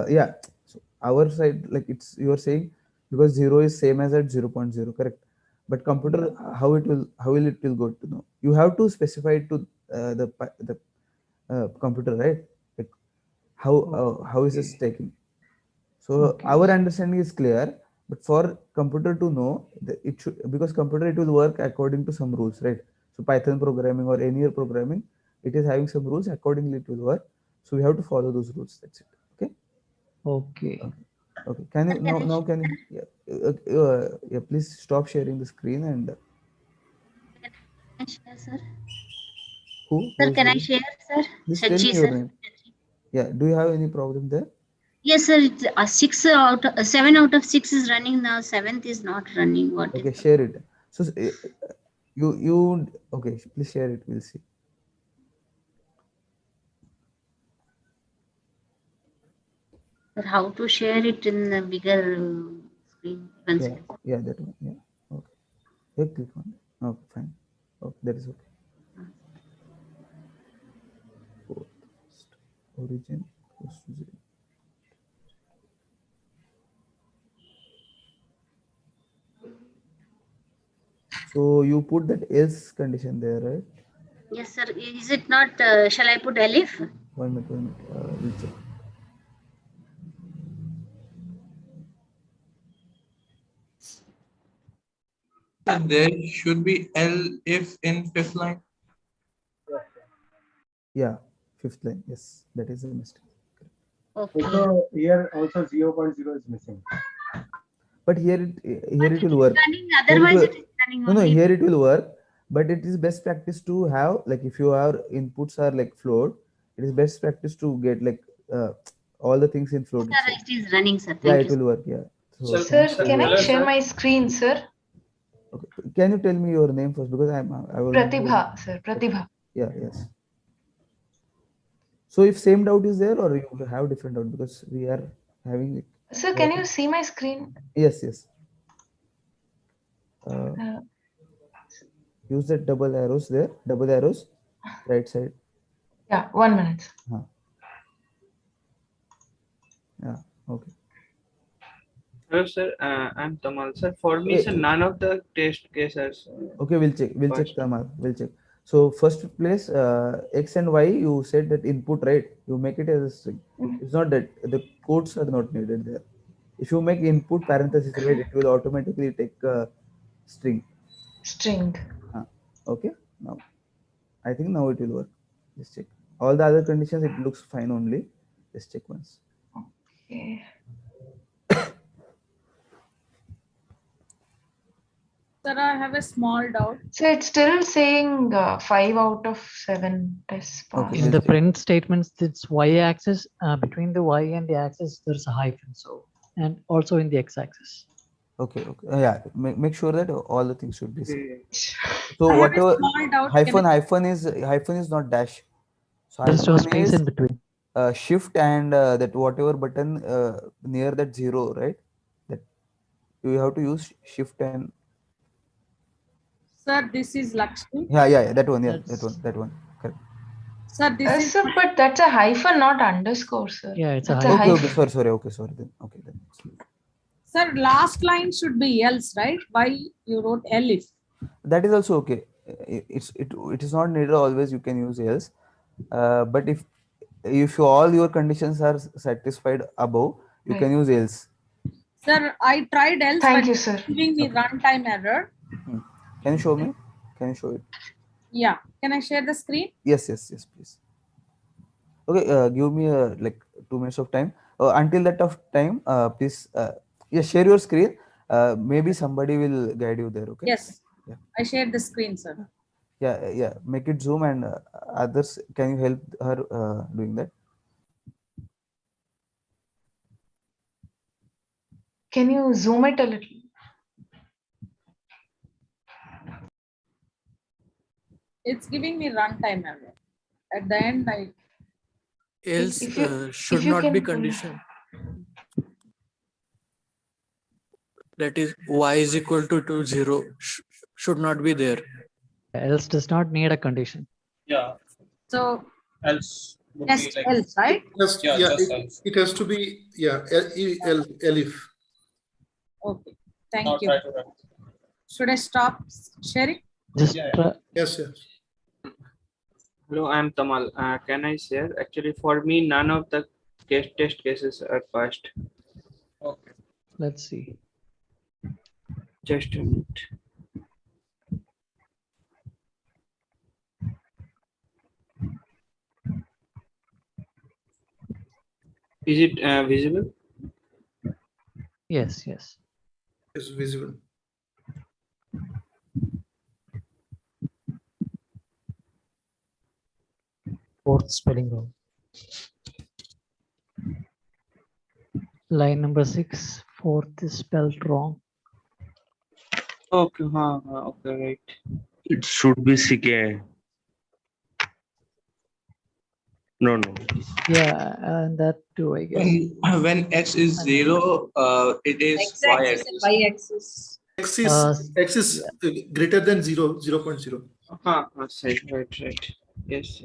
Speaker 13: yeah. So our side, like it's, you are saying because 0 is same as at 0.0, correct? But computer, how will it will go to know? You have to specify it to the computer, right? Like how is this taking? So our understanding is clear, but for computer to know, it should, because computer it will work according to some rules, right? So Python programming or any other programming, it is having some rules, accordingly it will work. So we have to follow those rules. That's it. Okay.
Speaker 16: Okay.
Speaker 13: Okay. Can you now can you yeah, please stop sharing the screen and
Speaker 23: Can I share, sir?
Speaker 13: who
Speaker 23: Sir,
Speaker 13: is
Speaker 23: can I
Speaker 13: sharing?
Speaker 23: share, sir?
Speaker 13: Please tell
Speaker 23: Sachi,
Speaker 13: me your
Speaker 23: sir.
Speaker 13: name. Yeah. Do you have any problem there?
Speaker 23: Yes, sir. It's 7 out of 6 is running now. 7th is not running. What is
Speaker 13: Okay, share it. So you okay? Please share it. We'll see.
Speaker 23: Sir, how to share it in the bigger screen? One
Speaker 13: Yeah,
Speaker 23: second.
Speaker 13: yeah, that one. Yeah. Okay. Yeah, click on it. Okay, fine. Okay, that is okay. Post origin goes to 0. So you put that else condition there, right?
Speaker 23: Yes, sir. Is it not? Shall I put elif?
Speaker 13: 1 minute, 1 minute. We'll check.
Speaker 18: And there should be if in fifth line.
Speaker 13: Yeah, fifth line. Yes, that is a mistake.
Speaker 23: Okay.
Speaker 6: Also, here also 0.0 is missing.
Speaker 13: But here it will work.
Speaker 23: Running, otherwise it is running
Speaker 13: No,
Speaker 23: only.
Speaker 13: here it will work. But it is best practice to have, like, if your inputs are like float, it is best practice to get like all the things in float
Speaker 23: Sir,
Speaker 13: itself.
Speaker 23: it is running, sir.
Speaker 13: Yeah,
Speaker 23: Thank
Speaker 13: it
Speaker 23: you.
Speaker 13: will work. Yeah. So
Speaker 15: Sir, can I share my screen, sir?
Speaker 13: okay. Can you tell me your name first, because I will.
Speaker 15: Pratibha, sir. Pratibha.
Speaker 13: Yeah. Yes. So if same doubt is there, or you have different doubt, because we are having it.
Speaker 15: Sir, can you see my screen?
Speaker 13: Yes. Yes. Use the double arrows there. Double arrows, right side.
Speaker 15: Yeah, 1 minute.
Speaker 13: Yeah. Okay.
Speaker 8: Hello, sir. I'm Tamal. Sir, for me, sir, none of the test cases.
Speaker 13: Okay, we'll check. We'll check, Tamal. We'll check. So first place, x and y, you said that input, right? You make it as a string. It's not that the codes are not needed there. If you make input parenthesis, right, it will automatically take a string.
Speaker 15: String.
Speaker 13: Okay. Now, I think now it will work. Just check. All the other conditions, it looks fine only. Just check once.
Speaker 15: Okay.
Speaker 21: Sir, I have a small doubt.
Speaker 15: So it's still saying 5 out of 7 tests passed.
Speaker 16: In the print statements, it's y-axis. Between the y and the axis, there's a hyphen. So, and also in the x-axis.
Speaker 13: Okay. Okay. Yeah. Make sure that all the things should be same. So
Speaker 21: I have a
Speaker 13: whatever
Speaker 21: small doubt.
Speaker 13: hyphen is not dash. So
Speaker 16: There's no
Speaker 13: hyphen
Speaker 16: space
Speaker 13: is
Speaker 16: in between.
Speaker 13: shift and that whatever button near that 0, right? That you have to use shift and.
Speaker 21: Sir, this is Lakshmi.
Speaker 13: Yeah. That one. Yeah, that one. Correct.
Speaker 21: Sir, this is.
Speaker 15: Sir, but that's a hyphen, not underscore, sir.
Speaker 16: Yeah, it's a
Speaker 15: that's
Speaker 16: hyphen.
Speaker 13: Okay. Sorry. Okay. Sorry. Then. Okay. Then.
Speaker 21: Sir, last line should be else, right? Why you wrote elif?
Speaker 13: That is also okay. It is not needed always. You can use else, but if all your conditions are satisfied above, you can use else.
Speaker 21: Sir, I tried else,
Speaker 15: Thank
Speaker 21: but
Speaker 15: you, sir.
Speaker 21: it's giving me runtime error.
Speaker 13: Can you show me? Can you show it?
Speaker 21: Yeah. Can I share the screen?
Speaker 13: Yes, please. Okay, give me like 2 minutes of time. Until that of time, please, share your screen. Maybe somebody will guide you there. Okay.
Speaker 21: Yes.
Speaker 13: Yeah.
Speaker 21: I shared the screen, sir.
Speaker 13: Yeah. Make it zoom, and others, can you help her doing that?
Speaker 15: Can you zoom it a little?
Speaker 21: It's giving me runtime error. At the end, I.
Speaker 7: Else should
Speaker 15: if you
Speaker 7: not
Speaker 15: can
Speaker 7: be condition. That is y is equal to 0 should not be there.
Speaker 16: Else does not need a condition.
Speaker 18: Yeah.
Speaker 21: So
Speaker 18: else. would
Speaker 21: Just
Speaker 18: be like
Speaker 21: else, right?
Speaker 4: Just,
Speaker 18: yeah,
Speaker 4: yeah,
Speaker 18: just else.
Speaker 4: it has to be, yeah, elif.
Speaker 21: Okay. Thank
Speaker 18: Now
Speaker 21: you.
Speaker 18: try to run.
Speaker 21: Should I stop sharing?
Speaker 16: Just
Speaker 18: Yeah,
Speaker 16: try.
Speaker 4: Yes, yes.
Speaker 8: Hello, I'm Tamal. Can I share? Actually, for me, none of the test cases are passed.
Speaker 18: okay.
Speaker 16: Let's see.
Speaker 8: Just a minute. Is it visible?
Speaker 16: Yes, yes.
Speaker 4: It's visible.
Speaker 16: Fourth spelling wrong. Line number 6, fourth is spelled wrong.
Speaker 8: Okay, okay, right.
Speaker 14: It should be CK. No.
Speaker 16: Yeah, and that too, I guess.
Speaker 18: When x is 0, it is
Speaker 21: X-axis and y-axis.
Speaker 4: X is greater than 0.0.
Speaker 8: Right. Yes.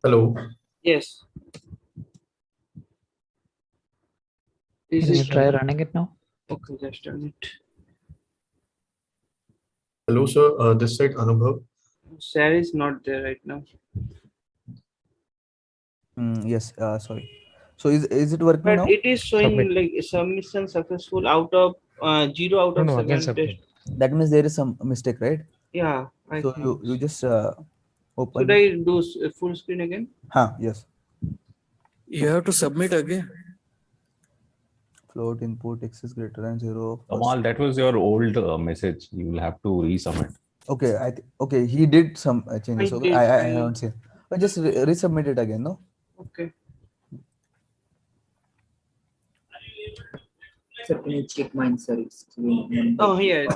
Speaker 4: Hello.
Speaker 8: Yes.
Speaker 16: Can you try running it now?
Speaker 8: Okay, just run it.
Speaker 4: Hello, sir. This side Anubhav.
Speaker 8: Sarah is not there right now.
Speaker 13: Yes. Sorry. So is it working
Speaker 8: But
Speaker 13: now?
Speaker 8: it is showing like submission successful out of 0 out of 7 test.
Speaker 13: That means there is some mistake, right?
Speaker 8: Yeah, I
Speaker 13: So
Speaker 8: think.
Speaker 13: you just open.
Speaker 8: Should I do full screen again?
Speaker 13: Yes.
Speaker 7: You have to submit again.
Speaker 13: Float input x is greater than 0.
Speaker 22: Kamal, that was your old message. You will have to resubmit.
Speaker 13: Okay, okay. He did some changes. Okay, I haven't seen. But just resubmit it again, no?
Speaker 8: Okay.
Speaker 24: Sir, can you check mine, sir? It's
Speaker 8: Oh, here,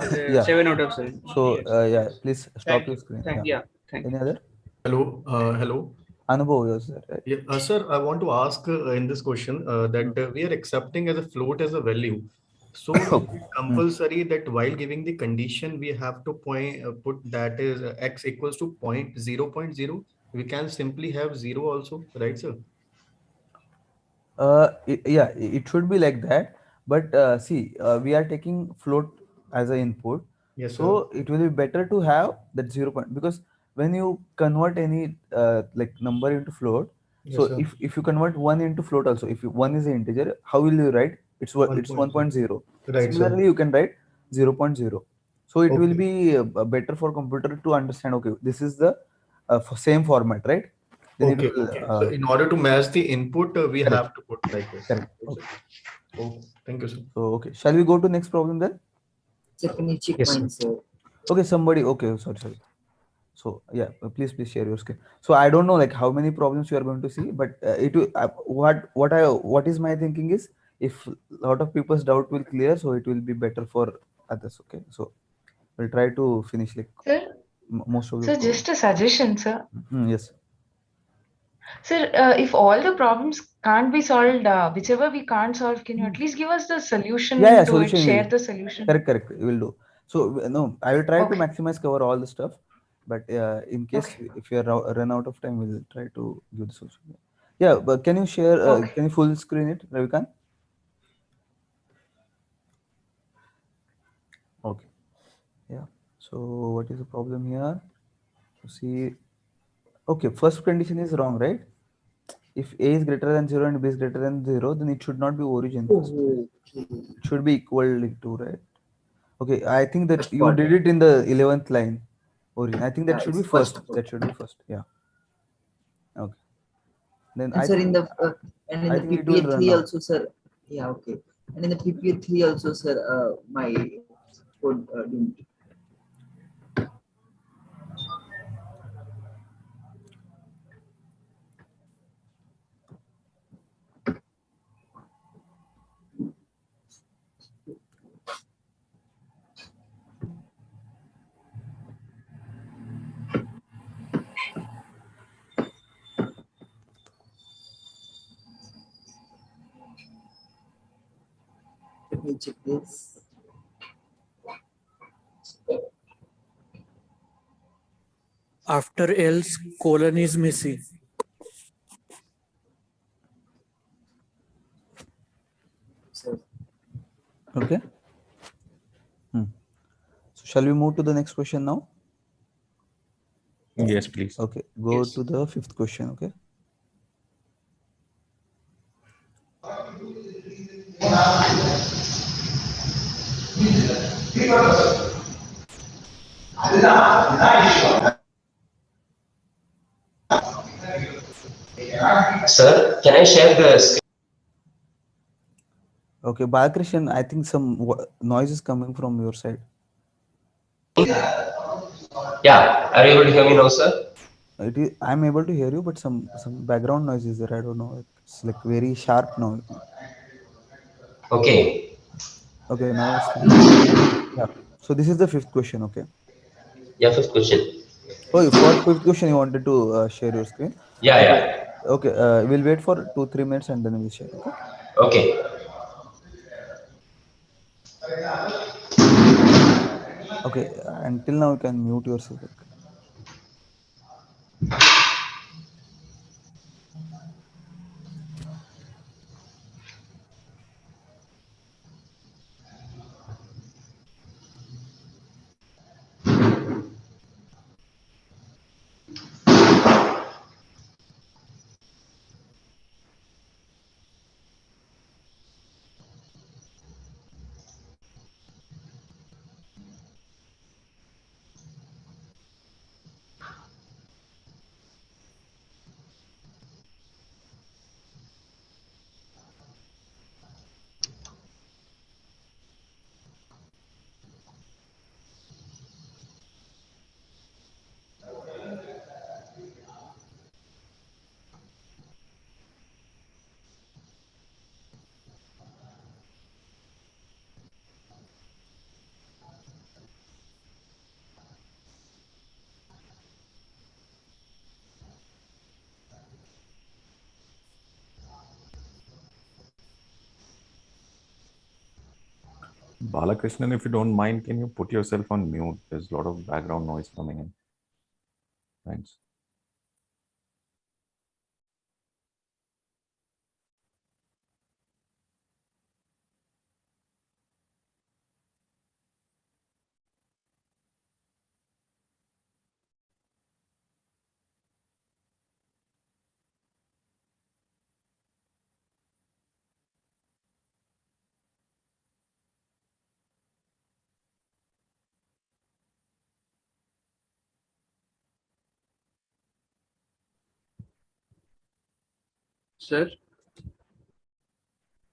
Speaker 8: 7 out of 7.
Speaker 13: So yeah, please stop your screen.
Speaker 8: Thank you.
Speaker 13: Any other?
Speaker 4: Hello. Hello.
Speaker 13: Anubhav, yes, sir. Right?
Speaker 4: Yeah, sir. I want to ask in this question that we are accepting as a float as a value. So is it compulsory that while giving the condition we have to put that is x equals to 0.0? We can simply have 0 also, right, sir?
Speaker 13: Yeah, it should be like that. But see, we are taking float as an input.
Speaker 4: Yes,
Speaker 13: so it will be better to have that 0 point, because when you convert any like number into float,
Speaker 4: Yes,
Speaker 13: so
Speaker 4: sir.
Speaker 13: if you convert 1 into float also, if 1 is an integer, how will you write? It's 1.0.
Speaker 4: Right,
Speaker 13: Similarly,
Speaker 4: sir.
Speaker 13: you can write 0.0. So it will
Speaker 4: Okay.
Speaker 13: be better for computer to understand, okay, this is the same format, right? Then it
Speaker 4: Okay.
Speaker 13: will,
Speaker 4: So in order to match the input, we
Speaker 13: correct.
Speaker 4: have to put like this.
Speaker 13: Correct.
Speaker 4: Right, sir? Oh, thank you, sir.
Speaker 13: So okay, shall we go to next problem then?
Speaker 24: Sir, can you check
Speaker 13: Yes,
Speaker 24: mine, sir?
Speaker 13: Okay, somebody. Okay, sorry. So yeah, please share your screen. So I don't know like how many problems you are going to see, but it will, what is my thinking is, if a lot of people's doubt will clear, so it will be better for others. Okay, so we'll try to finish like
Speaker 15: Sir,
Speaker 13: most of the
Speaker 15: sir,
Speaker 13: problems.
Speaker 15: just a suggestion, sir.
Speaker 13: Yes.
Speaker 15: Sir, if all the problems can't be solved, whichever we can't solve, can you at least give us the solution
Speaker 13: Yeah,
Speaker 15: to it,
Speaker 13: solution
Speaker 15: share
Speaker 13: will.
Speaker 15: the solution?
Speaker 13: Correct. We will do. So no, I will try to
Speaker 15: Okay.
Speaker 13: maximize cover all the stuff, but in case if you run out of time, we'll try to give the solution. Yeah, but can you share? Can you full screen it, Ravikant? Okay. Yeah. So what is the problem here? So see. Okay, first condition is wrong, right? If a is greater than 0 and b is greater than 0, then it should not be origin first. It should be equal to, right? Okay, I think that you did it in the 11th line. Origin. I think that should be first. That should be first. Yeah. Okay. Then
Speaker 24: And
Speaker 13: I
Speaker 24: sir,
Speaker 13: think
Speaker 24: in the and in
Speaker 13: I
Speaker 24: the
Speaker 13: think it will run
Speaker 24: PPA3
Speaker 13: now.
Speaker 24: also, sir. Yeah, okay. And in the PPA3 also, sir, my code didn't. Let me check this.
Speaker 7: After else, colon is missing.
Speaker 13: Okay. So shall we move to the next question now?
Speaker 22: Yes, please.
Speaker 13: Okay, go
Speaker 8: Yes.
Speaker 13: to the fifth question. Okay.
Speaker 3: Sir, can I share the screen?
Speaker 13: Okay, Balkrishnan, I think some noise is coming from your side.
Speaker 3: Yeah, are you able to hear me now, sir?
Speaker 13: I'm able to hear you, but some background noise is there. I don't know. It's like very sharp noise.
Speaker 3: Okay.
Speaker 13: Okay, now it's clear. Yeah. So this is the fifth question. Okay.
Speaker 3: Yeah, fifth question.
Speaker 13: Oh, for fifth question, you wanted to share your screen.
Speaker 3: Yeah,
Speaker 13: Okay.
Speaker 3: yeah.
Speaker 13: Okay. We'll wait for 2-3 minutes and then we'll share. Okay.
Speaker 3: Okay.
Speaker 13: Okay. Until now, you can mute yourself.
Speaker 22: Balakrishnan, if you don't mind, can you put yourself on mute? There's a lot of background noise coming in. Thanks.
Speaker 8: Sir?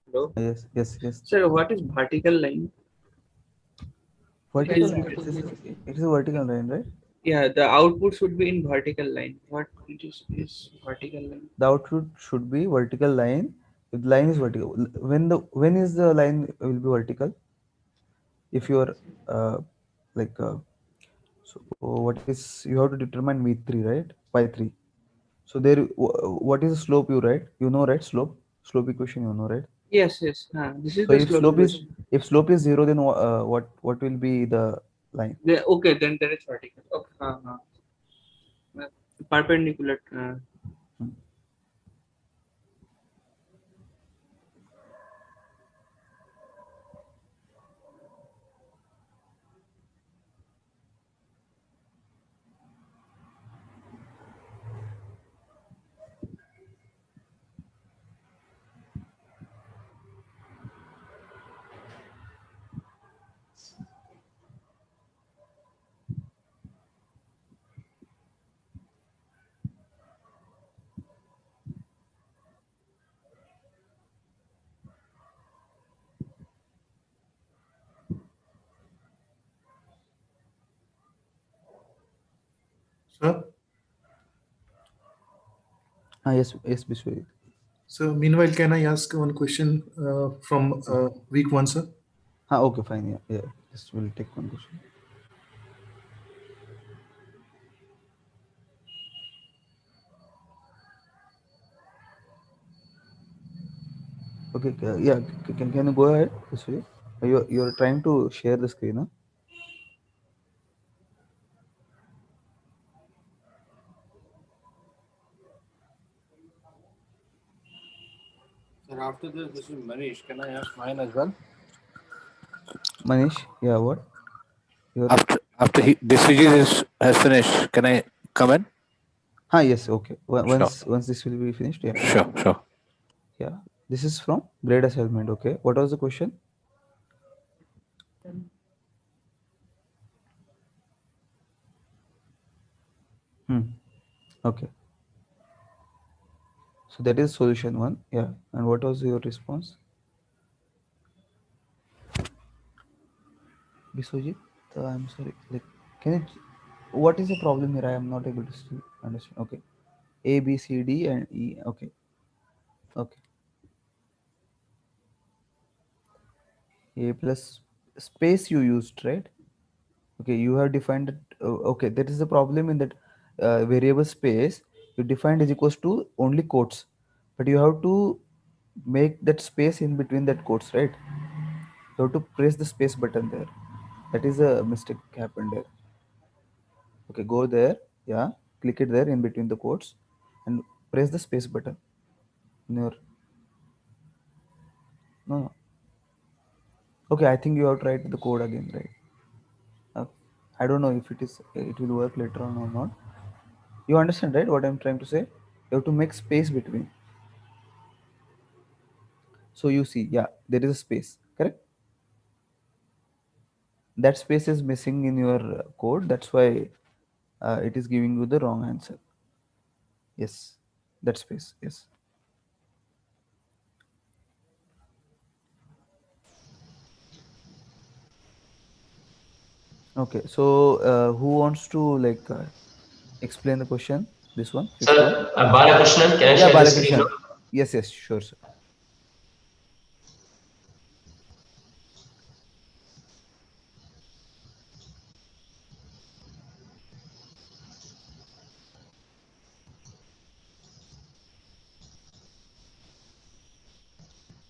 Speaker 8: Hello?
Speaker 13: Yes, yes, yes.
Speaker 8: Sir, what is vertical line?
Speaker 13: Vertical line. It is a vertical line, right?
Speaker 8: Yeah, the output should be in vertical line. What it is vertical line?
Speaker 13: The output should be vertical line. If the line is vertical, when is the line will be vertical? If you are like so what is you have to determine v3, right? Y3. So there, what is the slope you write? You know, right? Slope equation, you know, right?
Speaker 8: Yes, yes. This is
Speaker 13: So
Speaker 8: the slope equation.
Speaker 13: if slope is 0, then what will be the line?
Speaker 8: Okay, then there is vertical. Okay. Perpendicular.
Speaker 4: Sir?
Speaker 13: Yes, yes, Bishwajit.
Speaker 4: So meanwhile, can I ask one question from week one, sir?
Speaker 13: Okay, fine. Yeah. Just we'll take one question. Okay. Yeah. Can you go ahead, Bishwajit? You're trying to share the screen, huh?
Speaker 1: after this is Manish. Can I ask mine as well?
Speaker 13: Manish, yeah, what?
Speaker 1: After this has finished, can I come in?
Speaker 13: Yes, okay.
Speaker 1: Sure.
Speaker 13: Once this will be finished, yeah.
Speaker 1: Sure.
Speaker 13: Yeah. This is from grade assignment. Okay. What was the question? Okay. So that is solution one. Yeah. And what was your response? Biswajit, I'm sorry. Like, can it? What is the problem here? I am not able to still understand. Okay. A, B, C, D, and E. Okay. Okay. A plus space you used, right? Okay. You have defined it. Okay. That is the problem in that variable space. You defined is equals to only quotes, but you have to make that space in between that quotes, right? You have to press the space button there. That is a mistake happened there. Okay, go there. Yeah, click it there in between the quotes and press the space button. In your no. Okay, I think you have tried the code again, right? I don't know if it will work later on or not. You understand, right? What I'm trying to say? You have to make space between. So you see, yeah, there is a space, correct? That space is missing in your code. That's why it is giving you the wrong answer. Yes, that space. Yes. Okay, so who wants to like explain the question? This one, fifth one.
Speaker 3: Sir, Balakrishnan, can I
Speaker 13: Yeah,
Speaker 3: share the screen now?
Speaker 13: Balakrishnan. Yes, sure, sir.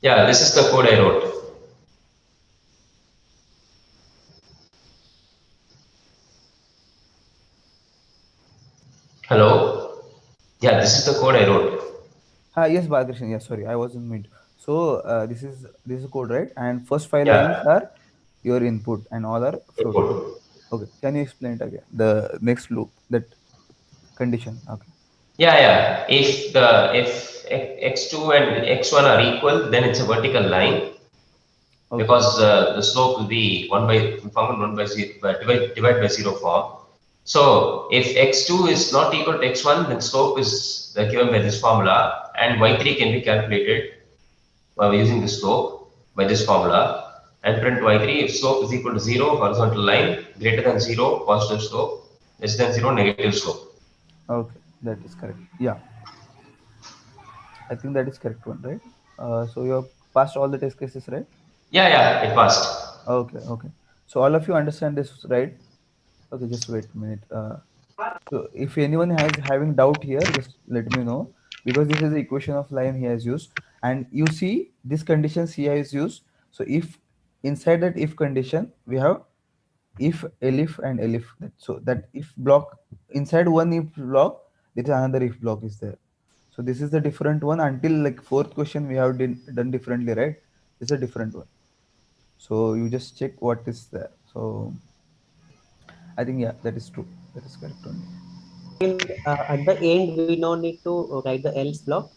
Speaker 3: Yeah, this is the code I wrote. Hello? Yeah, this is the code I wrote.
Speaker 13: Yes, Balakrishnan. Yeah, sorry, I wasn't meant. So this is code, right? And first five
Speaker 3: Yeah.
Speaker 13: lines are your input, and all are float.
Speaker 3: Input.
Speaker 13: Okay, can you explain it again? The next loop, that condition. Okay.
Speaker 3: Yeah. If x2 and x1 are equal, then it's a vertical line.
Speaker 13: Okay.
Speaker 3: Because the slope will be found 1 by 0 divide by 0 form. So if x2 is not equal to x1, then slope is given by this formula, and y3 can be calculated by using the slope by this formula, and print y3 if slope is equal to 0, horizontal line, greater than 0, positive slope, less than 0, negative slope.
Speaker 13: Okay, that is correct. Yeah, I think that is correct one, right? So you have passed all the test cases, right?
Speaker 3: Yeah, it passed.
Speaker 13: Okay. So all of you understand this, right? Okay, just wait a minute. So if anyone has having doubt here, just let me know, because this is the equation of line he has used, and you see these conditions he has used. So if inside that if condition we have if, elif, and elif. So that if block, inside one if block, there is another if block is there. So this is the different one. Until like fourth question we have done differently, right? This is a different one. So you just check what is there. So I think, yeah, that is true. That is correct only.
Speaker 2: At the end, we no need to write the else block.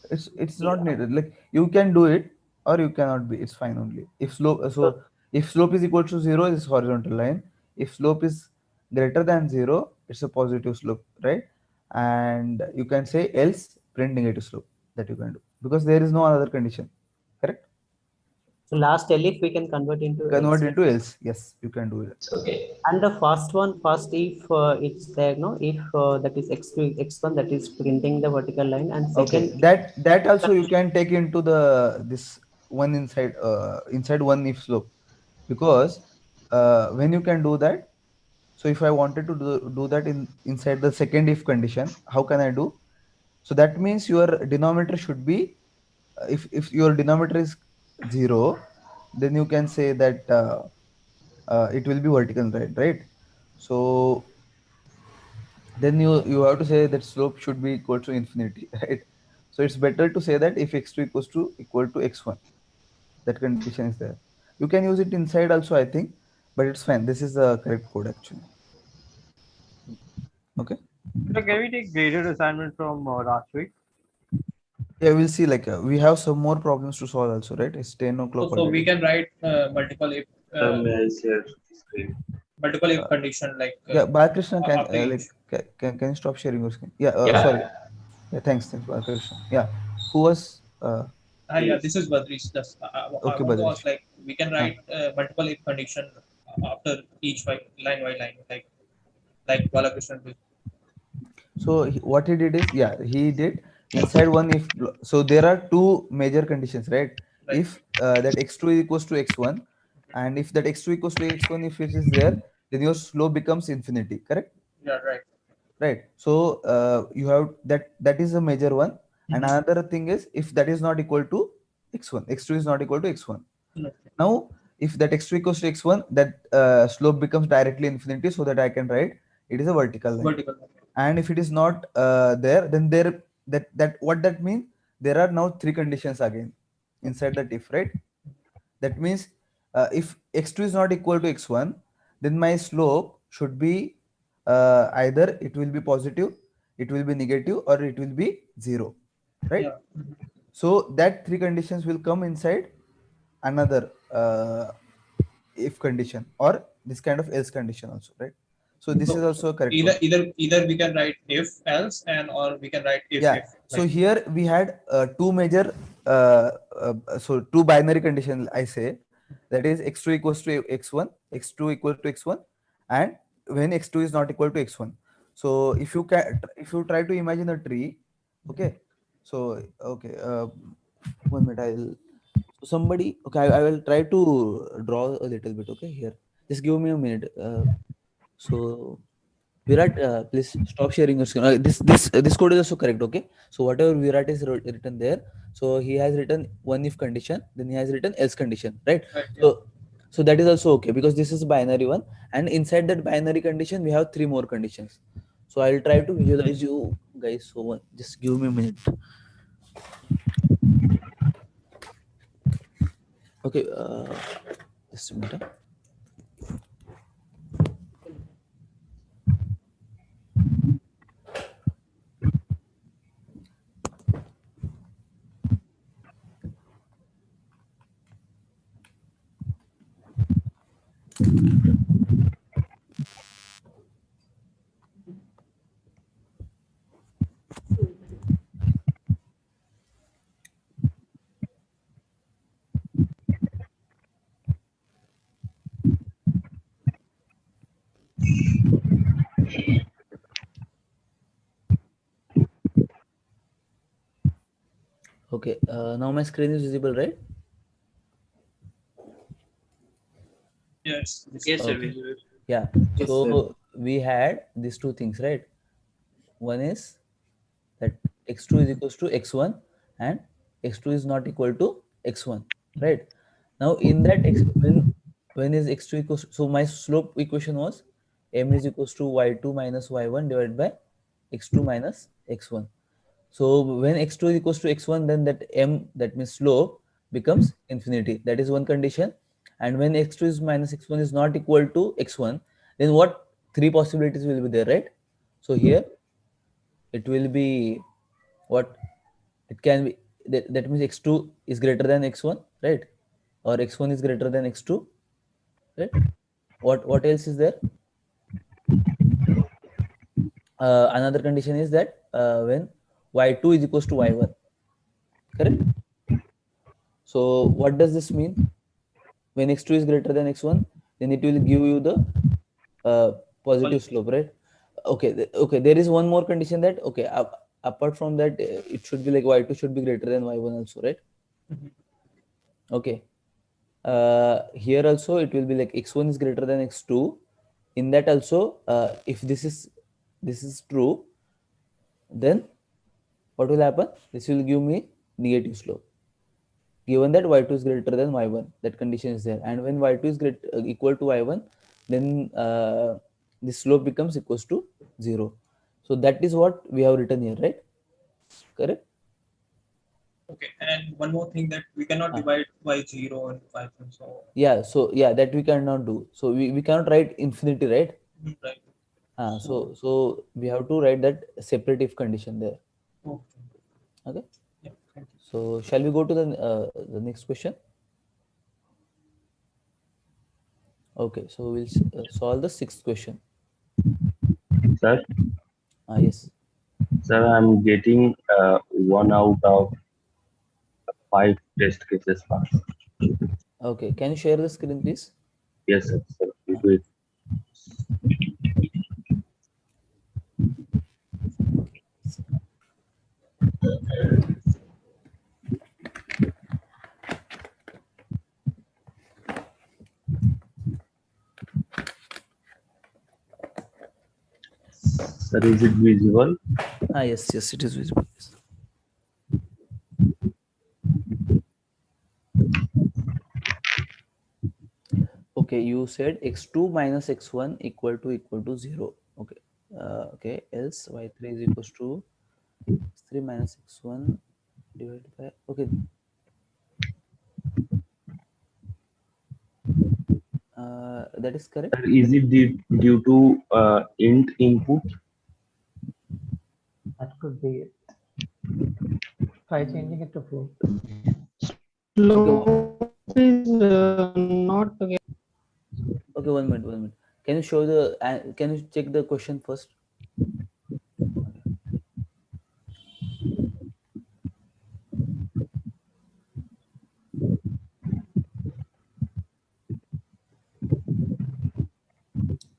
Speaker 13: It's not needed. Like you can do it or you cannot be. It's fine only. If slope, so if slope is equal to 0, it's horizontal line. If slope is greater than 0, it's a positive slope, right? And you can say else, print negative slope. That you can do because there is no other condition. Correct?
Speaker 2: So last elif we can convert into
Speaker 13: Convert
Speaker 2: else.
Speaker 13: into else. Yes, you can do it.
Speaker 3: Okay.
Speaker 2: And the first if it's there, no, if that is x2 x1, that is printing the vertical line, and second.
Speaker 13: Okay, that also you can take into the this one inside one if slope, because when you can do that. So if I wanted to do that inside the second if condition, how can I do? So that means your denominator should be if your denominator is 0, then you can say that it will be vertical, right? So then you have to say that slope should be equal to infinity, right? So it's better to say that if x2 equal to x1, that condition is there. You can use it inside also, I think, but it's fine. This is the correct code actually. Okay.
Speaker 12: So can we take graded assignment from last week?
Speaker 13: Yeah, we'll see. Like we have some more problems to solve also, right? It's 10 o'clock
Speaker 18: So we
Speaker 13: already.
Speaker 18: can write multiple if condition like
Speaker 13: Yeah, Balakrishna,
Speaker 18: after each.
Speaker 13: can you stop sharing your screen? Yeah,
Speaker 3: Yeah.
Speaker 13: sorry. Yeah, thanks, Balakrishna. Yeah, who was?
Speaker 18: Yeah, this is Badri's. Just I
Speaker 13: Okay,
Speaker 18: want to
Speaker 13: Badrish.
Speaker 18: ask, like, we can write multiple if condition after each line by line, like Balakrishna did.
Speaker 13: So what he did is, yeah, he did inside one if. So there are two major conditions, right?
Speaker 18: Right.
Speaker 13: If that x2 is equals to x1, and if that x2 equals to x1, if it is there, then your slope becomes infinity. Correct?
Speaker 18: Yeah, right.
Speaker 13: Right. So you have that is a major one, and another thing is if that is not equal to x1, x2 is not equal to x1. Now, if that x2 equals to x1, that slope becomes directly infinity, so that I can write it is a vertical line.
Speaker 18: Vertical.
Speaker 13: And if it is not there, then that what that means, there are now three conditions again inside that if, right? That means if x2 is not equal to x1, then my slope should be either it will be positive, it will be negative, or it will be zero, right?
Speaker 18: Yeah.
Speaker 13: So that three conditions will come inside another if condition, or this kind of else condition also, right? So this is also a correct one.
Speaker 18: Either we can write if else or we can write if.
Speaker 13: Yeah. So here we had two major so two binary conditions, I say, that is x2 equals to x1, x2 equal to x1, and when x2 is not equal to x1. So if you try to imagine a tree, okay, so okay, 1 minute, so somebody, okay, I will try to draw a little bit, okay, here, just give me a minute. So Virat, please stop sharing your screen. This code is also correct, okay? So whatever Virat is written there, so he has written one if condition, then he has written else condition, right? So that is also okay, because this is binary one, and inside that binary condition we have three more conditions. So I'll try to visualize you guys. So just give me a minute. Okay, just a minute. Okay, now my screen is visible, right?
Speaker 18: Yes.
Speaker 8: Yes, sir.
Speaker 13: Okay. Yeah.
Speaker 24: Yes,
Speaker 13: So
Speaker 24: sir.
Speaker 13: we had these two things, right? One is that x2 is equals to x1 and x2 is not equal to x1, right? Now in that when is x2 equals, so my slope equation was m is equals to y2 minus y1 divided by x2 minus x1. So when x2 is equals to x1, then that m, that means slope, becomes infinity. That is one condition. And when x2 is minus x1 is not equal to x1, then what three possibilities will be there, right? So here it will be what it can be, that means x2 is greater than x1, right? Or x1 is greater than x2, right? What else is there? Another condition is that when y2 is equals to y1, correct? So what does this mean? When x2 is greater than x1, then it will give you the positive slope, right? Okay, okay. There is one more condition that, okay, apart from that, it should be like y2 should be greater than y1 also, right? Okay. Here also it will be like x1 is greater than x2. In that also, if this is true, then what will happen? This will give me negative slope. Given that y2 is greater than y1, that condition is there. And when y2 is equal to y1, then the slope becomes equals to 0. So that is what we have written here, right? Correct?
Speaker 18: Okay, and one more thing that we cannot divide by 0 and 5 and so on.
Speaker 13: Yeah, so yeah, that we cannot do. So we cannot write infinity, right?
Speaker 18: Right.
Speaker 13: So we have to write that separate if condition there.
Speaker 18: Okay.
Speaker 13: Okay.
Speaker 18: Yeah, thank you.
Speaker 13: So shall we go to the next question? Okay, so we'll solve the sixth question.
Speaker 14: Sir?
Speaker 13: Yes.
Speaker 14: Sir, I'm getting 1 out of 5 test cases passed.
Speaker 13: Okay, can you share the screen, please?
Speaker 14: Yes, sir. Sir, you do it. Sir, is it visible?
Speaker 13: Yes, yes, it is visible. Yes. Okay, you said x2 minus x1 equal to 0. Okay. Okay, else y3 is equals to x3 minus x1 divided by, okay. That is correct.
Speaker 14: Sir, is it due to int input?
Speaker 16: That could be it. Try changing it to float. Slope is not together.
Speaker 13: Okay, 1 minute. Can you show can you check the question first?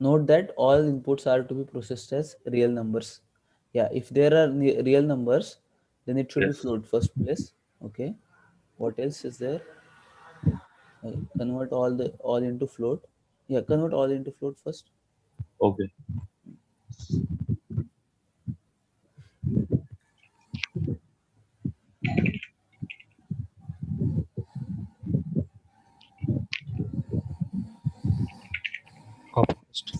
Speaker 13: Note that all inputs are to be processed as real numbers. Yeah, if there are real numbers, then it should be float first place. Okay. What else is there? Convert all into float. Yeah, convert all into float first.
Speaker 14: Okay.
Speaker 18: Copy-paste.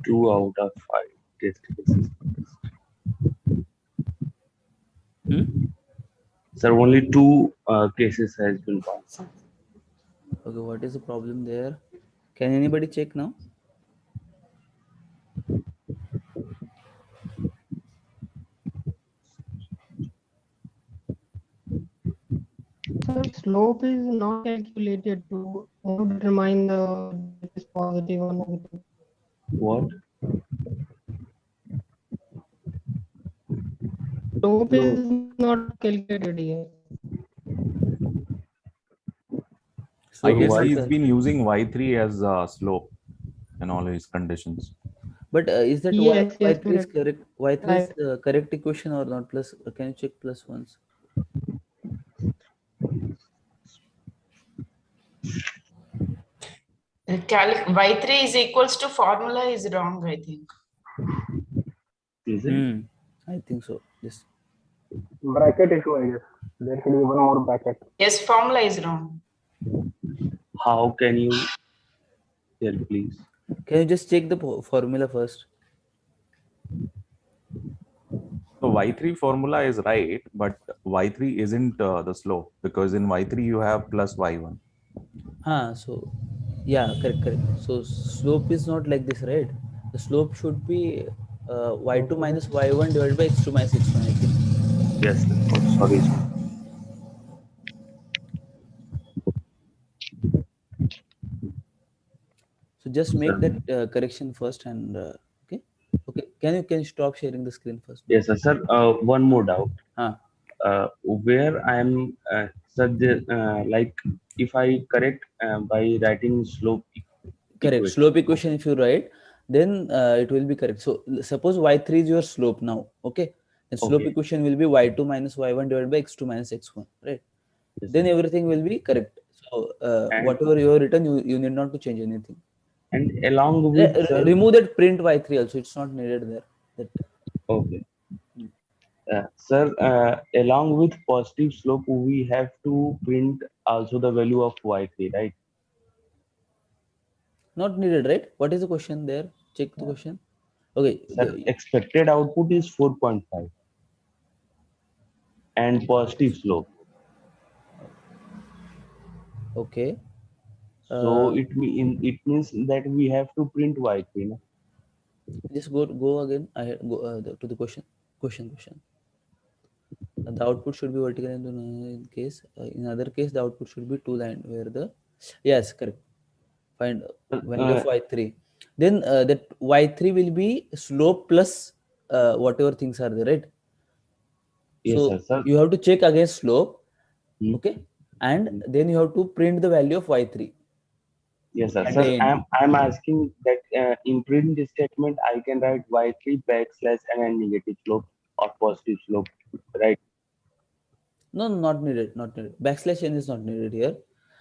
Speaker 14: 2 out of 5 test cases. Sir, only 2 cases has been passed.
Speaker 13: Okay, what is the problem there? Can anybody check now?
Speaker 9: So slope is not calculated to determine if it is positive or negative.
Speaker 14: What?
Speaker 9: Slope is not calculated here.
Speaker 22: I guess he's been using y3 as slope in all his conditions.
Speaker 13: But is that
Speaker 9: Yes, yes,
Speaker 13: y3 is correct? Y3 is
Speaker 9: Right.
Speaker 13: the correct equation or not? Plus, can you check plus once?
Speaker 10: Y3 is equals to formula is wrong, I think.
Speaker 14: Is it?
Speaker 13: I think so. Yes.
Speaker 6: Bracket issue, I guess. There should be one more bracket.
Speaker 10: Yes, formula is wrong.
Speaker 14: How can you tell, please?
Speaker 13: Can you just check the formula first?
Speaker 22: So y3 formula is right, but y3 isn't the slope, because in y3 you have plus y1.
Speaker 13: So yeah, correct. So slope is not like this, right? The slope should be y2 minus y1 divided by x2 minus x1, I think.
Speaker 14: Yes, sir. Oh, sorry, sir.
Speaker 13: So just make that correction first, and okay. Can you stop sharing the screen first?
Speaker 14: Yes, sir. Sir, one more doubt. Where I am like if I correct by writing slope
Speaker 13: Correct.
Speaker 14: equation.
Speaker 13: Slope equation, if you write, then it will be correct. So suppose y3 is your slope now. Okay. And slope equation will be y2 minus y1 divided by x2 minus x1, right?
Speaker 14: Yes,
Speaker 13: then
Speaker 14: sir.
Speaker 13: everything will be correct. So So
Speaker 14: And-
Speaker 13: whatever you have written, you need not to change anything.
Speaker 14: And along with
Speaker 13: remove that print y3 also. It's not needed there.
Speaker 14: Okay. Sir, along with positive slope, we have to print also the value of y3, right?
Speaker 13: Not needed, right? What is the question there? Check the question. Okay.
Speaker 14: Sir, expected output is 4.5 and positive slope.
Speaker 13: Okay.
Speaker 14: So it means that we have to print y3. No?
Speaker 13: Just go again. To the question. The output should be vertical in case. In other case, the output should be 2 line where the yes, correct. Find value of y3. Then that y3 will be slope plus whatever things are there, right?
Speaker 14: Yes,
Speaker 13: so
Speaker 14: sir.
Speaker 13: You have to check against slope, okay, and then you have to print the value of y3.
Speaker 14: Yes, sir. Sir, I'm asking that in print statement I can write y3 backslash and negative slope or positive slope, right?
Speaker 13: No, not needed. Backslash n is not needed here.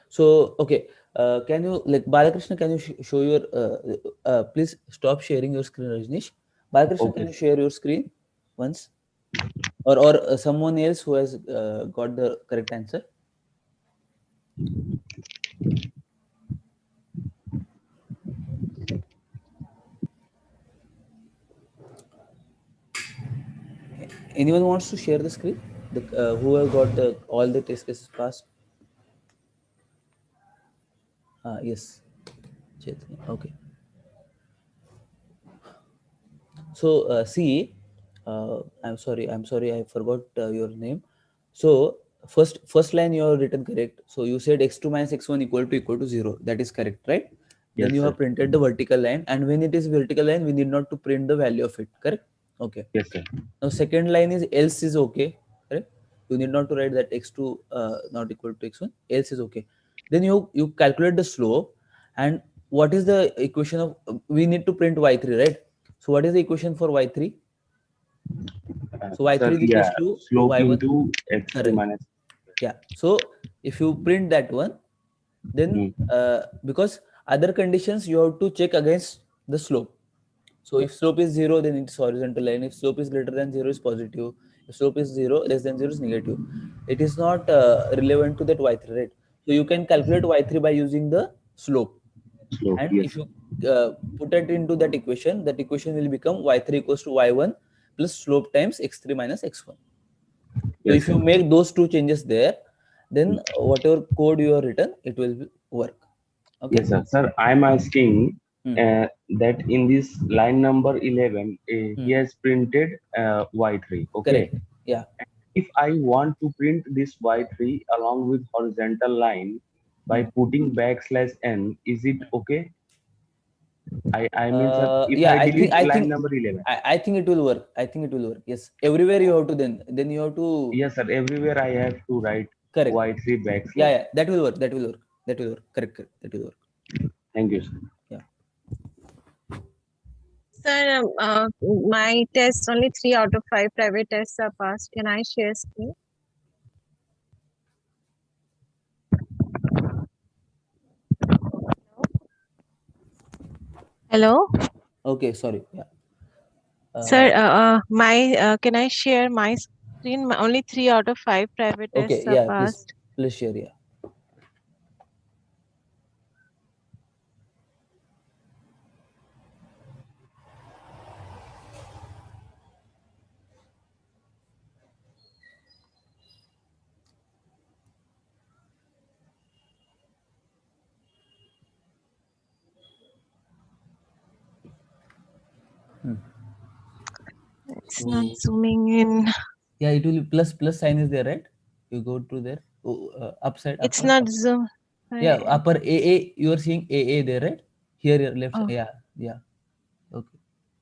Speaker 13: So okay, can you Balakrishna? Can you show your? Please stop sharing your screen, Rajnish. Balakrishna, can you share your screen once, or someone else who has got the correct answer? Anyone wants to share the screen? Who have got all the test cases passed? Yes. Okay. So see, I'm sorry, I forgot your name. So first line you have written correct. So you said x2 minus x1 equal to 0. That is correct, right? Then
Speaker 14: Yes,
Speaker 13: you
Speaker 14: sir.
Speaker 13: have printed the vertical line, and when it is vertical line, we need not to print the value of it. Correct? Okay.
Speaker 14: Yes, sir.
Speaker 13: Now second line is else is okay. Correct? You need not to write that x2 not equal to x1. Else is okay. Then you calculate the slope, and what is the equation of? We need to print y3, right? So what is the equation for y3? So y3 is equals to
Speaker 14: slope
Speaker 13: y1
Speaker 14: into x3 minus.
Speaker 13: Yeah. So if you print that one, then because other conditions you have to check against the slope. So if slope is 0, then it's horizontal line. If slope is greater than 0, is positive. If slope is 0, less than 0 is negative. It is not relevant to that y3, right? So you can calculate y3 by using the slope. And
Speaker 14: Yes.
Speaker 13: if you put it into that equation will become y3 equals to y1 plus slope times x3 minus x1. So if you make those two changes there, then whatever code you have written, it will work. Okay.
Speaker 14: Yes, sir. Sir, I'm asking that in this line number 11, he has printed y3. Okay.
Speaker 13: Correct. Yeah.
Speaker 14: If I want to print this y3 along with horizontal line by putting backslash n, is it okay? I mean, sir, if
Speaker 13: Yeah,
Speaker 14: I delete
Speaker 13: I
Speaker 14: line
Speaker 13: think
Speaker 14: number 11.
Speaker 13: I think it will work. Yes. Everywhere you have to then you have to.
Speaker 14: Yes, sir. Everywhere I have to write
Speaker 13: correct.
Speaker 14: y3 backslash.
Speaker 13: Yeah. That will work. Correct. That will work.
Speaker 14: Thank you, sir.
Speaker 13: Yeah.
Speaker 5: Sir, my tests, only 3 out of 5 private tests are passed. Can I share screen? Hello?
Speaker 13: Okay, sorry. Yeah.
Speaker 5: Sir, can I share my screen? Only 3 out of 5 private tests
Speaker 13: Okay,
Speaker 5: are
Speaker 13: yeah,
Speaker 5: passed.
Speaker 13: please share, yeah.
Speaker 5: It's not zooming in.
Speaker 13: Yeah, it will be plus sign is there, right? You go to there, upside.
Speaker 5: It's not zoom.
Speaker 13: Yeah, upper AA. You are seeing AA there, right? Here, your left.
Speaker 5: Oh.
Speaker 13: Yeah.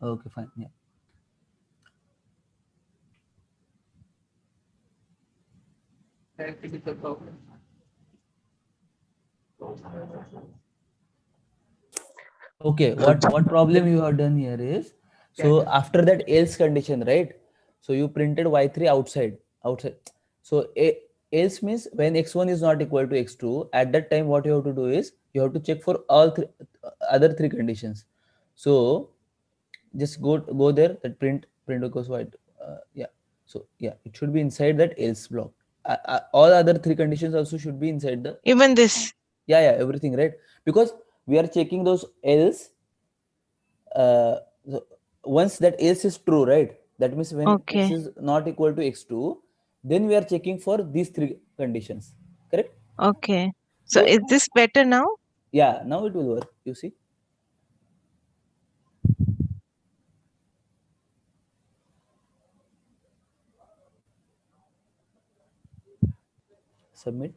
Speaker 13: Okay, fine. Yeah. Okay, what problem you have done here is, so after that else condition, right? So you printed y3 outside. So
Speaker 11: else means when x1 is not equal to x2, at that time what you have to do is you have to check for all other three conditions. So just go there, that print equals white. Yeah, so yeah, it should be inside that else block. All other three conditions also should be inside the
Speaker 5: Even this.
Speaker 11: Yeah, everything, right? Because we are checking those else. So once that else is true, right? That means when x is not equal to x2, then we are checking for these three conditions, correct?
Speaker 5: Okay. So is this better now?
Speaker 11: Yeah, now it will work. You see. Submit.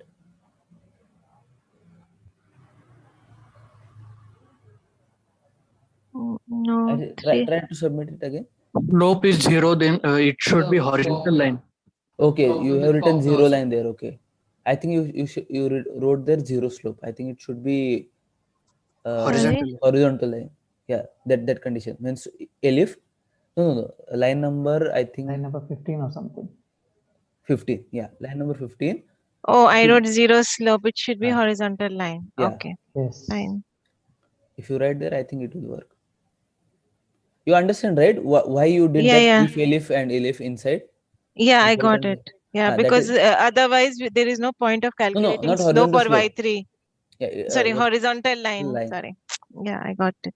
Speaker 5: No.
Speaker 11: Try to submit it again.
Speaker 7: Slope is 0, then it should be horizontal line.
Speaker 11: Okay, you have written 0 line there. Okay, I think you wrote there 0 slope. I think it should be horizontal line. Yeah, that condition means elif. No. Line number, I think.
Speaker 16: Line number 15 or something.
Speaker 11: 15. Yeah, line number 15.
Speaker 5: Oh, I wrote 0 slope. It should be horizontal line.
Speaker 11: Yeah.
Speaker 5: Okay.
Speaker 16: Yes.
Speaker 5: Fine.
Speaker 11: If you write there, I think it will work. You understand, right? Why you did that
Speaker 5: Yeah.
Speaker 11: if, elif, and elif inside?
Speaker 5: Yeah, I got it. Yeah, because otherwise there is no point of calculating
Speaker 11: not
Speaker 5: slope
Speaker 11: horizontal
Speaker 5: or
Speaker 11: slope.
Speaker 5: y3.
Speaker 11: Yeah,
Speaker 5: Sorry, horizontal line. Sorry. Yeah, I got it.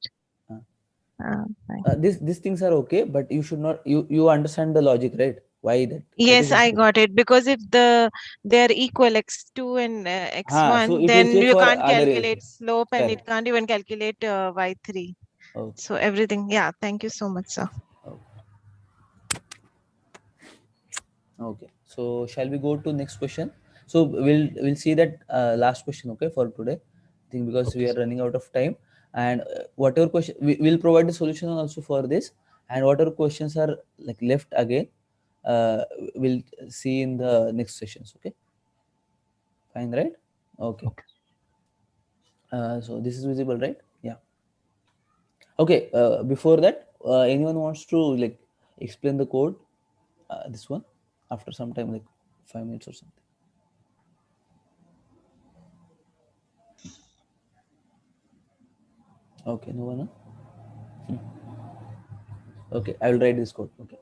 Speaker 11: These things are okay, but you should not. You understand the logic, right? Why that?
Speaker 5: Yes, I got it. Because if they are equal x2 and x1,
Speaker 11: so it will
Speaker 5: then
Speaker 11: check
Speaker 5: you
Speaker 11: for
Speaker 5: can't
Speaker 11: other
Speaker 5: calculate slope and
Speaker 11: Correct.
Speaker 5: it can't even calculate y3.
Speaker 11: Okay.
Speaker 5: So everything. Yeah, thank you so much, sir.
Speaker 11: Okay. So shall we go to next question? So we'll see that last question, okay, for today. I think because we are running out of time, and whatever question we will provide the solution also for this, and whatever questions are like left again, we'll see in the next sessions. Okay. Fine, right? Okay. So this is visible, right? Yeah. Okay. Before that, anyone wants to like explain the code? This one after some time, like 5 minutes or something. Okay, no one. Okay, I will write this code. Okay.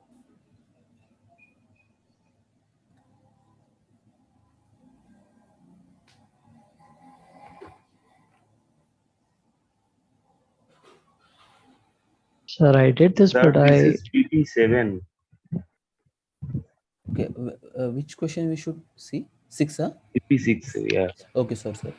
Speaker 16: Sir, I did this,
Speaker 14: Sir,
Speaker 16: but
Speaker 14: this
Speaker 16: I.
Speaker 14: is PP7.
Speaker 11: Okay, which question we should see? 6, huh?
Speaker 14: PP6, yeah.
Speaker 11: Okay, sir. Sir,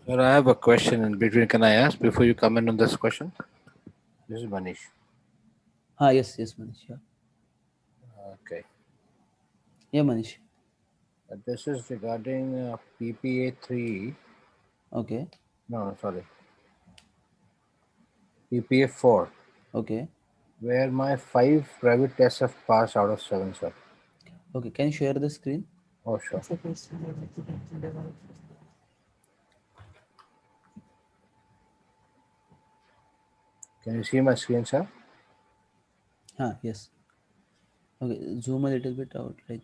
Speaker 11: I have a question in between. Can I ask before you comment on this question? This is Manish. Yes, Manish. Yeah. Okay. Yeah, Manish. This is regarding PPA3. Okay. No, sorry. PPA4. Okay. Where my 5 private tests have passed out of 7, sir. Okay, can you share the screen? Oh, sure. Can you see my screen, sir? Yes. Okay, zoom a little bit out, like.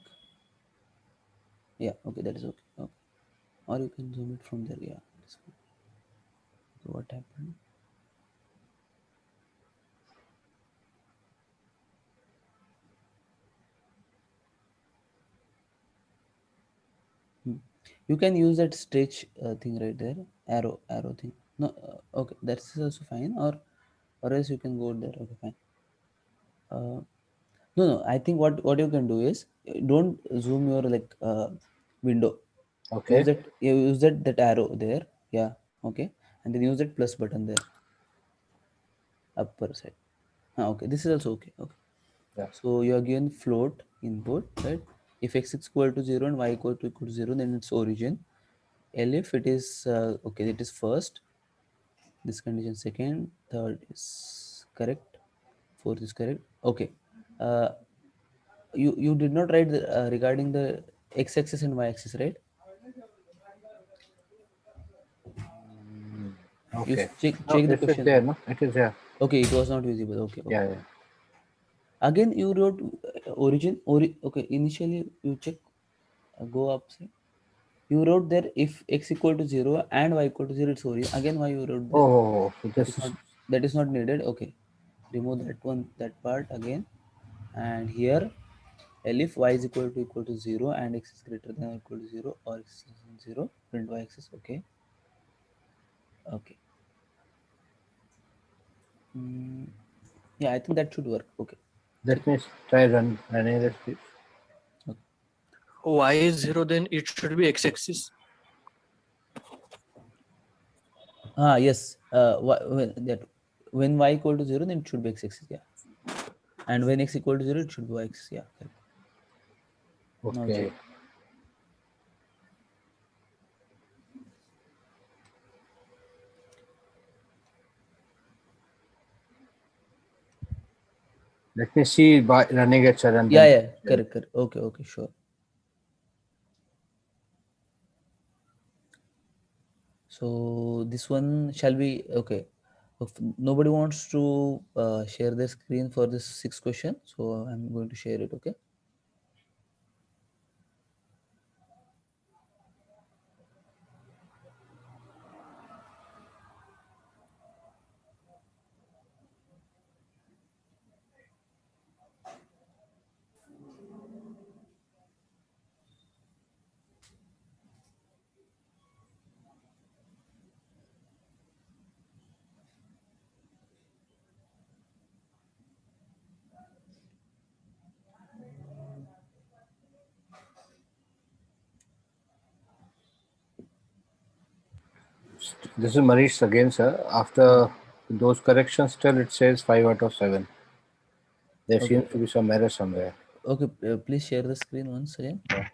Speaker 11: Yeah, okay, that is okay. Okay. Or you can zoom it from there, yeah. Okay, what happened? You can use that stretch thing right there, arrow thing. No, okay, that's also fine. Or else you can go there. Okay, fine. No, I think what you can do is don't zoom your like window.
Speaker 1: Okay.
Speaker 11: Use that arrow there. Yeah. Okay, and then use that plus button there. Upper side. Okay, this is also okay. Okay.
Speaker 1: Yeah.
Speaker 11: So you are given float input, right? If x is equal to 0 and y equal to 0, then it's origin. Elif it is okay, it is first. This condition second, third is correct, fourth is correct. Okay. You did not write regarding the x-axis and y-axis, right? You
Speaker 1: Okay.
Speaker 11: check
Speaker 1: No,
Speaker 11: the
Speaker 1: it is
Speaker 11: question.
Speaker 1: there, no? It is there.
Speaker 11: Okay, it was not visible. Okay.
Speaker 1: Yeah, yeah.
Speaker 11: Again, you wrote origin. Okay, initially you check. Go up. See. You wrote there if x equal to 0 and y equal to 0, it's origin. Again, why you wrote there?
Speaker 1: Oh,
Speaker 11: That is not needed. Okay, remove that one, that part again. And here, if y is equal to 0 and x is greater than or equal to 0 or x is less than 0, print y-axis. Okay. Okay. Yeah, I think that should work. Okay.
Speaker 1: Let me try running this, please.
Speaker 11: Okay.
Speaker 7: Y is 0, then it should be x-axis.
Speaker 11: Yes. When y equal to 0, then it should be x-axis. Yeah. And when x equal to 0, it should be y-axis. Yeah. Correct.
Speaker 1: Okay. Let me see by running it, sir. And
Speaker 11: Yeah,
Speaker 1: then
Speaker 11: yeah. Correct. Okay, sure. So this one shall be okay. If nobody wants to share the screen for this 6th question, so I'm going to share it. Okay.
Speaker 1: this is Manish again, sir. After those corrections, still it says 5 out of 7. There seems to be some error somewhere.
Speaker 11: Okay, please share the screen once again.
Speaker 1: Yeah.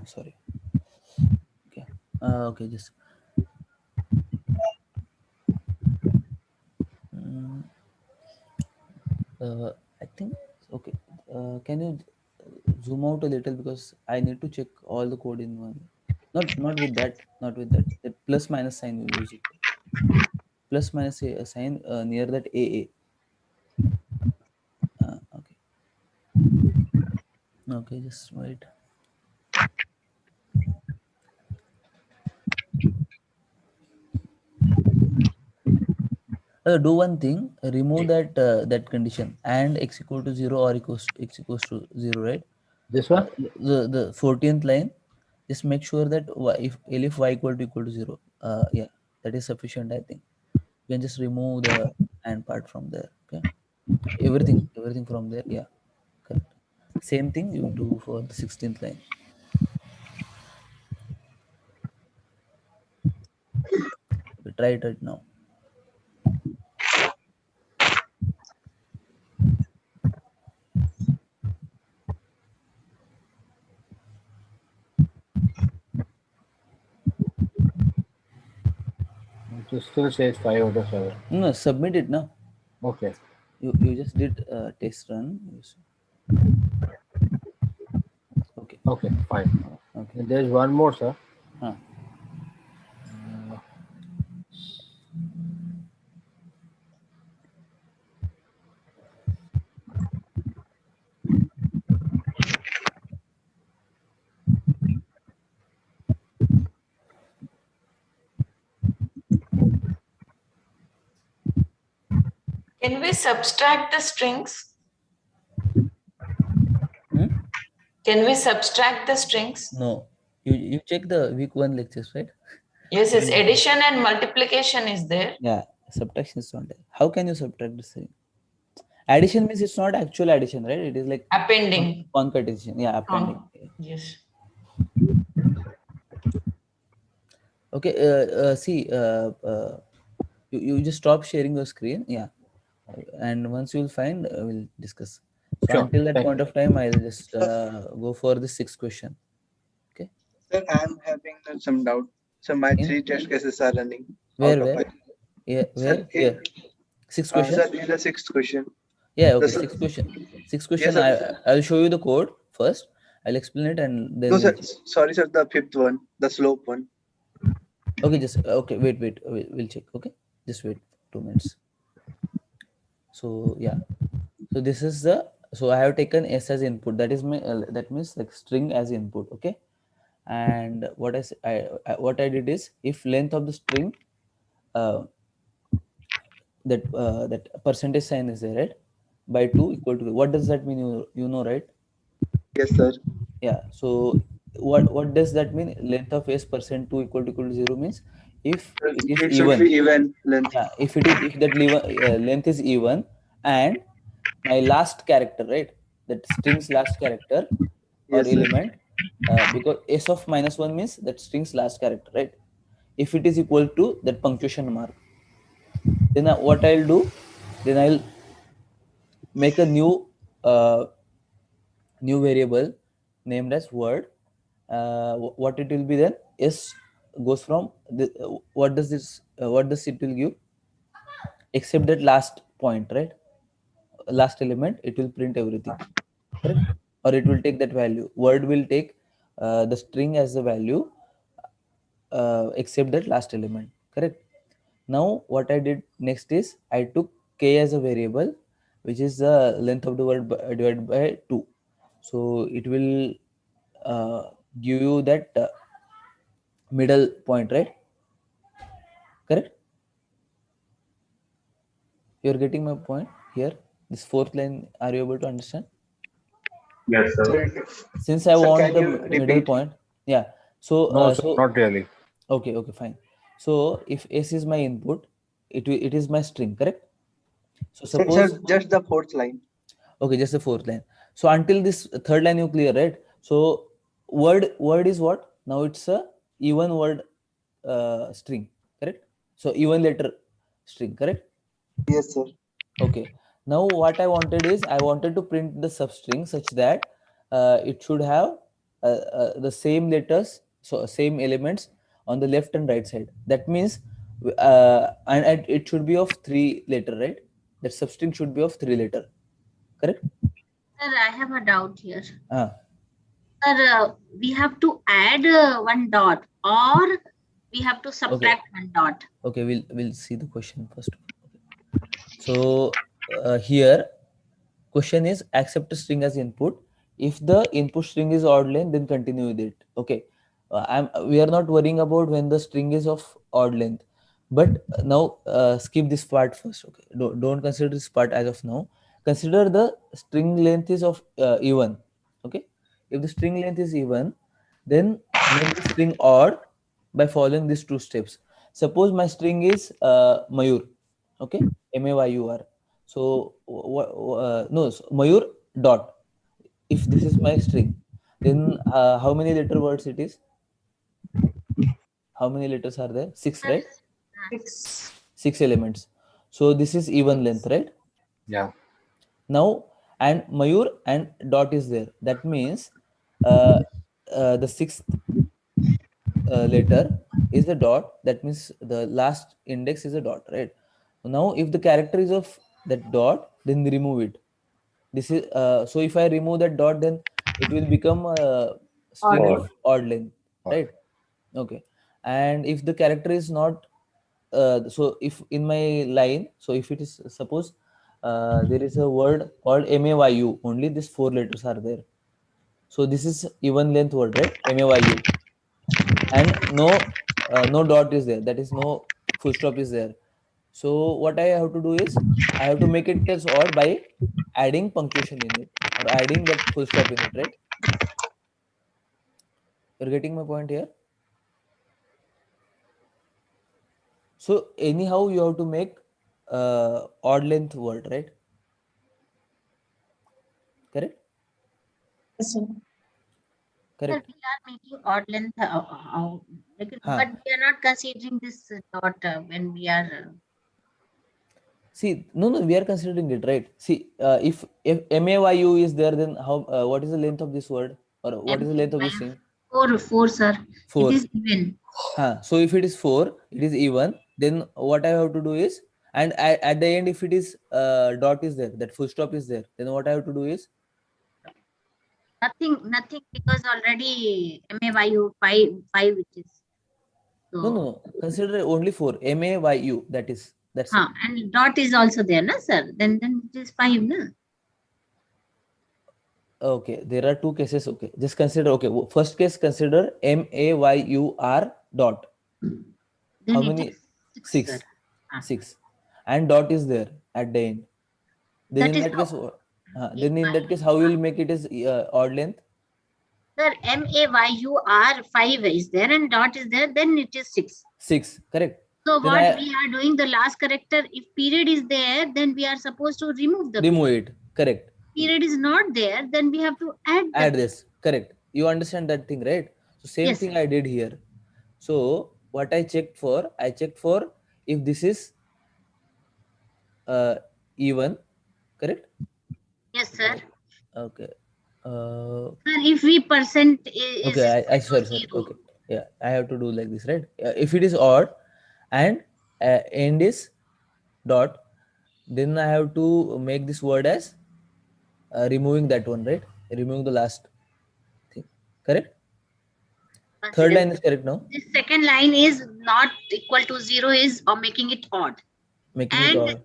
Speaker 11: Sorry. Okay. Okay, just. I think okay. Can you zoom out a little because I need to check all the code in one. Not with that. Not with that. That plus minus sign you use it. Plus minus a sign near that AA. Okay. Okay, just wait. Do one thing. Remove that condition and x equal to 0 or x equals to 0, right?
Speaker 1: This one?
Speaker 11: The 14th line. Just make sure that if y equal to 0. Yeah, that is sufficient. I think you can just remove the and part from there. Okay, everything from there. Yeah, correct. Same thing you do for the 16th line. We try it right now.
Speaker 1: It still says 5 out of 7.
Speaker 11: No, submit it now.
Speaker 1: Okay.
Speaker 11: You just did test run.
Speaker 1: Okay, fine.
Speaker 11: Okay.
Speaker 1: There's one more, sir.
Speaker 11: Huh.
Speaker 10: Can we subtract the strings? Can we subtract the strings?
Speaker 11: No, you check the week 1 lectures, right?
Speaker 10: Yes, yes. Addition and multiplication is there.
Speaker 11: Yeah, subtraction is not there. How can you subtract the string? Addition means it's not actual addition, right? It is like
Speaker 10: appending.
Speaker 11: Concatenation. Yeah, appending.
Speaker 10: Yes.
Speaker 11: Okay. See, you just stop sharing your screen. Yeah, and once you'll find, we'll discuss. So
Speaker 1: Sure.
Speaker 11: until that
Speaker 1: Thank
Speaker 11: point of time, I'll just go for the 6th question. Okay.
Speaker 17: Sir, I'm having some doubt. So my
Speaker 11: In?
Speaker 17: 3 test cases are running.
Speaker 11: Where? Yeah, where?
Speaker 17: Sir,
Speaker 11: Here. 6th question.
Speaker 17: Sir, in the 6th question.
Speaker 11: Yeah. Okay. 6th question. 6th question.
Speaker 17: Yes,
Speaker 11: I'll show you the code first. I'll explain it and then.
Speaker 17: No, sir. Sorry, sir. The 5th one, the slope one.
Speaker 11: Okay. Just okay. Wait. We'll check. Okay. Just wait 2 minutes. So yeah. So this is the. So I have taken S as input. That is my. That means like string as input. Okay. And what I did is, if length of the string, that percentage sign is there, right? By 2 equal to, what does that mean? You know, right?
Speaker 17: Yes, sir.
Speaker 11: Yeah. So what does that mean? Length of S percent 2 equal to 0 means if it is
Speaker 17: It
Speaker 11: even.
Speaker 17: should be even length.
Speaker 11: Yeah. If that length is even, and my last character, right? That string's last character or
Speaker 17: Yes, sir.
Speaker 11: element, because S of -1 means that string's last character, right? If it is equal to that punctuation mark, then what I'll do, then I'll make a new variable named as word. What it will be then is goes from what does it will give, except that last point, right? Last element, it will print everything, correct? Or it will take that value. Word will take the string as the value, except that last element, correct? Now what I did next is I took k as a variable, which is the length of the word divided by 2. So it will give you that middle point, right? Correct? You're getting my point here? This 4th line, are you able to understand?
Speaker 17: Yes, sir.
Speaker 11: Since I
Speaker 17: Sir,
Speaker 11: want
Speaker 17: can
Speaker 11: the
Speaker 17: you
Speaker 11: middle
Speaker 17: repeat?
Speaker 11: point, yeah. So
Speaker 1: No, sir, not really.
Speaker 11: Okay, fine. So if S is my input, it is my string, correct? So suppose,
Speaker 17: Sir, just the 4th line.
Speaker 11: okay, just the 4th line. So until this 3rd line you clear, right? So word is what? Now it's a even word string, correct? So even letter string, correct?
Speaker 17: Yes, sir.
Speaker 11: Okay. Now what I wanted is, I wanted to print the substring such that it should have the same letters, so same elements on the left and right side. That means, and it should be of 3 letter, right? That substring should be of 3 letter, correct?
Speaker 19: Sir, I have a doubt here.
Speaker 11: Ah.
Speaker 19: Sir, we have to add one dot, or we have to subtract one dot.
Speaker 11: Okay, we'll see the question first. So here question is, accept a string as input. If the input string is odd length, then continue with it. Okay, we are not worrying about when the string is of odd length, but now skip this part first. Okay, don't consider this part as of now. Consider the string length is of even. Okay, if the string length is even, then make the string odd by following these 2 steps. Suppose my string is Mayur. Okay, Mayur. So Mayur dot. If this is my string, then how many letter words it is? How many letters are there? 6, right? 6 elements. So this is even length, right?
Speaker 1: Yeah.
Speaker 11: Now, and Mayur and dot is there. That means the 6th letter is a dot. That means the last index is a dot, right? Now, if the character is of that dot, then remove it. This is so if I remove that dot, then it will become string
Speaker 14: Odd.
Speaker 11: of odd length, right? Okay. And if the character is not, so if in my line, so if it is, suppose there is a word called MAYU, only these 4 letters are there. So this is even length word, right? MAYU. And no dot is there, that is no full stop is there. So what I have to do is I have to make it as odd by adding punctuation in it or adding that full stop in it, right? You're getting my point here? So anyhow you have to make odd length word, right? Correct?
Speaker 10: Yes, sir.
Speaker 11: Correct.
Speaker 19: We are making odd length, but we are not considering this dot when we are.
Speaker 11: See, no, we are considering it, right? See, if MAYU is there, then how? What is the length of this word, or what is the length of this string?
Speaker 19: 4, sir.
Speaker 11: 4.
Speaker 19: It is even.
Speaker 11: So if it is 4, it is even. Then what I have to do is, and at the end, if it is dot is there, that full stop is there, then what I have to do is
Speaker 19: Nothing, because already MAYU 5, which is. So,
Speaker 11: no. Consider only 4. MAYU. That's it.
Speaker 19: And dot is also there, na, sir? Then it is 5, na?
Speaker 11: Okay, there are 2 cases. Okay, just consider. Okay, first case, consider MAYUR dot.
Speaker 19: Then
Speaker 11: How
Speaker 19: it
Speaker 11: many?
Speaker 19: is
Speaker 11: 6.
Speaker 19: sir.
Speaker 11: 6. And dot is there at the end. Then
Speaker 19: That
Speaker 11: in
Speaker 19: is
Speaker 11: that case, then in that case, how will you make it as odd length?
Speaker 19: Sir, MAYUR 5 is there and dot is there, then it is 6.
Speaker 11: 6, correct.
Speaker 19: So
Speaker 11: Then
Speaker 19: what we are doing, the last character, if period is there, then we are supposed to remove the
Speaker 11: remove it, correct.
Speaker 19: period is not there, then we have to add
Speaker 11: This, correct. You understand that thing, right? So same thing I did here. So what I checked for if this is even, correct?
Speaker 19: Yes, sir.
Speaker 11: Okay.
Speaker 19: Sir, if we percent is
Speaker 11: Okay, I sorry. Okay, yeah, I have to do like this, right? If it is odd and end is dot, then I have to make this word as removing that one, right? Removing the last thing, correct? Third line is correct now.
Speaker 19: This second line is not equal to 0 is or making it odd.
Speaker 11: Making it odd.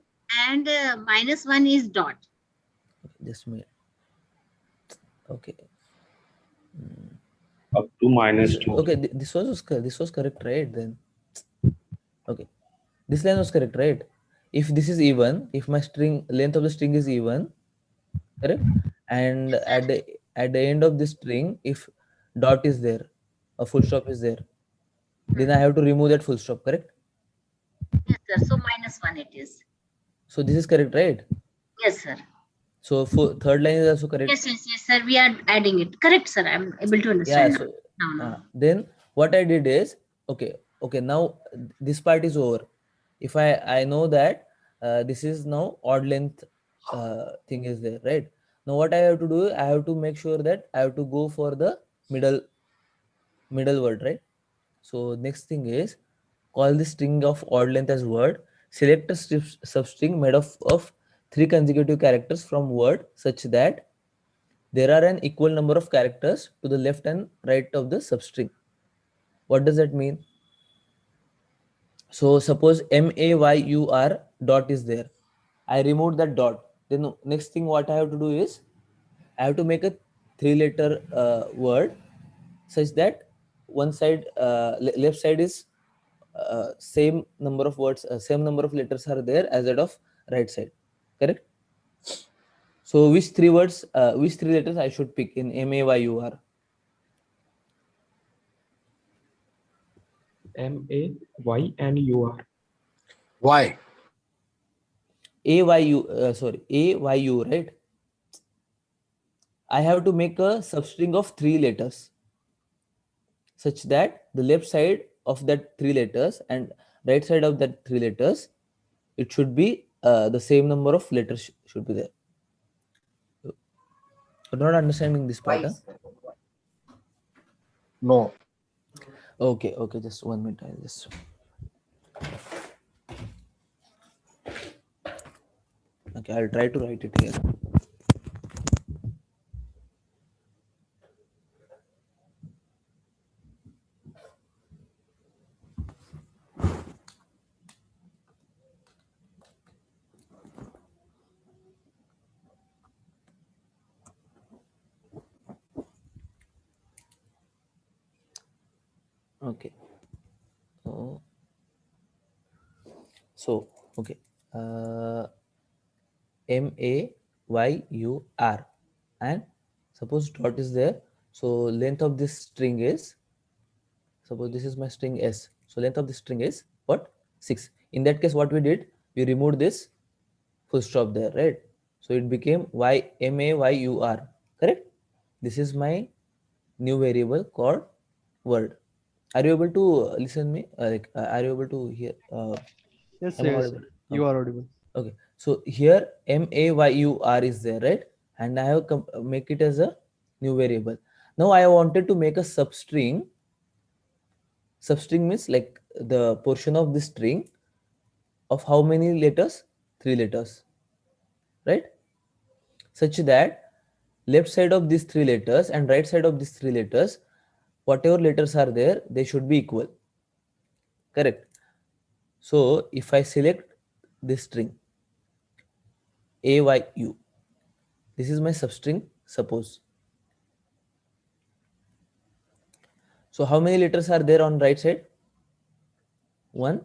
Speaker 19: And -1 is dot.
Speaker 11: Just a minute. Okay.
Speaker 14: Up to -2.
Speaker 11: Okay, this was correct, right? Then okay, this line was correct, right? If this is even, if my string length of the string is even, correct, and at the end of the string, if dot is there, a full stop is there, then I have to remove that full stop, correct?
Speaker 19: Yes, sir. So -1 it is.
Speaker 11: So this is correct, right?
Speaker 19: Yes, sir.
Speaker 11: So for third line is also correct.
Speaker 19: Yes, sir. We are adding it. Correct, sir. I'm able to understand.
Speaker 11: Yeah. So then what I did is, okay. Now this part is over. If I know that this is now odd length thing is there, right? Now what I have to do, I have to make sure that I have to go for the middle word, right? So next thing is, call the string of odd length as word. Select a substring made of 3 consecutive characters from word such that there are an equal number of characters to the left and right of the substring. What does that mean? So suppose MAYUR dot is there. I removed that dot. Then next thing what I have to do is, I have to make a 3-letter word such that one side, left side is same number of words, same number of letters are there as that of right side, correct? So which 3 words, which 3 letters I should pick in MAYUR?
Speaker 8: MAY and UR.
Speaker 1: Why?
Speaker 11: AYU, right? I have to make a substring of 3 letters such that the left side of that 3 letters and right side of that 3 letters, it should be the same number of letters should be there. You're not understanding this part, huh?
Speaker 1: No.
Speaker 11: Okay, just 1 minute. I'll just. Okay, I'll try to write it here. Okay. So okay. MAYUR, and suppose dot is there. So length of this string is, suppose this is my string S. So length of the string is what? 6. In that case, what we did, we removed this full stop there, right? So it became MAYUR, correct? This is my new variable called word. Are you able to listen me? Are you able to hear?
Speaker 12: Yes,
Speaker 11: Am I
Speaker 12: yes,
Speaker 11: audible?
Speaker 12: you are audible.
Speaker 11: Okay. So here MAYUR is there, right? And I have make it as a new variable. Now I wanted to make a substring. Substring means like the portion of the string of how many letters? 3 letters, right? Such that left side of these 3 letters and right side of these 3 letters, whatever letters are there, they should be equal. Correct. So if I select this string AYU, this is my substring, suppose. So how many letters are there on right side? 1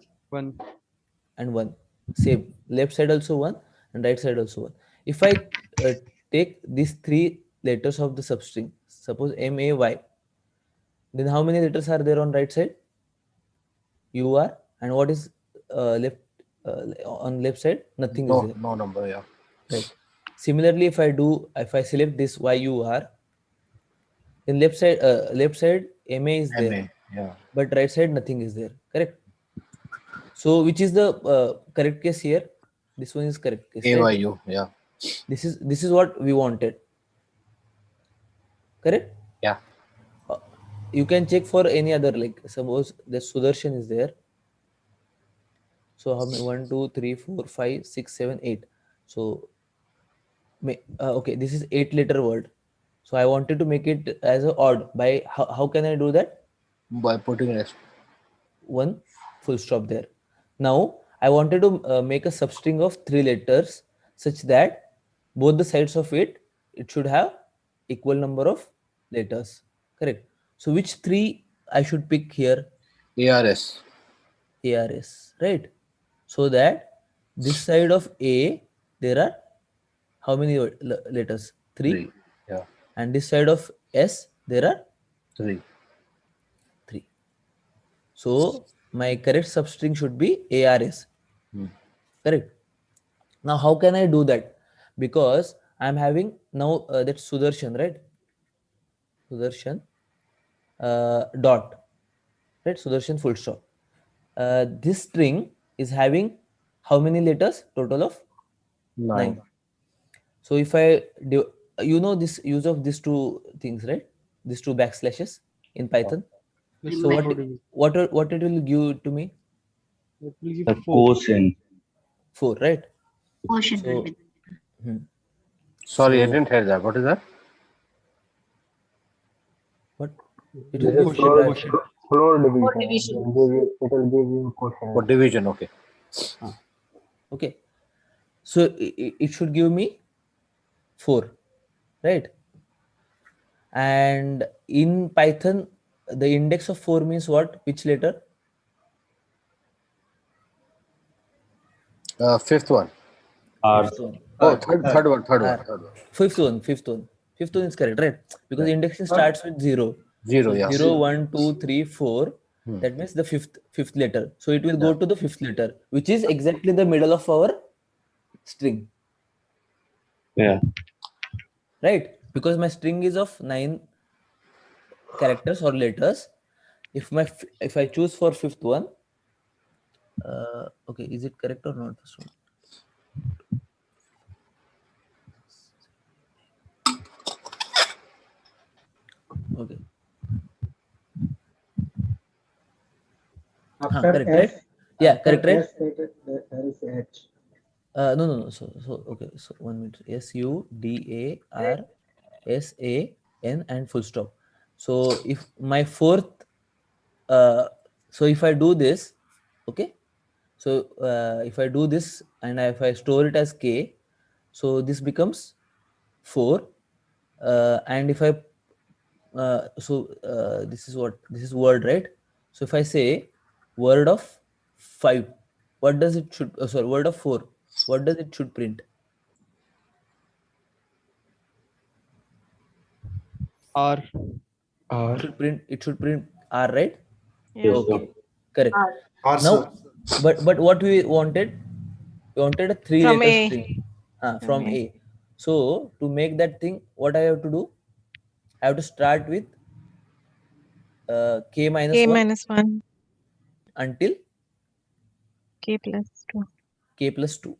Speaker 11: and 1. Same. Left side also 1 and right side also 1. If I take these 3 letters of the substring, suppose MAY, then how many letters are there on right side? UR, and what is left on left side? Nothing is there.
Speaker 1: No number, yeah.
Speaker 11: Right. Similarly, if I select this YUR, then left side MA is there,
Speaker 1: MA, yeah.
Speaker 11: but right side nothing is there. Correct. So which is the correct case here? This one is correct case.
Speaker 1: AYU,
Speaker 11: right?
Speaker 1: yeah.
Speaker 11: This is what we wanted. Correct.
Speaker 1: Yeah.
Speaker 11: You can check for any other, like suppose the Sudarshan is there. So how many? 1, 2, 3, 4, 5, 6, 7, 8. So okay, this is 8-letter word. So I wanted to make it as a odd. By how can I do that?
Speaker 1: By putting S.
Speaker 11: One full stop there. Now I wanted to make a substring of 3 letters such that both the sides of it should have equal number of letters. Correct. So which 3 I should pick here?
Speaker 1: ARS.
Speaker 11: ARS, right? So that this side of A there are how many letters? 3.
Speaker 1: 3. Yeah.
Speaker 11: And this side of S there are
Speaker 1: 3.
Speaker 11: 3. So my correct substring should be ARS. Correct. Now how can I do that? Because I'm having now that Sudarshan, right? Sudarshan dot, right? Sudarshan full stop. This string is having how many letters? Total of 9. So if I do, you know this use of these two things, right? These two backslashes in Python.
Speaker 12: Yes,
Speaker 11: So
Speaker 12: sir.
Speaker 11: what it will give to me?
Speaker 12: It will give
Speaker 14: The
Speaker 12: 4.
Speaker 14: quotient.
Speaker 11: 4, right?
Speaker 19: Quotient will
Speaker 11: So,
Speaker 19: be.
Speaker 1: Sorry, I
Speaker 11: so
Speaker 1: didn't hear that. What is that?
Speaker 11: what? It
Speaker 6: This
Speaker 11: will
Speaker 6: is
Speaker 11: give
Speaker 6: floor division.
Speaker 10: division.
Speaker 6: It will give you quotient.
Speaker 1: For division, okay.
Speaker 11: okay. So it should give me 4, right? And in Python, the index of 4 means what? Which letter?
Speaker 1: Fifth one.
Speaker 11: Fifth one.
Speaker 1: Oh, third one.
Speaker 11: Fifth one is correct, right? Because
Speaker 1: Right.
Speaker 11: indexing starts with 0.
Speaker 1: 0,
Speaker 11: So
Speaker 1: yeah.
Speaker 11: 0, 1, 2, 3, 4. That means the fifth letter. So it will go to the 5th letter, which is exactly the middle of our string.
Speaker 14: Yeah.
Speaker 11: Right? Because my string is of 9 characters or letters. If I choose for 5th one, okay, is it correct or not? This one. Okay.
Speaker 6: After
Speaker 11: correct,
Speaker 6: S,
Speaker 11: right? Yeah, correct, right?
Speaker 6: S, there is H.
Speaker 11: No. So okay. So 1 minute. SUDARSAN and full stop. So if my 4th, so if I do this, okay. So if I do this and if I store it as K, so this becomes 4. And if I this is what? This is word, right? So if I say word of 5, what does it should, sorry, word of 4, what does it should print?
Speaker 12: R.
Speaker 11: It should print R, right?
Speaker 10: Yes.
Speaker 11: Okay, correct.
Speaker 17: R,
Speaker 11: Now,
Speaker 17: sir.
Speaker 11: but what we wanted a 3
Speaker 5: From
Speaker 11: letter
Speaker 5: A.
Speaker 11: string from A. So to make that thing, what I have to do? I have to start with k minus
Speaker 5: K
Speaker 11: 1
Speaker 5: minus 1.
Speaker 11: until
Speaker 5: K plus 2.
Speaker 11: k plus 2.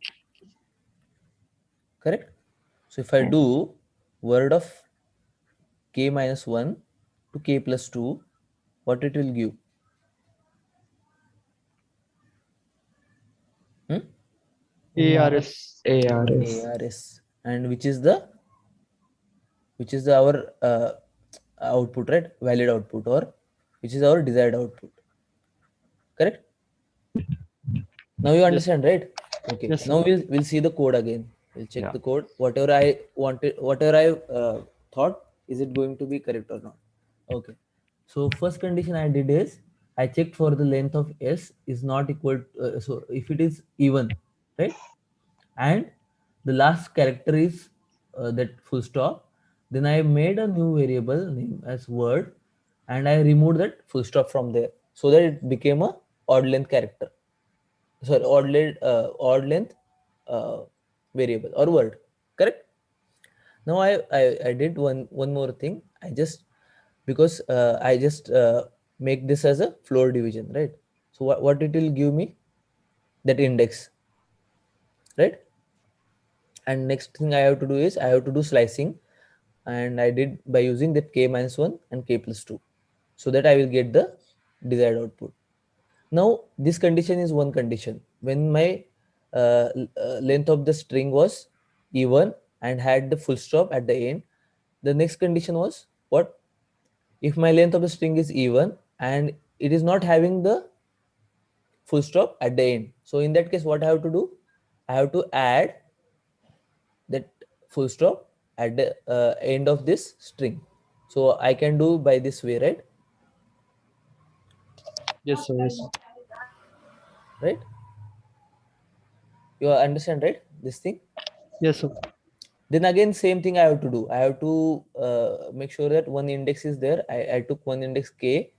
Speaker 11: Correct? So if I
Speaker 5: Yes.
Speaker 11: do word of k minus 1 to k plus 2, what it will give?
Speaker 12: ARS.
Speaker 11: ARS. And which is our output, right? Valid output, or which is our desired output. Correct? Now you understand, right? Okay.
Speaker 12: Yes,
Speaker 11: Now we'll see the code again. We'll check
Speaker 22: Yeah.
Speaker 11: the code. Whatever I wanted, whatever I thought, is it going to be correct or not? Okay. So first condition I did is I checked for the length of S is not equal. So if it is even, right, and the last character is that full stop, then I made a new variable name as word, and I removed that full stop from there so that it became a odd length character. Sorry, odd length variable or word. Correct? Now I did one more thing. I just, because I just make this as a floor division, right? So what it will give me? That index, right? And next thing I have to do is I have to do slicing, and I did by using that k minus 1 and k plus 2, so that I will get the desired output. Now this condition is one condition. When my length of the string was even and had the full stop at the end, the next condition was what? If my length of the string is even and it is not having the full stop at the end, so in that case what I have to do? I have to add that full stop at the end of this string. So I can do by this way, right?
Speaker 12: Yes, sir. Yes.
Speaker 11: Right? You understand, right? This thing?
Speaker 12: Yes, sir.
Speaker 11: Then again, same thing I have to do. I have to make sure that one index is there. I took one index k.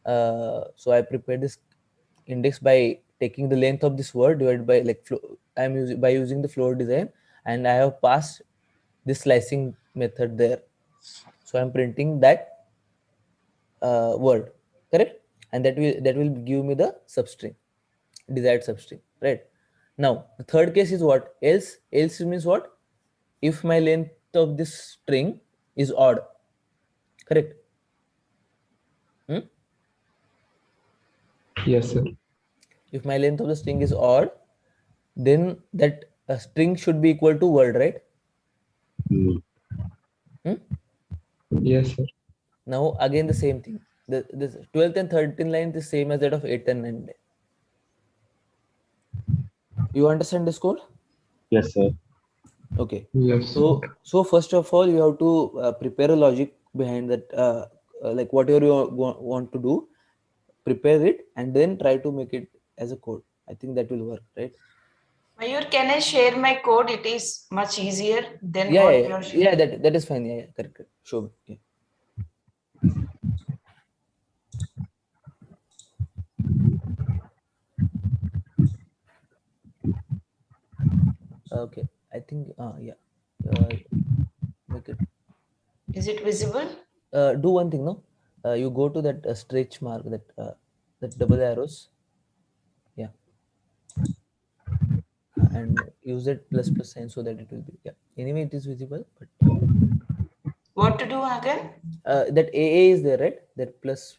Speaker 11: So I prepared this index by taking the length of this word divided by I'm using by using the floor design, and I have passed this slicing method there. So I'm printing that word, correct? And that will give me the substring, desired substring, right? Now the third case is what? Else means what? If my length of this string is odd, correct?
Speaker 15: Yes, sir.
Speaker 11: If my length of the string is odd, then that string should be equal to word, right?
Speaker 15: Yes, sir.
Speaker 11: Now again the same thing. The 12th and 13th line is the same as that of 8th and 9th. You understand this code?
Speaker 14: Yes, sir.
Speaker 11: Okay.
Speaker 15: Yes.
Speaker 11: So first of all, you have to prepare a logic behind that, like whatever you want to do, prepare it and then try to make it as a code. I think that will work, right?
Speaker 10: Mayur, can I share my code? It is much easier than
Speaker 11: Yeah,
Speaker 10: what
Speaker 11: yeah,
Speaker 10: you're
Speaker 11: yeah.
Speaker 10: sharing.
Speaker 11: Yeah, that is fine. Yeah, correct. Show me. Yeah. Okay, I think yeah, make it.
Speaker 10: Is it visible?
Speaker 11: Do one thing, no? You go to that stretch mark, that double arrows. Yeah. And use that plus sign so that it will be, yeah. Anyway, it is visible, but
Speaker 10: What to do again?
Speaker 11: that AA is there, right? That plus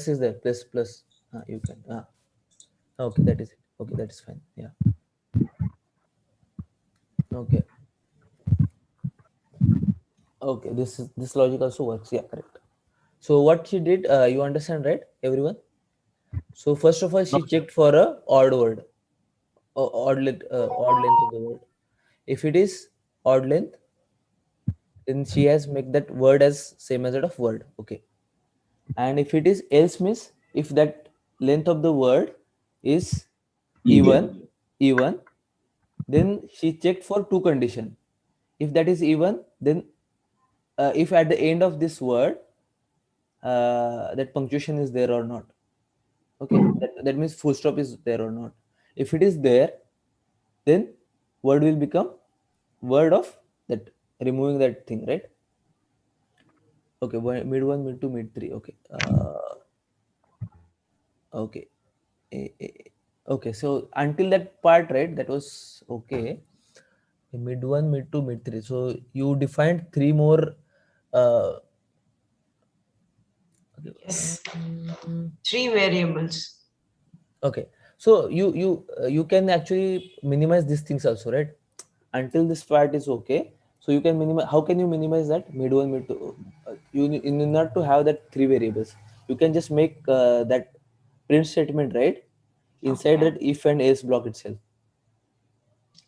Speaker 11: is there. Plus. You can. Okay, that is it. Okay, that is fine. Yeah. Okay. Okay, this logic also works. Yeah, correct. So what she did, you understand, right, everyone? So first of all, she checked for a odd word, odd length of the word. If it is odd length, then she has make that word as same as that of word. Okay. And if it is else means if that length of the word is even, then she checked for two condition. If that is even, then if at the end of this word that punctuation is there or not. Okay, that means full stop is there or not. If it is there, then word will become word of that, removing that thing, right? Okay, mid 1, mid 2, mid 3. Okay. Okay. Okay, so until that part, right, that was okay. Mid 1, mid 2, mid 3. So you defined 3 more.
Speaker 10: Yes. 3 variables.
Speaker 11: Okay, so you can actually minimize these things also, right? Until this part is okay, so you can minimize. How can you minimize that? Mid 1, mid 2. You need not to have that 3 variables. You can just make that print statement, right, inside that if and else block itself.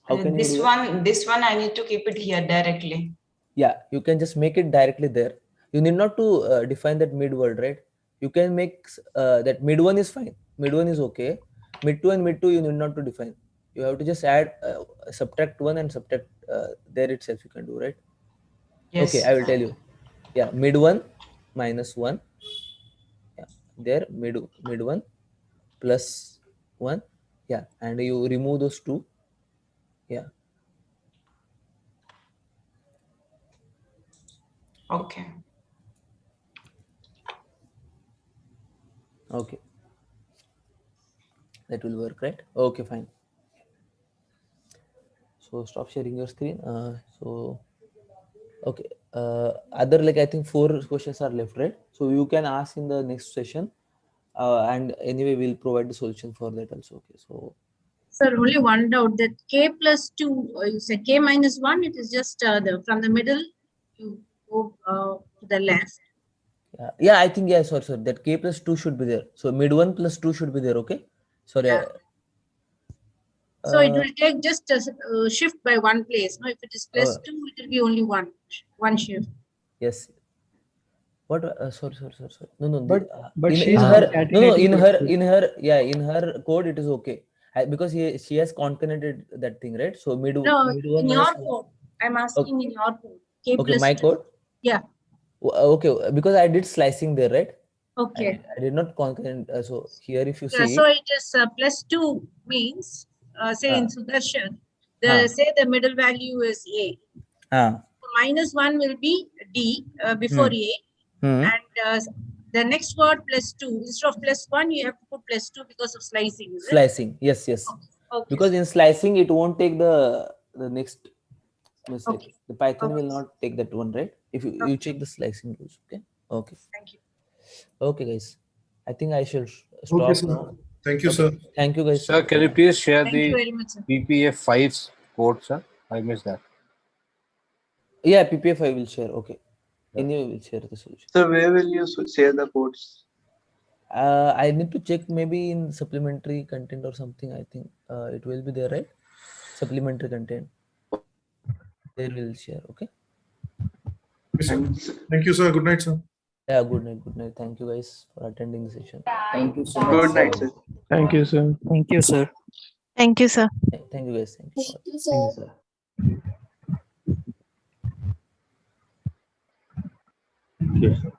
Speaker 11: How can you do that?
Speaker 10: This one I need to keep it here directly.
Speaker 11: Yeah, you can just make it directly there. You need not to define that mid word, right? You can make that mid 1 is fine. Mid 1 is okay. Mid 2 and mid 2 you need not to define. You have to just add subtract 1 and subtract there itself you can do, right?
Speaker 10: Yes.
Speaker 11: Okay, I will tell you. Yeah, mid 1 minus 1. Yeah, there mid 1 plus 1. Yeah, and you remove those two. Yeah.
Speaker 10: Okay.
Speaker 11: Okay. That will work, right? Okay, fine. So stop sharing your screen. So okay. Other, like, I think 4 questions are left, right? So you can ask in the next session. And anyway, we'll provide the solution for that also. Okay. So
Speaker 19: Sir, only one doubt that k plus 2, you said k minus 1, it is just from the middle, you go to the left.
Speaker 11: yeah, I think, yeah, sorry, that k plus 2 should be there. So mid 1 plus 2 should be there. Okay. Sorry.
Speaker 19: Yeah. So it will take just a shift by one place. No, if it is plus 2, it will be only one shift.
Speaker 11: Yes. What? Sorry. No.
Speaker 12: But
Speaker 11: in her no in her code it is okay. Because she has concatenated that thing, right? So mid 1
Speaker 19: in your code. I'm asking in your code. K
Speaker 11: Okay,
Speaker 19: plus
Speaker 11: my
Speaker 19: 2.
Speaker 11: code.
Speaker 19: Yeah.
Speaker 11: Okay, because I did slicing there, right?
Speaker 19: Okay.
Speaker 11: I did not concatenate. So here, if you see,
Speaker 19: So it is plus 2 means, say in Sudarshan, say the middle value is A. So minus 1 will be D before A. And the next word plus 2. Instead of plus 1, you have to put plus 2 because of slicing. Is
Speaker 11: slicing, yes.
Speaker 19: Okay.
Speaker 11: Because in slicing, it won't take the next mistake. Okay. The Python will not take that one, right? If you check the slicing rules, okay? Okay.
Speaker 19: Thank you.
Speaker 11: Okay, guys. I think I should stop now.
Speaker 4: Thank you, sir.
Speaker 11: Thank you, guys.
Speaker 1: Sir, can you please share
Speaker 19: Thank you
Speaker 1: the
Speaker 19: very much, sir.
Speaker 1: PPF5's code, sir? I missed that.
Speaker 11: Yeah, PPF5 will share. Okay. Anyway, we'll share the solution.
Speaker 17: So where will you share the codes?
Speaker 11: I need to check, maybe in supplementary content or something. I think it will be there, right? Supplementary content. They will share. Okay.
Speaker 4: Thank you, sir. Good night, sir.
Speaker 11: Yeah, good night. Good night. Thank you, guys, for attending the session.
Speaker 24: Thank you so
Speaker 17: much. Good night, sir.
Speaker 12: Thank you, sir.
Speaker 7: Thank you, sir.
Speaker 5: Thank you, sir.
Speaker 11: Thank you, guys. Thank you.
Speaker 24: Thank you, sir.
Speaker 14: Yes, sir.